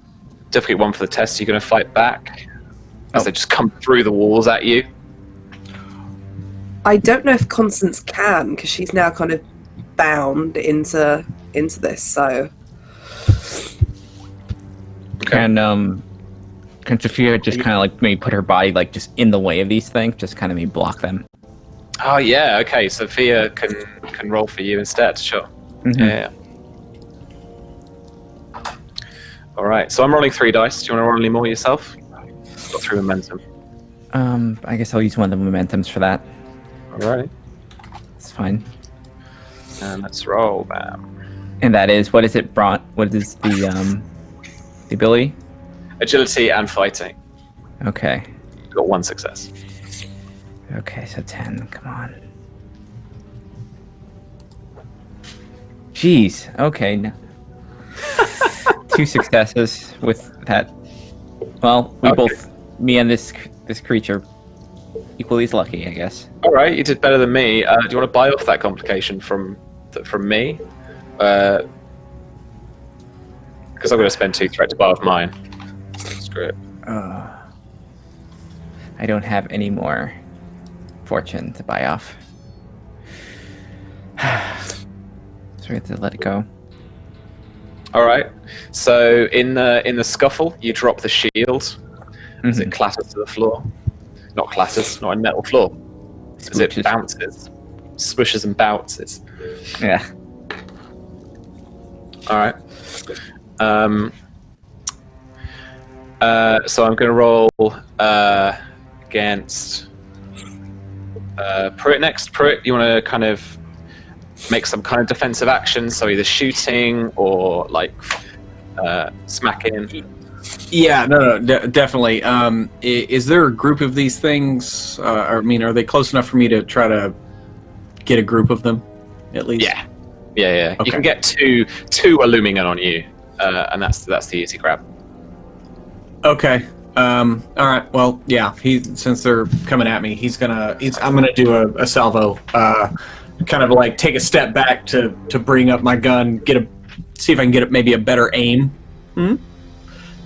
Difficulty 1 for the test. You're going to fight back as they just come through the walls at you. I don't know if Constance can, because she's now kind of bound into this, so... Okay. Can Sophia just kind of like maybe put her body like just in the way of these things, just kind of maybe block them? Oh yeah, okay. Sophia can roll for you instead. Sure. Yeah. All right. So I'm rolling 3 dice. Do you want to roll any more yourself? Got 3 momentum. I guess I'll use one of the momentums for that. All right. It's fine. And let's roll. Bam. And that is, what is it, what is the ability? Agility and fighting. Okay. Got 1 success. Okay, so 10. Come on. Jeez. Okay. No. 2 successes with that. Well, we both, me and this creature, equally as lucky, I guess. All right, you did better than me. Do you want to buy off that complication from me? Because I'm going to spend 2 threat to buy off mine. Screw it. I don't have any more fortune to buy off. So we have to let it go. All right. So in the scuffle, you drop the shield as it clatters to the floor. Not clatters, not a metal floor. As it bounces, swishes and bounces. Yeah. All right. So I'm going to roll against Pruitt next. Pruitt, you want to kind of make some kind of defensive action, so either shooting or like smacking. Yeah, no, definitely. Is there a group of these things? Are they close enough for me to try to get a group of them, at least? Yeah. Okay. You can get two are looming in on you, and that's the easy grab. Okay. All right. Well, yeah. Since they're coming at me, I'm gonna do a salvo. Kind of like take a step back to bring up my gun, see if I can get maybe a better aim,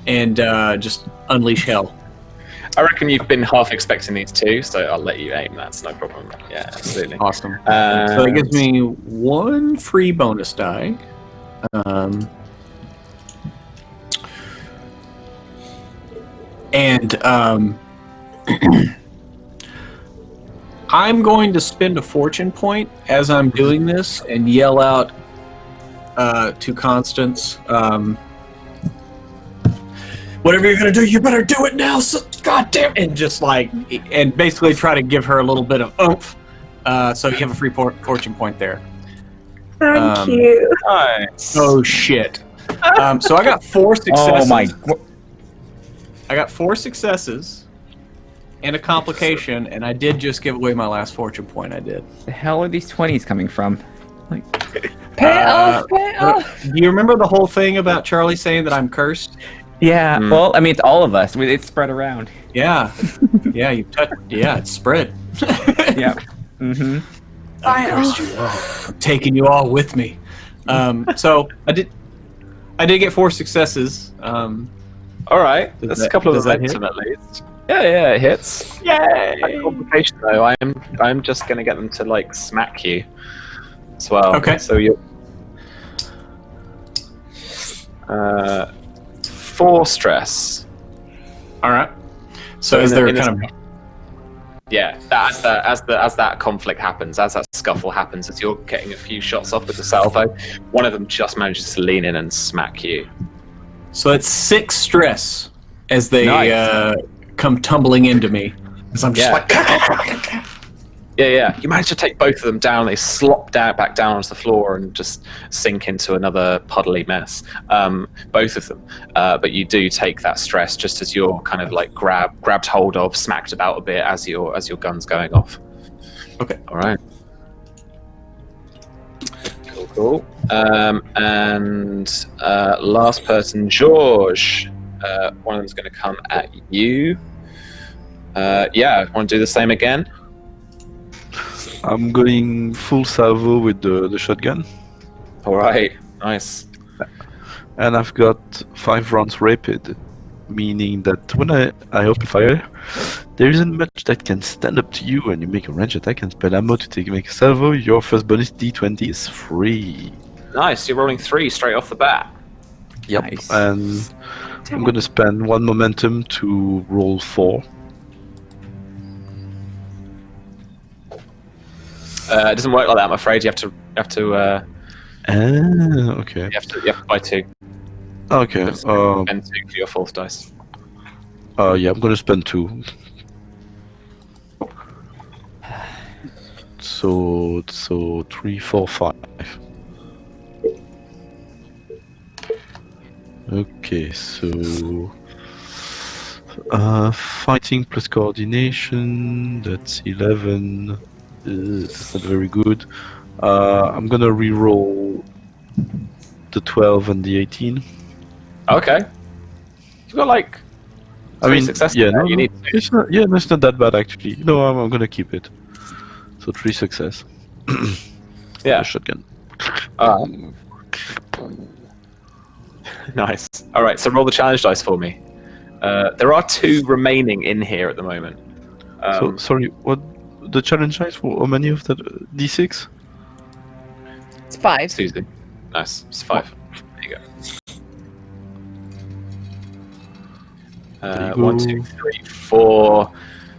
and just unleash hell. I reckon you've been half expecting these two, so I'll let you aim. That's no problem. Yeah, absolutely. Awesome. So that gives me 1 free bonus die. And I'm going to spend a fortune point as I'm doing this and yell out to Constance, whatever you're gonna do, you better do it now. So, goddamn, and just and basically try to give her a little bit of oomph. So you have a free fortune point there. Thank you. Nice. Oh shit. So I got 4 successes. Oh my! I got 4 successes and a complication, and I did just give away my last fortune point. I did. The hell are these 20s coming from? Like, Pay it off, pay it off. Do you remember the whole thing about Charlie saying that I'm cursed? yeah. Well, I mean, it's all of us. It's spread around. Yeah. Yeah, it's spread. Yeah. Mm-hmm. I cursed you all. I'm taking you all with me. So I did get 4 successes. All right, Does that's that- a couple of does that momentum hit? at least. Yeah, it hits. Yay! That complication though, I'm just gonna get them to like smack you as well. Okay. So you 4 stress. All right. So So is in there a- in a- kind of Yeah, as that conflict happens, as that scuffle happens, as you're getting a few shots off with the salvo, one of them just manages to lean in and smack you. so it's 6 stress as they Nice. come tumbling into me. As I'm just Yeah. like Yeah. You manage to take both of them down. They slop back down onto the floor and just sink into another puddly mess. Both of them. But you do take that stress just as you're kind of like grabbed hold of, smacked about a bit as your gun's going off. Okay. All right. Cool. And last person, George. One of them's going to come at you. Want to do the same again? I'm going full salvo with the shotgun, All right, nice. and I've got 5 rounds rapid, meaning that when I open fire, there isn't much that can stand up to you when you make a range attack and spend ammo to make a salvo. Your first bonus D20 is free. Nice, you're rolling 3 straight off the bat. Yep. Nice. And I'm gonna spend 1 momentum to roll 4. It doesn't work like that, I'm afraid. You have to Okay. you have to buy 2 Okay. and 2 for your 4th dice. Yeah, I'm gonna spend 2. So 3, 4, 5. Okay, so fighting plus coordination, that's 11. That's not very good. I'm gonna re-roll the 12 and the 18. Okay. You've got like 3 successes. yeah, there. no, You no, need it's not. Yeah, that's not that bad actually. No, I'm gonna keep it. So 3 success. Yeah. The shotgun. Nice. All right, so roll the challenge dice for me. There are 2 remaining in here at the moment. So sorry, what the challenge dice? For how many of that? D6? It's 5. Susie. Nice. It's 5. There you go. There you 1, go. 2, 3, 4,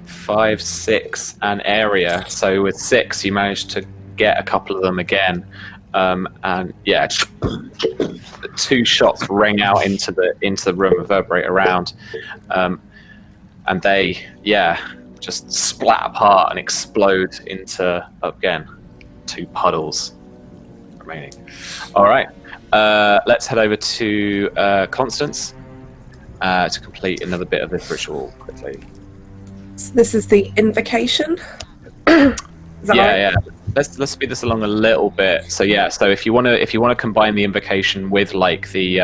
5, 6, and area. So with 6, you managed to get a couple of them again. And yeah, the 2 shots ring out into the room, reverberate around, and they just splat apart and explode into again 2 puddles remaining. All right, let's head over to Constance to complete another bit of this ritual quickly. So this is the invocation. Is that right? Yeah. Let's speed this along a little bit. So if you want to combine the invocation with like the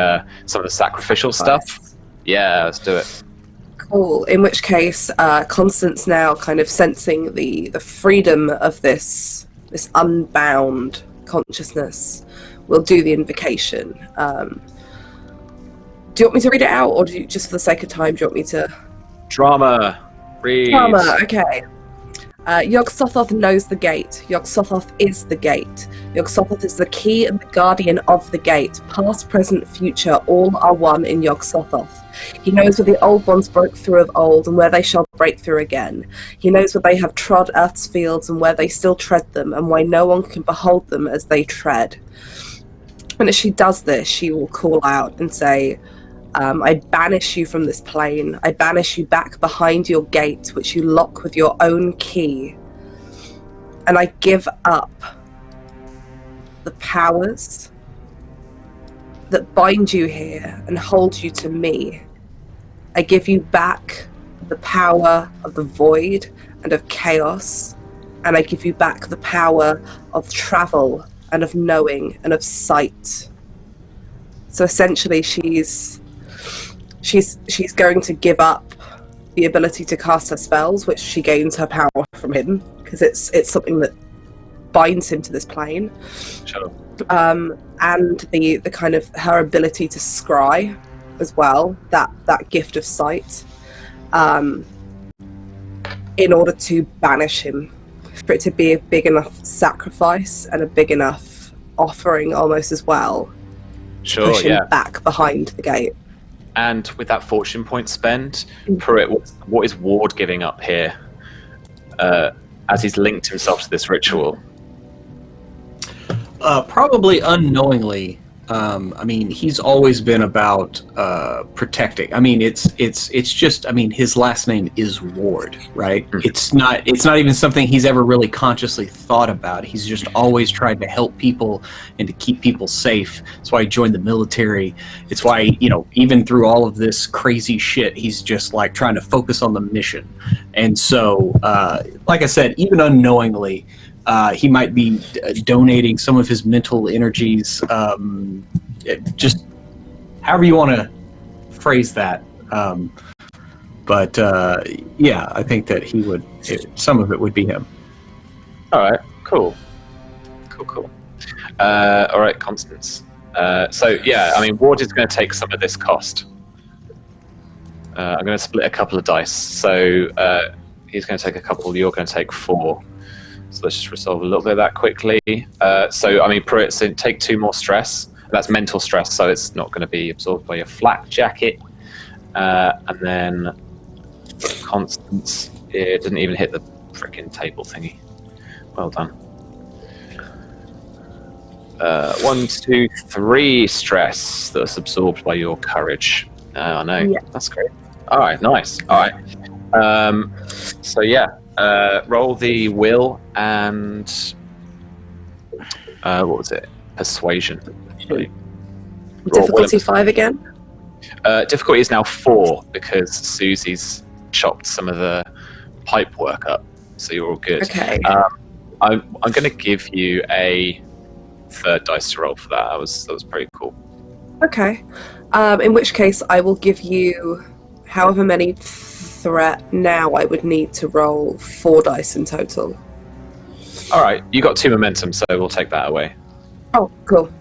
some of the sacrificial stuff, Yeah, let's do it. Cool. In which case, Constance, now kind of sensing the freedom of this unbound consciousness, will do the invocation. Do you want me to read it out, or just for the sake of time, do you want me to? Drama. Read. Drama. Okay. Yog-Sothoth knows the gate. Yog-Sothoth is the gate. Yog-Sothoth is the key and the guardian of the gate. Past, present, future, all are one in Yog-Sothoth. He knows where the old ones broke through of old and where they shall break through again. He knows where they have trod earth's fields and where they still tread them, and why no one can behold them as they tread. And as she does this, she will call out and say, I banish you from this plane. I banish you back behind your gate, which you lock with your own key. And I give up the powers that bind you here and hold you to me. I give you back the power of the void and of chaos, and I give you back the power of travel and of knowing and of sight. So essentially she's going to give up the ability to cast her spells, which she gains her power from him, because it's something that binds him to this plane. Sure. And the kind of her ability to scry as well, that gift of sight, in order to banish him, for it to be a big enough sacrifice and a big enough offering almost as well. Sure, push him back behind the gate. And with that fortune point spend, Pruitt, what is Ward giving up here as he's linked himself to this ritual? Probably unknowingly. I mean, he's always been about protecting. I mean, it's just. I mean, his last name is Ward, right? Mm-hmm. It's not even something he's ever really consciously thought about. He's just always tried to help people and to keep people safe. That's why he joined the military. It's why, even through all of this crazy shit, he's just like trying to focus on the mission. And so, like I said, even unknowingly, he might be donating some of his mental energies, just however you want to phrase that. But yeah, I think that he would. Some of it would be him. All right, cool. All right, Constance. So yeah, I mean, Ward is going to take some of this cost. I'm going to split a couple of dice. So he's going to take a couple. You're going to take 4. So let's just resolve a little bit of that quickly. So, I mean, Pruitt, so take 2 more stress. That's mental stress, so it's not going to be absorbed by your flak jacket. And then Constance, it didn't even hit the freaking table thingy. Well done. 1, 2, 3 stress that's absorbed by your courage. I know. Yeah. That's great. All right, nice. All right. So, yeah. Roll the will and what was it? Persuasion. Difficulty 5 again? Difficulty is now 4 because Susie's chopped some of the pipe work up, so you're all good. Okay. I'm going to give you a 3rd dice to roll for that. That was pretty cool. Okay. In which case, I will give you however many threat now. I would need to roll 4 dice in total. All right, you got 2 momentum, so we'll take that away. Oh, cool.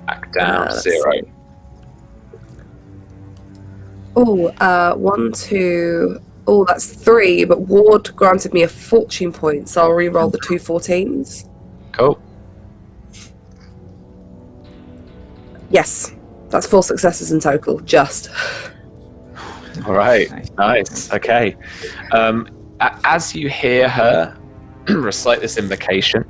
Back down 0. Oh, 1, 2. Oh, that's 3. But Ward granted me a fortune point, so I'll re-roll the 2 14s. Cool. Yes, that's 4 successes in total. Just. All right, nice. Okay. As you hear her recite this invocation,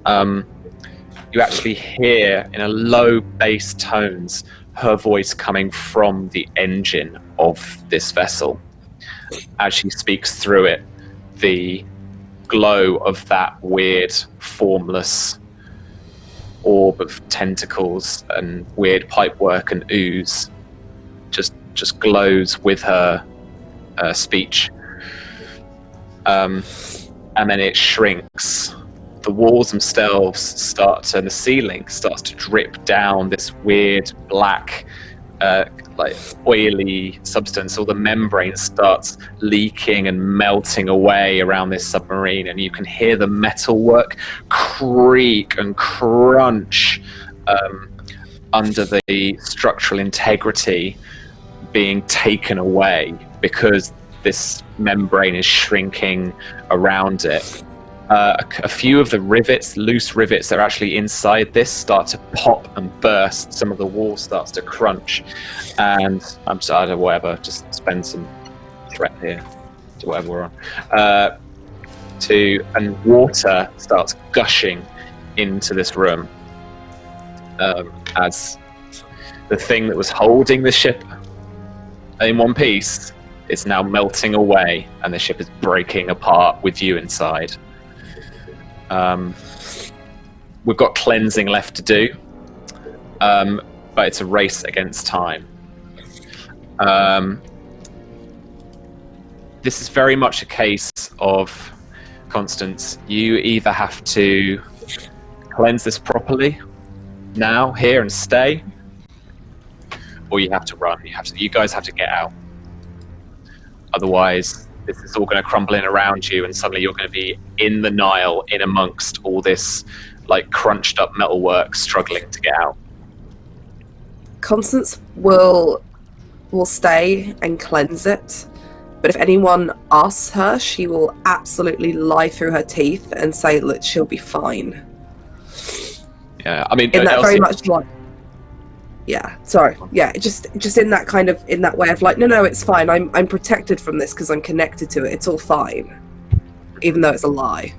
you actually hear in a low bass tones her voice coming from the engine of this vessel. As she speaks through it, the glow of that weird, formless orb of tentacles and weird pipework and ooze just glows with her speech. And then it shrinks. The walls themselves and the ceiling starts to drip down this weird black like oily substance, all the membrane starts leaking and melting away around this submarine, and you can hear the metalwork creak and crunch under the structural integrity being taken away because this membrane is shrinking around it. A few of the rivets, loose rivets that are actually inside this, start to pop and burst. Some of the wall starts to crunch, and I don't know, whatever. Just spend some threat here to whatever we're on. And water starts gushing into this room as the thing that was holding the ship in one piece is now melting away, and the ship is breaking apart with you inside. We've got cleansing left to do, but it's a race against time. This is very much a case of, Constance, you either have to cleanse this properly now, here, and stay, or you have to run. You guys have to get out. Otherwise, this is all going to crumble in around you, and suddenly you're going to be in the Nile, in amongst all this like crunched up metalwork, struggling to get out. Constance will stay and cleanse it, but if anyone asks her, she will absolutely lie through her teeth and say that she'll be fine. Yeah, I mean, in that Elsie, very much like, yeah, sorry, yeah, just in that kind of, in that way of like, no, it's fine. I'm protected from this because I'm connected to it. It's all fine, even though it's a lie.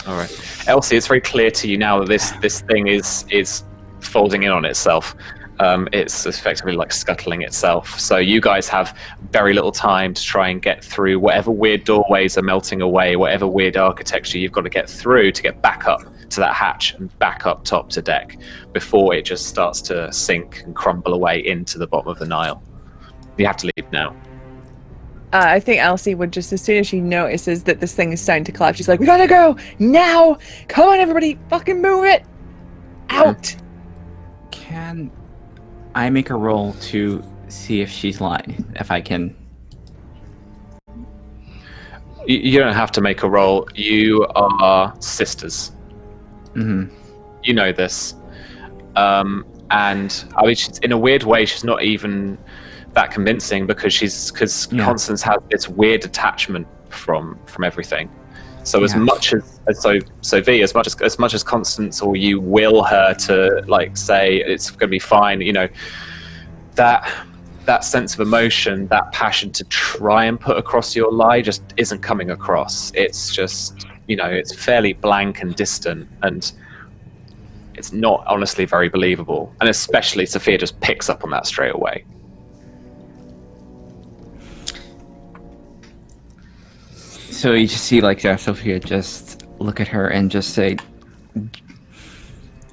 All right, Elsie, it's very clear to you now that this thing is folding in on itself. It's effectively like scuttling itself. So you guys have very little time to try and get through whatever weird doorways are melting away, whatever weird architecture you've got to get through to get back up to that hatch and back up top to deck before it just starts to sink and crumble away into the bottom of the Nile. You have to leave now. I think Elsie would just, as soon as she notices that this thing is starting to collapse, she's like, we gotta go now! Come on, everybody, fucking move it! Out! Can I make a roll to see if she's lying? If I can. You don't have to make a roll. You are sisters. Mm-hmm. You know this. And I mean, in a weird way, she's not even that convincing because Constance has this weird attachment from everything. So as much as V, as much as Constance or you will her to like say it's going to be fine, you know, that sense of emotion, that passion to try and put across your lie just isn't coming across. It's just, you know, it's fairly blank and distant, and it's not honestly very believable. And especially Sophia just picks up on that straight away. So you just see like Sophia just look at her and just say,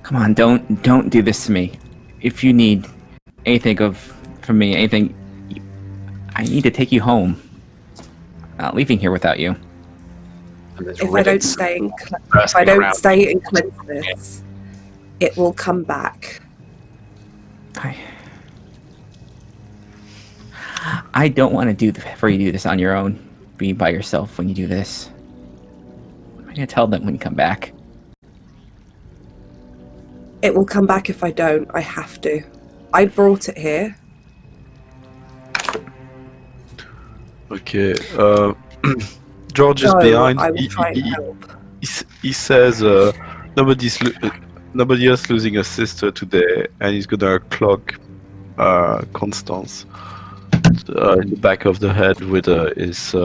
"Come on, don't do this to me. If you need anything from me, anything, I need to take you home. I'm not leaving here without you." If I don't stay and cleanse this, it will come back. I don't want to for you to do this on your own. Be by yourself when you do this. I'm gonna tell them when you come back. It will come back if I don't. I have to. I brought it here. Okay. George is behind. I will try and help. He says nobody else losing a sister today, and he's gonna clock Constance in the back of the head with his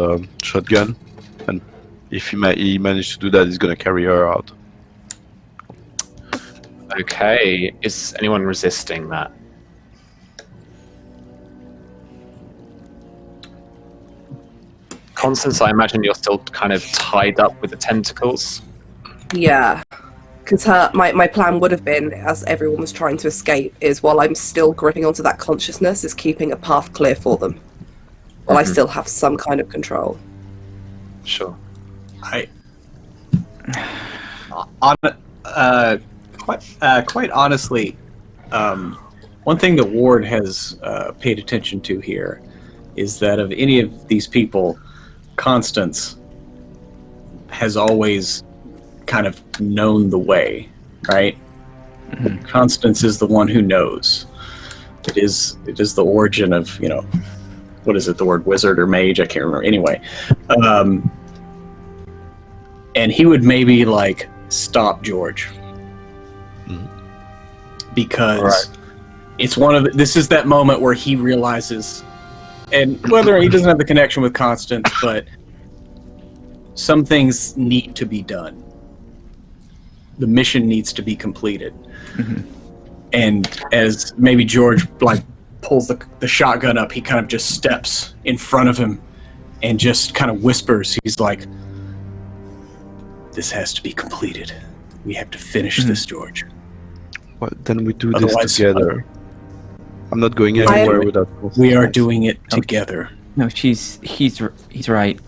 shotgun, and if he managed to do that, he's gonna carry her out. Okay, is anyone resisting that? Constance, I imagine you're still kind of tied up with the tentacles. Yeah, because my plan would have been, as everyone was trying to escape, is while I'm still gripping onto that consciousness, is keeping a path clear for them, while I still have some kind of control. Sure. Quite honestly, One thing that Ward has paid attention to here is that of any of these people, Constance has always kind of known the way, right? Mhm. Constance is the one who knows. It is the origin of, what is it, the word wizard or mage? I can't remember. Anyway, and he would maybe like stop George because it's this is that moment where he realizes, and whether he doesn't have the connection with Constance, but some things need to be done. The mission needs to be completed. Mhm. And as maybe George like pulls the shotgun up, he kind of just steps in front of him and just kind of whispers. He's like, "This has to be completed. We have to finish this, George." Well, then we do Otherwise, this together. I'm not going anywhere without. We are doing it together. No, he's right.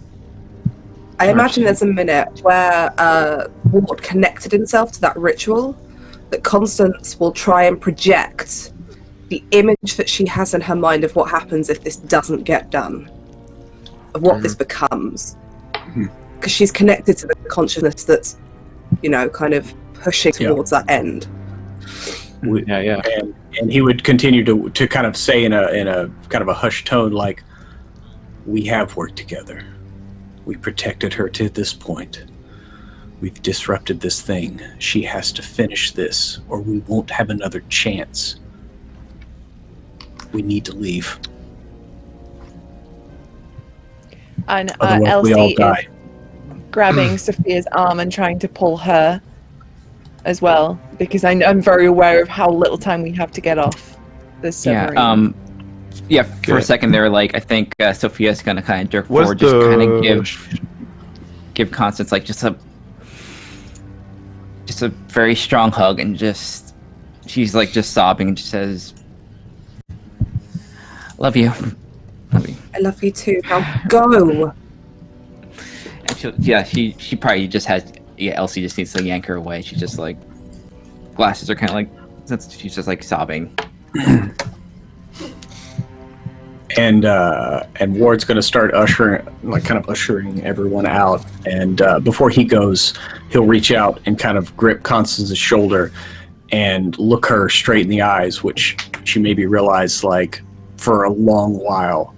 I imagine there's a minute where Ward connected himself to that ritual, that Constance will try and project the image that she has in her mind of what happens if this doesn't get done, of what this becomes. Because she's connected to the consciousness that's, kind of pushing towards that end. Yeah. And he would continue to kind of say in a kind of a hushed tone, like, "We have worked together. We protected her to this point. We've disrupted this thing. She has to finish this, or we won't have another chance. We need to leave. And Otherwise, we all Elsie die." is grabbing Sophia's arm and trying to pull her as well, because I'm very aware of how little time we have to get off this submarine. For a second there, like, I think Sophia's gonna kind of jerk What's forward, just kind of give Constance like just a very strong hug, and she's like just sobbing and just says, "Love you, love you." I love you too. Now go. And she probably just has. Yeah, Elsie just needs to yank her away. She's just like, glasses are kind of like, she's just like sobbing. And Ward's going to start ushering everyone out. And before he goes, he'll reach out and kind of grip Constance's shoulder and look her straight in the eyes, which she maybe realized, like, for a long while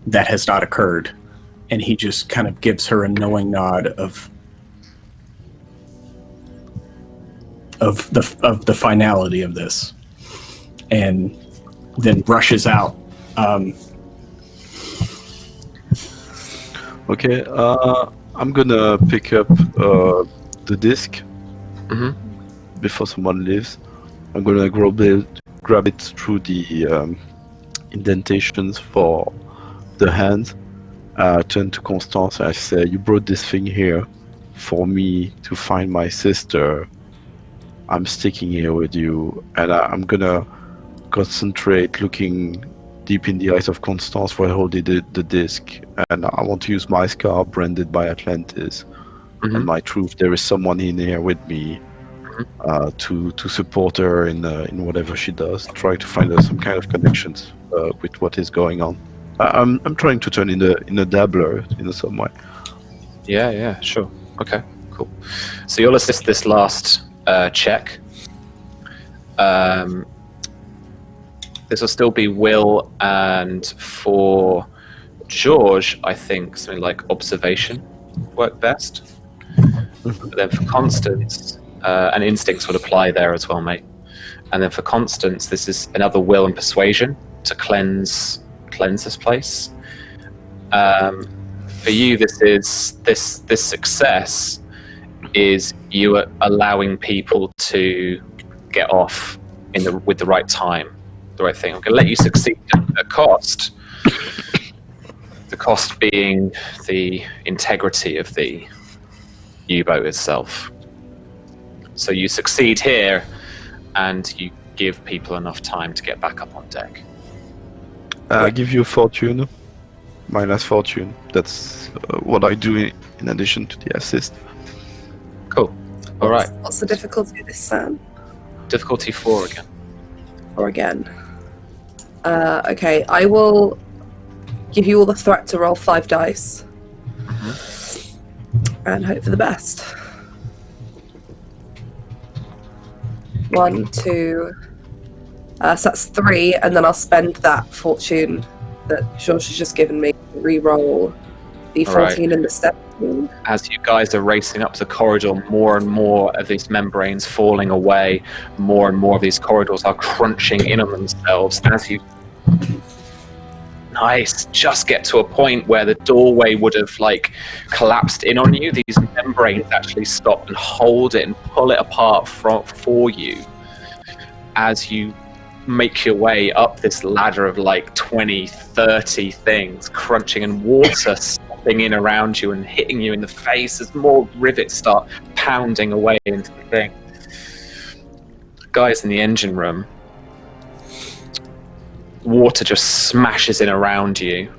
that has not occurred. And he just kind of gives her a knowing nod of the finality of this, and then rushes out. Okay, I'm gonna pick up the disc before someone leaves. I'm gonna grab it through the indentations for the hand. Turn to Constance. I say, "You brought this thing here for me to find my sister. I'm sticking here with you, and I'm gonna concentrate, looking deep in the eyes of Constance while holding the disc. And I want to use my scar branded by Atlantis and my truth. There is someone in here with me to support her in whatever she does. Try to find some kind of connections with what is going on. I'm trying to turn in a dabbler in some way." Yeah, sure. Okay, cool. So you'll assist this last check. This will still be will, and for George, I think something like observation work best. But then for Constance, and instincts would apply there as well, mate. And then for Constance, this is another will and persuasion to cleanse this place. For you, this success is you are allowing people to get off with the right time, the right thing. I'm going to let you succeed at a cost. The cost being the integrity of the U-boat itself. So you succeed here, and you give people enough time to get back up on deck. I give you fortune, minus fortune. That's what I do in addition to the assist. Cool. All right. What's the difficulty of this, Sam? Difficulty 4 again. Or again. Okay, I will give you all the threat to roll 5 dice. And hope for the best. 1, 2... so that's 3, and then I'll spend that fortune that George has just given me to re-roll the 14 and the 17. As you guys are racing up the corridor, more and more of these membranes falling away, more and more of these corridors are crunching in on themselves. As you just get to a point where the doorway would have collapsed in on you, these membranes actually stop and hold it and pull it apart for you as you make your way up this ladder of 20, 30 things crunching, and water stopping in around you and hitting you in the face as more rivets start pounding away into the thing. Guys in the engine room, water just smashes in around you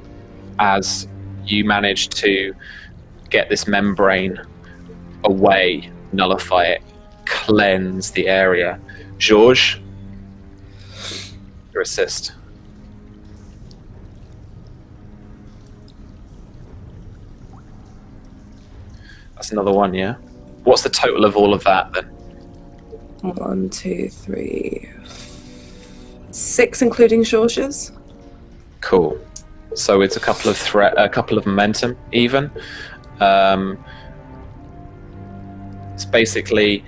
as you manage to get this membrane away, nullify it, cleanse the area. Georges, your assist. That's another 1, yeah? What's the total of all of that then? 1, 2, 3, 6, including Georges. Cool. So it's a couple of momentum even. It's basically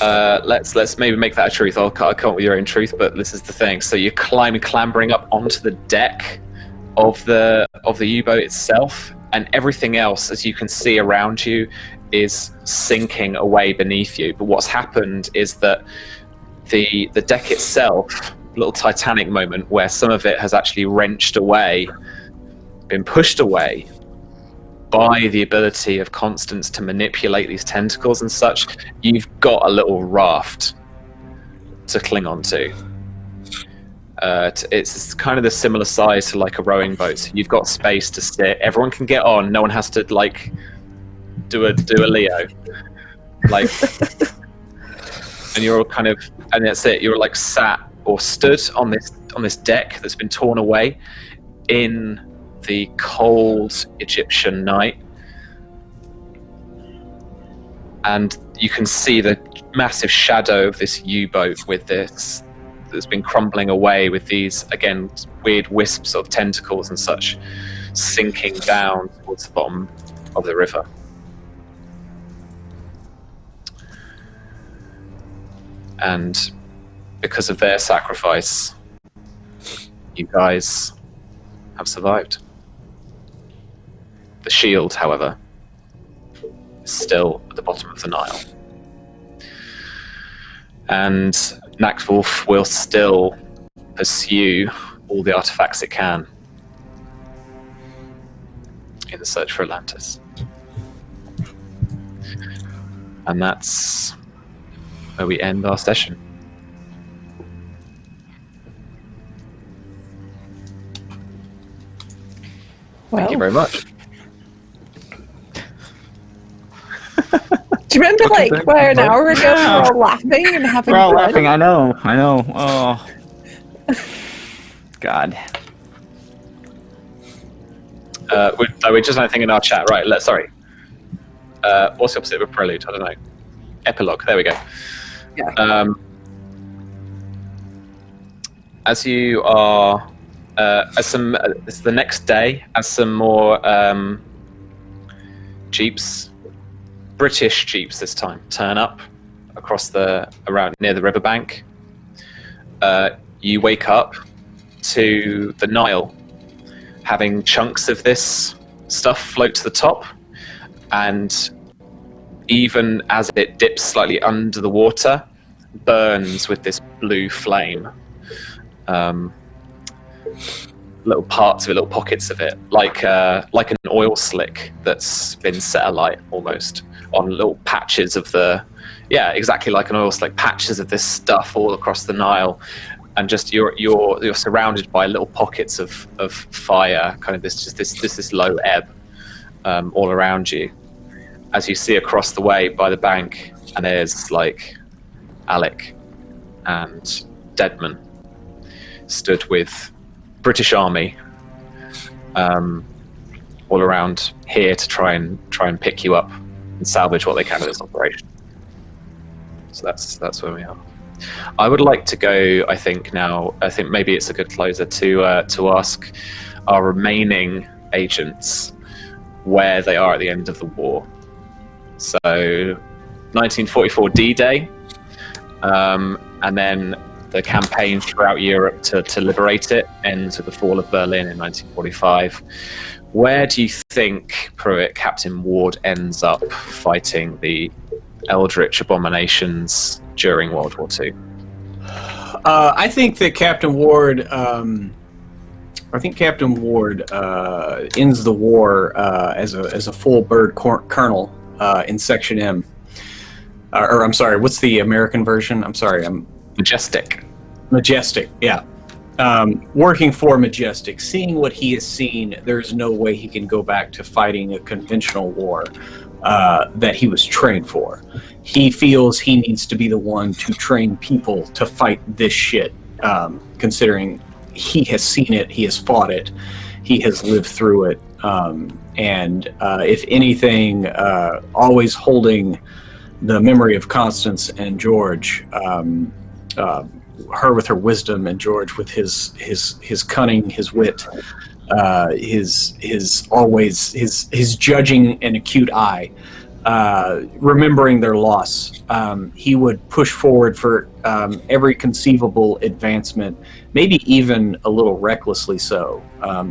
let's maybe make that a truth. I'll come up with your own truth, but this is the thing. So you're clambering up onto the deck of the U-boat itself, and everything else, as you can see around you, is sinking away beneath you. But what's happened is that the deck itself, little Titanic moment where some of it has actually wrenched away, been pushed away by the ability of Constance to manipulate these tentacles and such. You've got a little raft to cling on to. It's kind of the similar size to a rowing boat. So you've got space to sit. Everyone can get on. No one has to do a Leo. And you're all and that's it. You're sat or stood on this deck that's been torn away in the cold Egyptian night, and you can see the massive shadow of this U-boat with this that's been crumbling away with these, again, weird wisps of tentacles and such sinking down towards the bottom of the river. And because of their sacrifice, you guys have survived. The shield, however, is still at the bottom of the Nile. And Nachtwolf will still pursue all the artifacts it can in the search for Atlantis. And that's where we end our session. Thank you very much. Do you remember where an hour ago we were all laughing and having We're all fun? laughing, I know. Oh. God. We just had a thing in our chat. Right, sorry. What's the opposite of a prelude? I don't know. Epilogue, there we go. Yeah. As you are... it's the next day, as some more jeeps, British jeeps this time, turn up around near the riverbank. You wake up to the Nile having chunks of this stuff float to the top, and even as it dips slightly under the water, burns with this blue flame. Little parts of it, little pockets of it, like an oil slick that's been set alight almost on little patches of exactly like an oil slick, patches of this stuff all across the Nile, and just you're surrounded by little pockets of fire, kind of this low ebb all around you, as you see across the way by the bank, and there's Alec and deadman stood with British Army all around here to try and pick you up and salvage what they can of this operation. So that's where we are. I would like to go. I think maybe it's a good closer to ask our remaining agents where they are at the end of the war. So 1944 D-Day, and then the campaign throughout Europe to liberate it ends with the fall of Berlin in 1945. Where do you think, Pruitt, Captain Ward ends up fighting the Eldritch abominations during World War II? I think that Captain Ward. Ends the war as a full bird colonel in Section M. Or I'm sorry, what's the American version? I'm sorry, Majestic. Majestic. Yeah. Working for Majestic, seeing what he has seen, there's no way he can go back to fighting a conventional war that he was trained for. He feels he needs to be the one to train people to fight this shit, considering he has seen it, he has fought it, he has lived through it, and if anything, always holding the memory of Constance and George, her with her wisdom and George with his cunning, his wit, his judging and acute eye, remembering their loss. He would push forward for every conceivable advancement, maybe even a little recklessly so.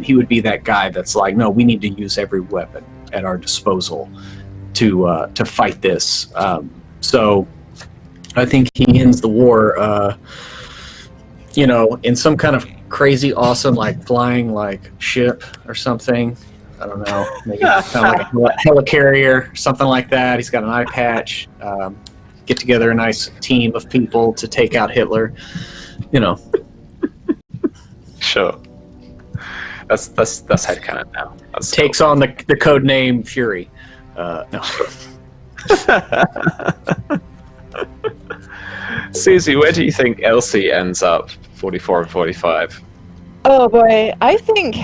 He would be that guy that's like, no, we need to use every weapon at our disposal to fight this. So I think he ends the war, in some kind of crazy, awesome, like flying like ship or something. I don't know, maybe kind of like a helicarrier, something like that. He's got an eye patch. Get together a nice team of people to take out Hitler. Sure. That's headcanon now. Takes on the code name Fury. No. Susie, where do you think Elsie ends up, 44 and 45? Oh boy, I think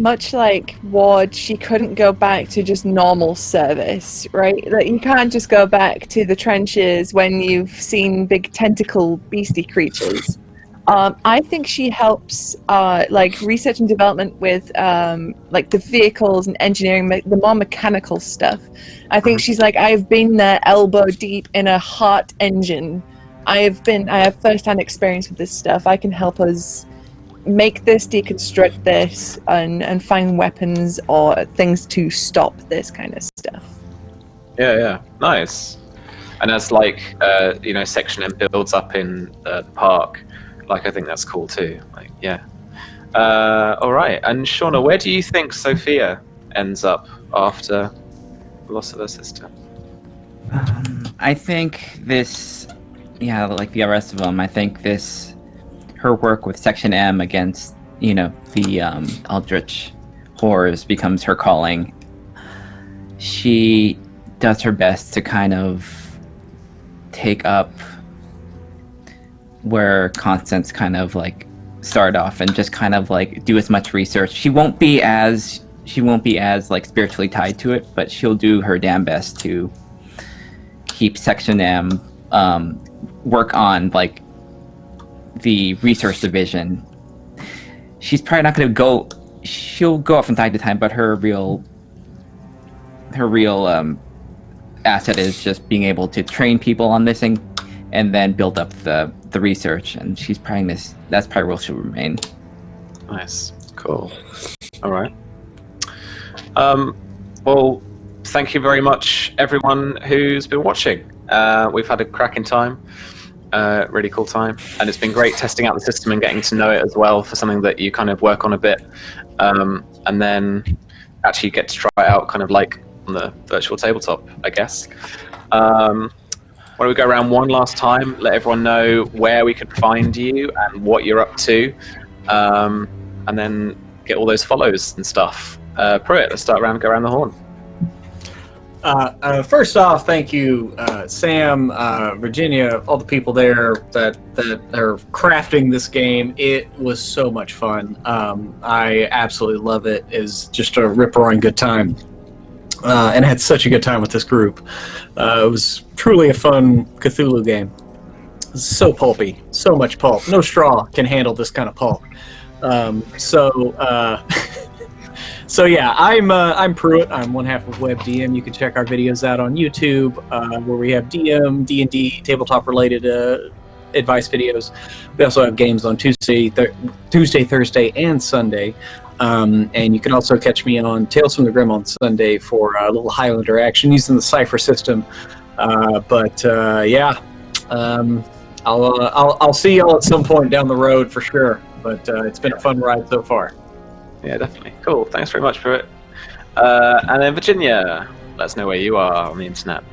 much like Ward, she couldn't go back to just normal service, right? Like, you can't just go back to the trenches when you've seen big tentacle beastie creatures. I think she helps research and development with the vehicles and engineering, the more mechanical stuff. I think she's like, I've been there elbow deep in a heart engine. I have first-hand experience with this stuff. I can help us make this, deconstruct this, and find weapons or things to stop this kind of stuff. Yeah, nice. And as Section M builds up in the park, I think that's cool too. All right. And Shauna, where do you think Sophia ends up after the loss of her sister? I think this, like the rest of them, I think her work with Section M against, the Eldritch horrors becomes her calling. She does her best to kind of take up where Constance kind of start off and just kind of do as much research. She won't be as spiritually tied to it, but she'll do her damn best to keep Section M work on the research division. She's probably not going to go. She'll go off from time to time, but her real asset is just being able to train people on this and then build up the research. And she's probably that's probably where she'll remain. Nice, cool. All right. Well, thank you very much, everyone who's been watching. We've had a cracking time. Really cool time, and it's been great testing out the system and getting to know it as well for something that you kind of work on a bit, and then actually get to try it out kind of on the virtual tabletop, I guess. Why don't we go around one last time, let everyone know where we can find you and what you're up to, and then get all those follows and stuff. Pruitt, let's start around, go around the horn. First off, thank you, Sam, Virginia, all the people there that are crafting this game. It was so much fun. I absolutely love it. It's just a rip-roaring good time. And I had such a good time with this group. It was truly a fun Cthulhu game. So pulpy, so much pulp. No straw can handle this kind of pulp. So yeah, I'm Pruitt. I'm one half of WebDM. You can check our videos out on YouTube, where we have DM, D&D, tabletop related advice videos. We also have games on Tuesday, Thursday, and Sunday. And you can also catch me on Tales from the Grim on Sunday for a little Highlander action using the Cypher system. Yeah, I'll see y'all at some point down the road for sure. But it's been a fun ride so far. Yeah, definitely. Cool. Thanks very much for it. And then Virginia, let us know where you are on the internet.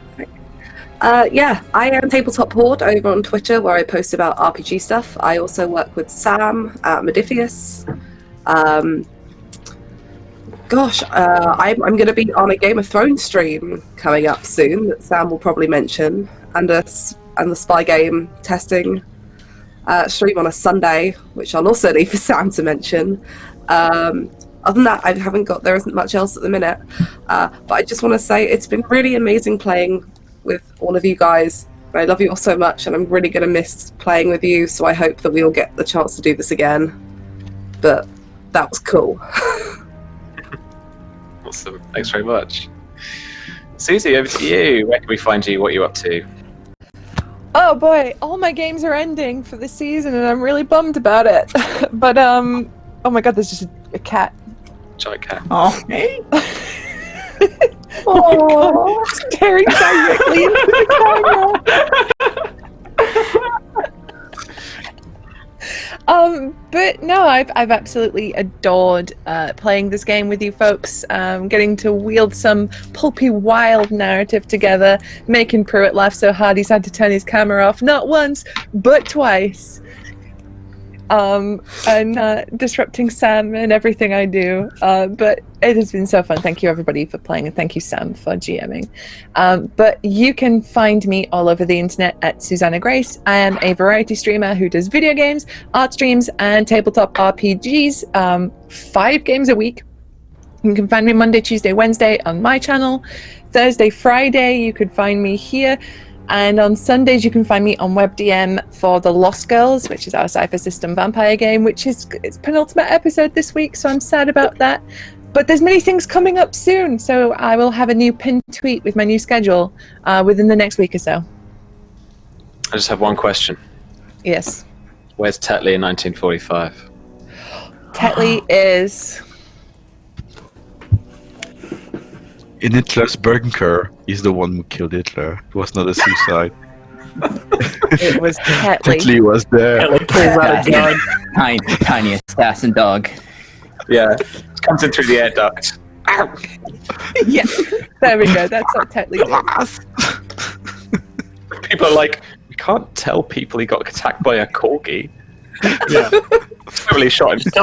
Yeah, I am Tabletop Horde over on Twitter, where I post about RPG stuff. I also work with Sam at Modifius. I'm going to be on a Game of Thrones stream coming up soon that Sam will probably mention, and the spy game testing stream on a Sunday, which I'll also leave for Sam to mention. Other than that, there isn't much else at the minute. But I just want to say it's been really amazing playing with all of you guys. I love you all so much, and I'm really going to miss playing with you, so I hope that we all get the chance to do this again. But that was cool. Awesome. Thanks very much. Susie, over to you. Where can we find you? What are you up to? Oh boy, all my games are ending for the season, and I'm really bummed about it. But oh my god, there's just a cat. Giant cat. Oh, hey. Oh, staring directly into the camera. But no, I've absolutely adored playing this game with you folks. Getting to wield some pulpy, wild narrative together, making Pruitt laugh so hard he's had to turn his camera off not once but twice. And disrupting Sam and everything I do. But it has been so fun. Thank you everybody for playing, and thank you Sam for GMing. But you can find me all over the internet at Susanna Grace. I am a variety streamer who does video games, art streams, and tabletop RPGs 5 games a week. You can find me Monday, Tuesday, Wednesday on my channel. Thursday, Friday, you could find me here. And on Sundays, you can find me on WebDM for The Lost Girls, which is our Cypher System vampire game, which is its penultimate episode this week, so I'm sad about that. But there's many things coming up soon, so I will have a new pinned tweet with my new schedule within the next week or so. I just have one question. Yes. Where's Tetley in 1945? Tetley is... In Hitler's bunker, he's the one who killed Hitler. It was not a suicide. It was Tetley. Tetley was there. Tetley pulls out a gun. Tiny assassin dog. Yeah, it comes in through the air duct. Ow! Yeah, there we go. That's what Tetley did. People are like, we can't tell people he got attacked by a corgi. Yeah. Really shot him. Just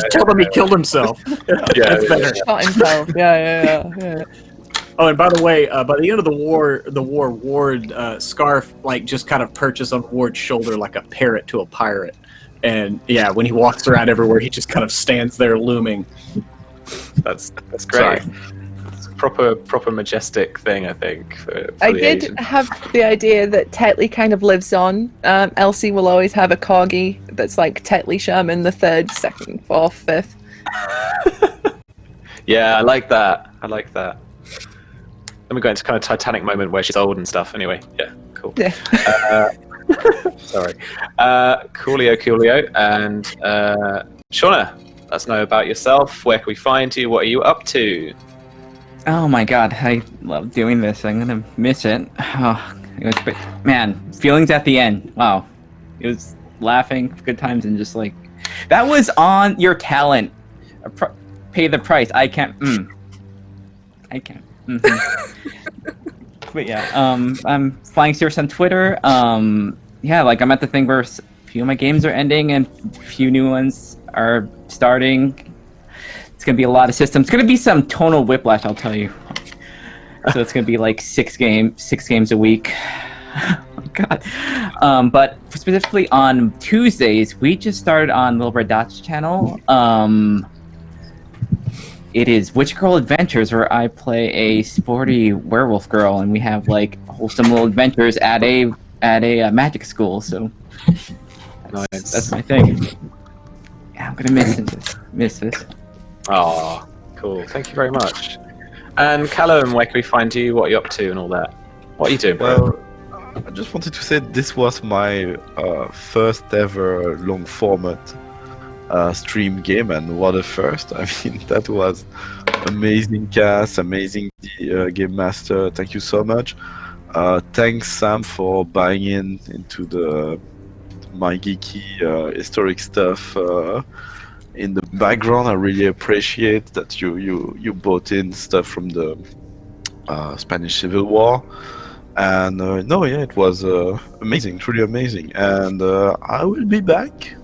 tell him he killed himself. That's better. Shot himself. Yeah. Oh, and by the way, by the end of the war, Ward Scarf just kind of perches on Ward's shoulder like a parrot to a pirate. And yeah, when he walks around everywhere, he just kind of stands there looming. That's great. Sorry. It's a proper majestic thing, I think. For I the did Asian. have the idea that Tetley kind of lives on. Elsie will always have a corgi that's like Tetley Sherman, the 3rd, 2nd, 4th, 5th. Yeah, I like that. Then we go into kind of Titanic moment where she's old and stuff. Anyway, yeah, cool. Yeah. Sorry. Coolio. And Shauna, let us know about yourself. Where can we find you? What are you up to? Oh my god, I love doing this. I'm gonna miss it. Oh, it was great. Man, feelings at the end. Wow. It was laughing, good times, and just like... That was on your talent. Pay the price. I can't... I can't. But yeah, I'm Flying Cirrus on Twitter. Yeah, like I'm at the thing where a few of my games are ending and a few new ones are starting. It's gonna be a lot of systems. It's gonna be some tonal whiplash, I'll tell you. So it's gonna be like six games a week. Oh God. But specifically on Tuesdays, we just started on Little Red Dot's channel. It is Witch Girl Adventures, where I play a sporty werewolf girl, and we have like wholesome little adventures at a magic school. So that's my thing. Yeah, I'm gonna miss this. Oh, cool. Thank you very much. And Callum, where can we find you? What are you up to and all that? What are you doing, bro? Well, I just wanted to say this was my first ever long format stream game, and what a first. I mean, that was amazing cast, amazing game master. Thank you so much. Thanks, Sam, for buying into my geeky historic stuff in the background. I really appreciate that you brought in stuff from the Spanish Civil War. And it was amazing, truly amazing. And I will be back.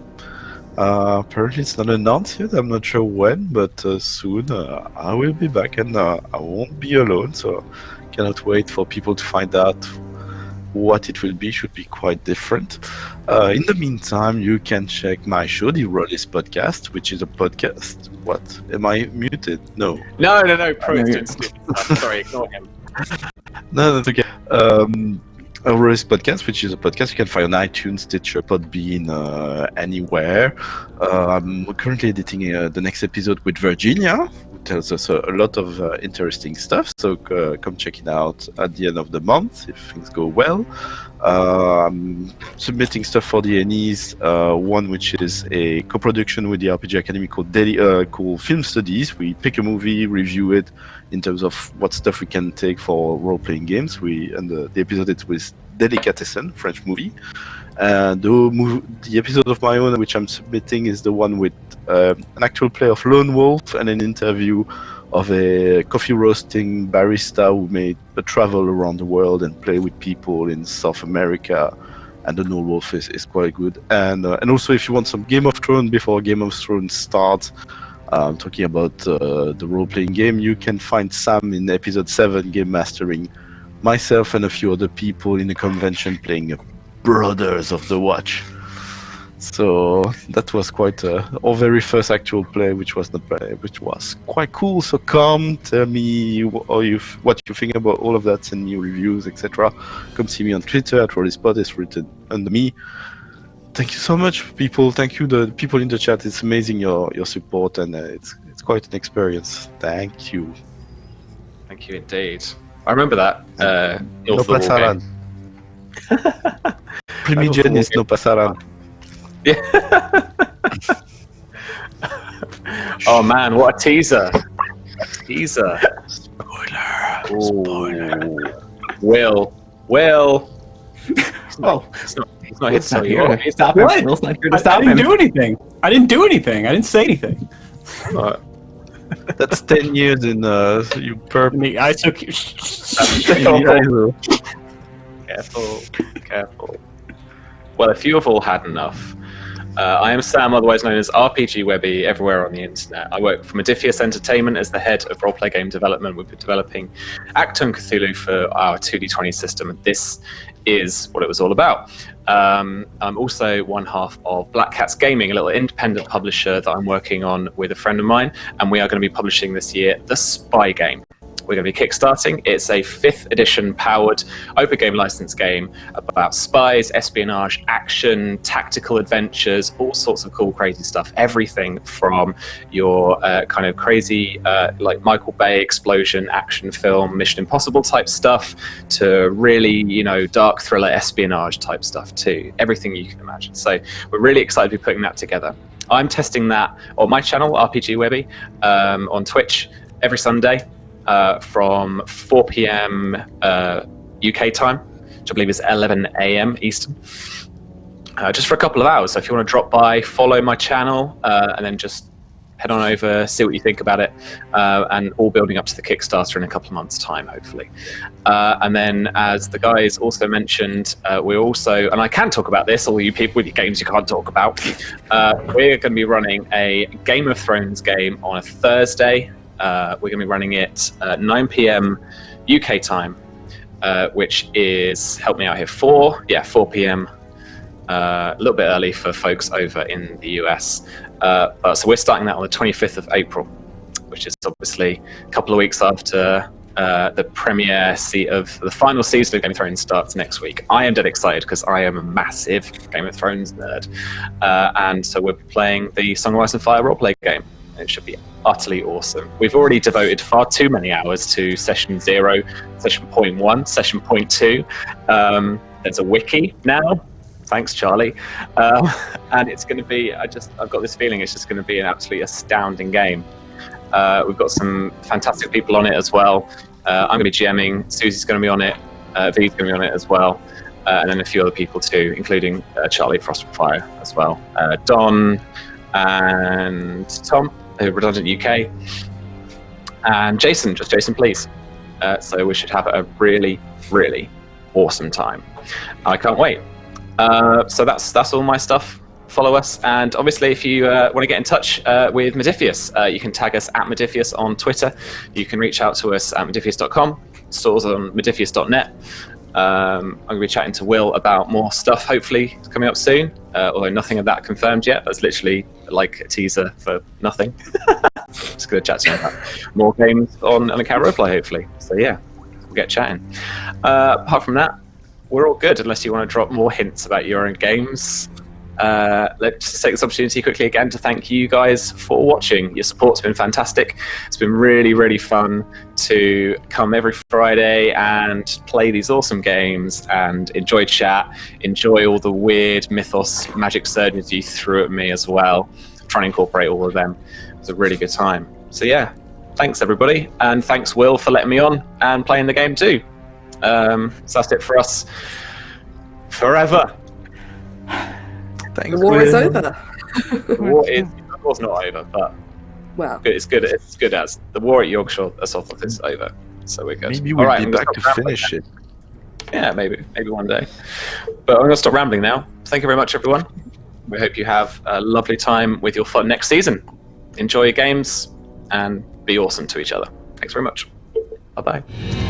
Apparently it's not announced yet, I'm not sure when, but soon I will be back, and I won't be alone, so cannot wait for people to find out what it will be. Should be quite different. In the meantime, you can check my show, the Rollis Podcast, which is a podcast. What? Am I muted? No. No. Pro is doing stupid stuff. Sorry, ignore him. No, that's okay. Rollis Podcast, which is a podcast you can find on iTunes, Stitcher, Podbean, anywhere. I'm currently editing the next episode with Virginia, who tells us a lot of interesting stuff. So come check it out at the end of the month if things go well. I'm submitting stuff for the NEs, one which is a co-production with the RPG Academy called Film Studies. We pick a movie, review it in terms of what stuff we can take for role-playing games. The episode is with Delicatessen, French movie. The episode of my own which I'm submitting is the one with an actual play of Lone Wolf and an interview of a coffee roasting barista who made a travel around the world and play with people in South America. And the Lone Wolf is quite good. And also, if you want some Game of Thrones before Game of Thrones starts, talking about the role-playing game, you can find Sam in episode 7 game mastering myself and a few other people in a convention playing Brothers of the Watch. So that was quite our very first actual play, which was quite cool. So come tell me what you think about all of that, send me reviews, etc. Come see me on Twitter at RollisPod. It's written under me. Thank you so much, people. Thank you, the people in the chat. It's amazing your support, and it's quite an experience. Thank you. Thank you indeed. I remember that. No pasaran. Primigenis no pasaran. Yeah. Oh man, what a teaser! Spoiler. Will. Oh, It's not his Not song. here to stop him. What? Will's not here to I stop didn't him. do anything. I didn't say anything. That's 10 years in you perp. I took. Careful. Well, if you have all had enough, I am Sam, otherwise known as RPG Webby, everywhere on the internet. I work for Modifius Entertainment as the head of roleplay game development. We've been developing Achtung, Cthulhu for our 2D20 system, and this is what it was all about. I'm also one half of Black Cats Gaming, a little independent publisher that I'm working on with a friend of mine, and we are going to be publishing this year The Spy Game. We're going to be kickstarting. It's a 5th edition powered open game license game about spies, espionage, action, tactical adventures, all sorts of cool, crazy stuff. Everything from your kind of crazy, like Michael Bay explosion action film, Mission Impossible type stuff, to really, dark thriller espionage type stuff too. Everything you can imagine. So we're really excited to be putting that together. I'm testing that on my channel, RPG Webby, on Twitch every Sunday. From 4 p.m. UK time, which I believe is 11 a.m. Eastern, just for a couple of hours. So if you want to drop by, follow my channel, and then just head on over, see what you think about it, and all building up to the Kickstarter in a couple of months' time, hopefully. And then, as the guys also mentioned, we're also, and I can talk about this, all you people with your games you can't talk about, we're going to be running a Game of Thrones game on a Thursday. We're going to be running it 9 p.m. UK time, which is, help me out here, 4 p.m. A little bit early for folks over in the US. So we're starting that on the 25th of April, which is obviously a couple of weeks after the premiere of the final season of Game of Thrones starts next week. I am dead excited because I am a massive Game of Thrones nerd. And so we're playing the Song of Ice and Fire roleplay game. It should be utterly awesome. We've already devoted far too many hours to session 0, session 0.1, session 0.2. There's a wiki now. Thanks, Charlie. And it's going to be, I've got this feeling it's just going to be an absolutely astounding game. We've got some fantastic people on it as well. I'm going to be GMing, Susie's going to be on it, V's going to be on it as well, and then a few other people too, including Charlie Frost and Fire as well. Don and Tom, Redundant UK, and Jason, just Jason please. So we should have a really, really awesome time. I can't wait. So that's all my stuff. Follow us, and obviously if you want to get in touch with Modiphius, you can tag us at Modiphius on Twitter. You can reach out to us at modiphius.com, stores on modiphius.net. I'm going to be chatting to Will about more stuff, hopefully coming up soon, although nothing of that confirmed yet. That's literally like a teaser for nothing. Just going to chat to him about more games on account roleplay, hopefully. So yeah, we'll get chatting. Apart from that, we're all good, unless you want to drop more hints about your own games. Let's just take this opportunity quickly again to thank you guys for watching. Your support's been fantastic. It's been really, really fun to come every Friday and play these awesome games and enjoy chat, enjoy all the weird mythos magic surgeons you threw at me as well. Trying to incorporate all of them. It was a really good time. So yeah, thanks everybody, and thanks Will for letting me on and playing the game too. So that's it for us forever. Thanks. The war is over. The war's not over, but Well, it's good as the war at Yorkshire Assault is over, so we're good. Maybe we'll Alright, be I'm gonna back to stop rambling finish now. it. Yeah, maybe one day. But I'm going to stop rambling now. Thank you very much, everyone. We hope you have a lovely time with your fun next season. Enjoy your games and be awesome to each other. Thanks very much. Bye-bye.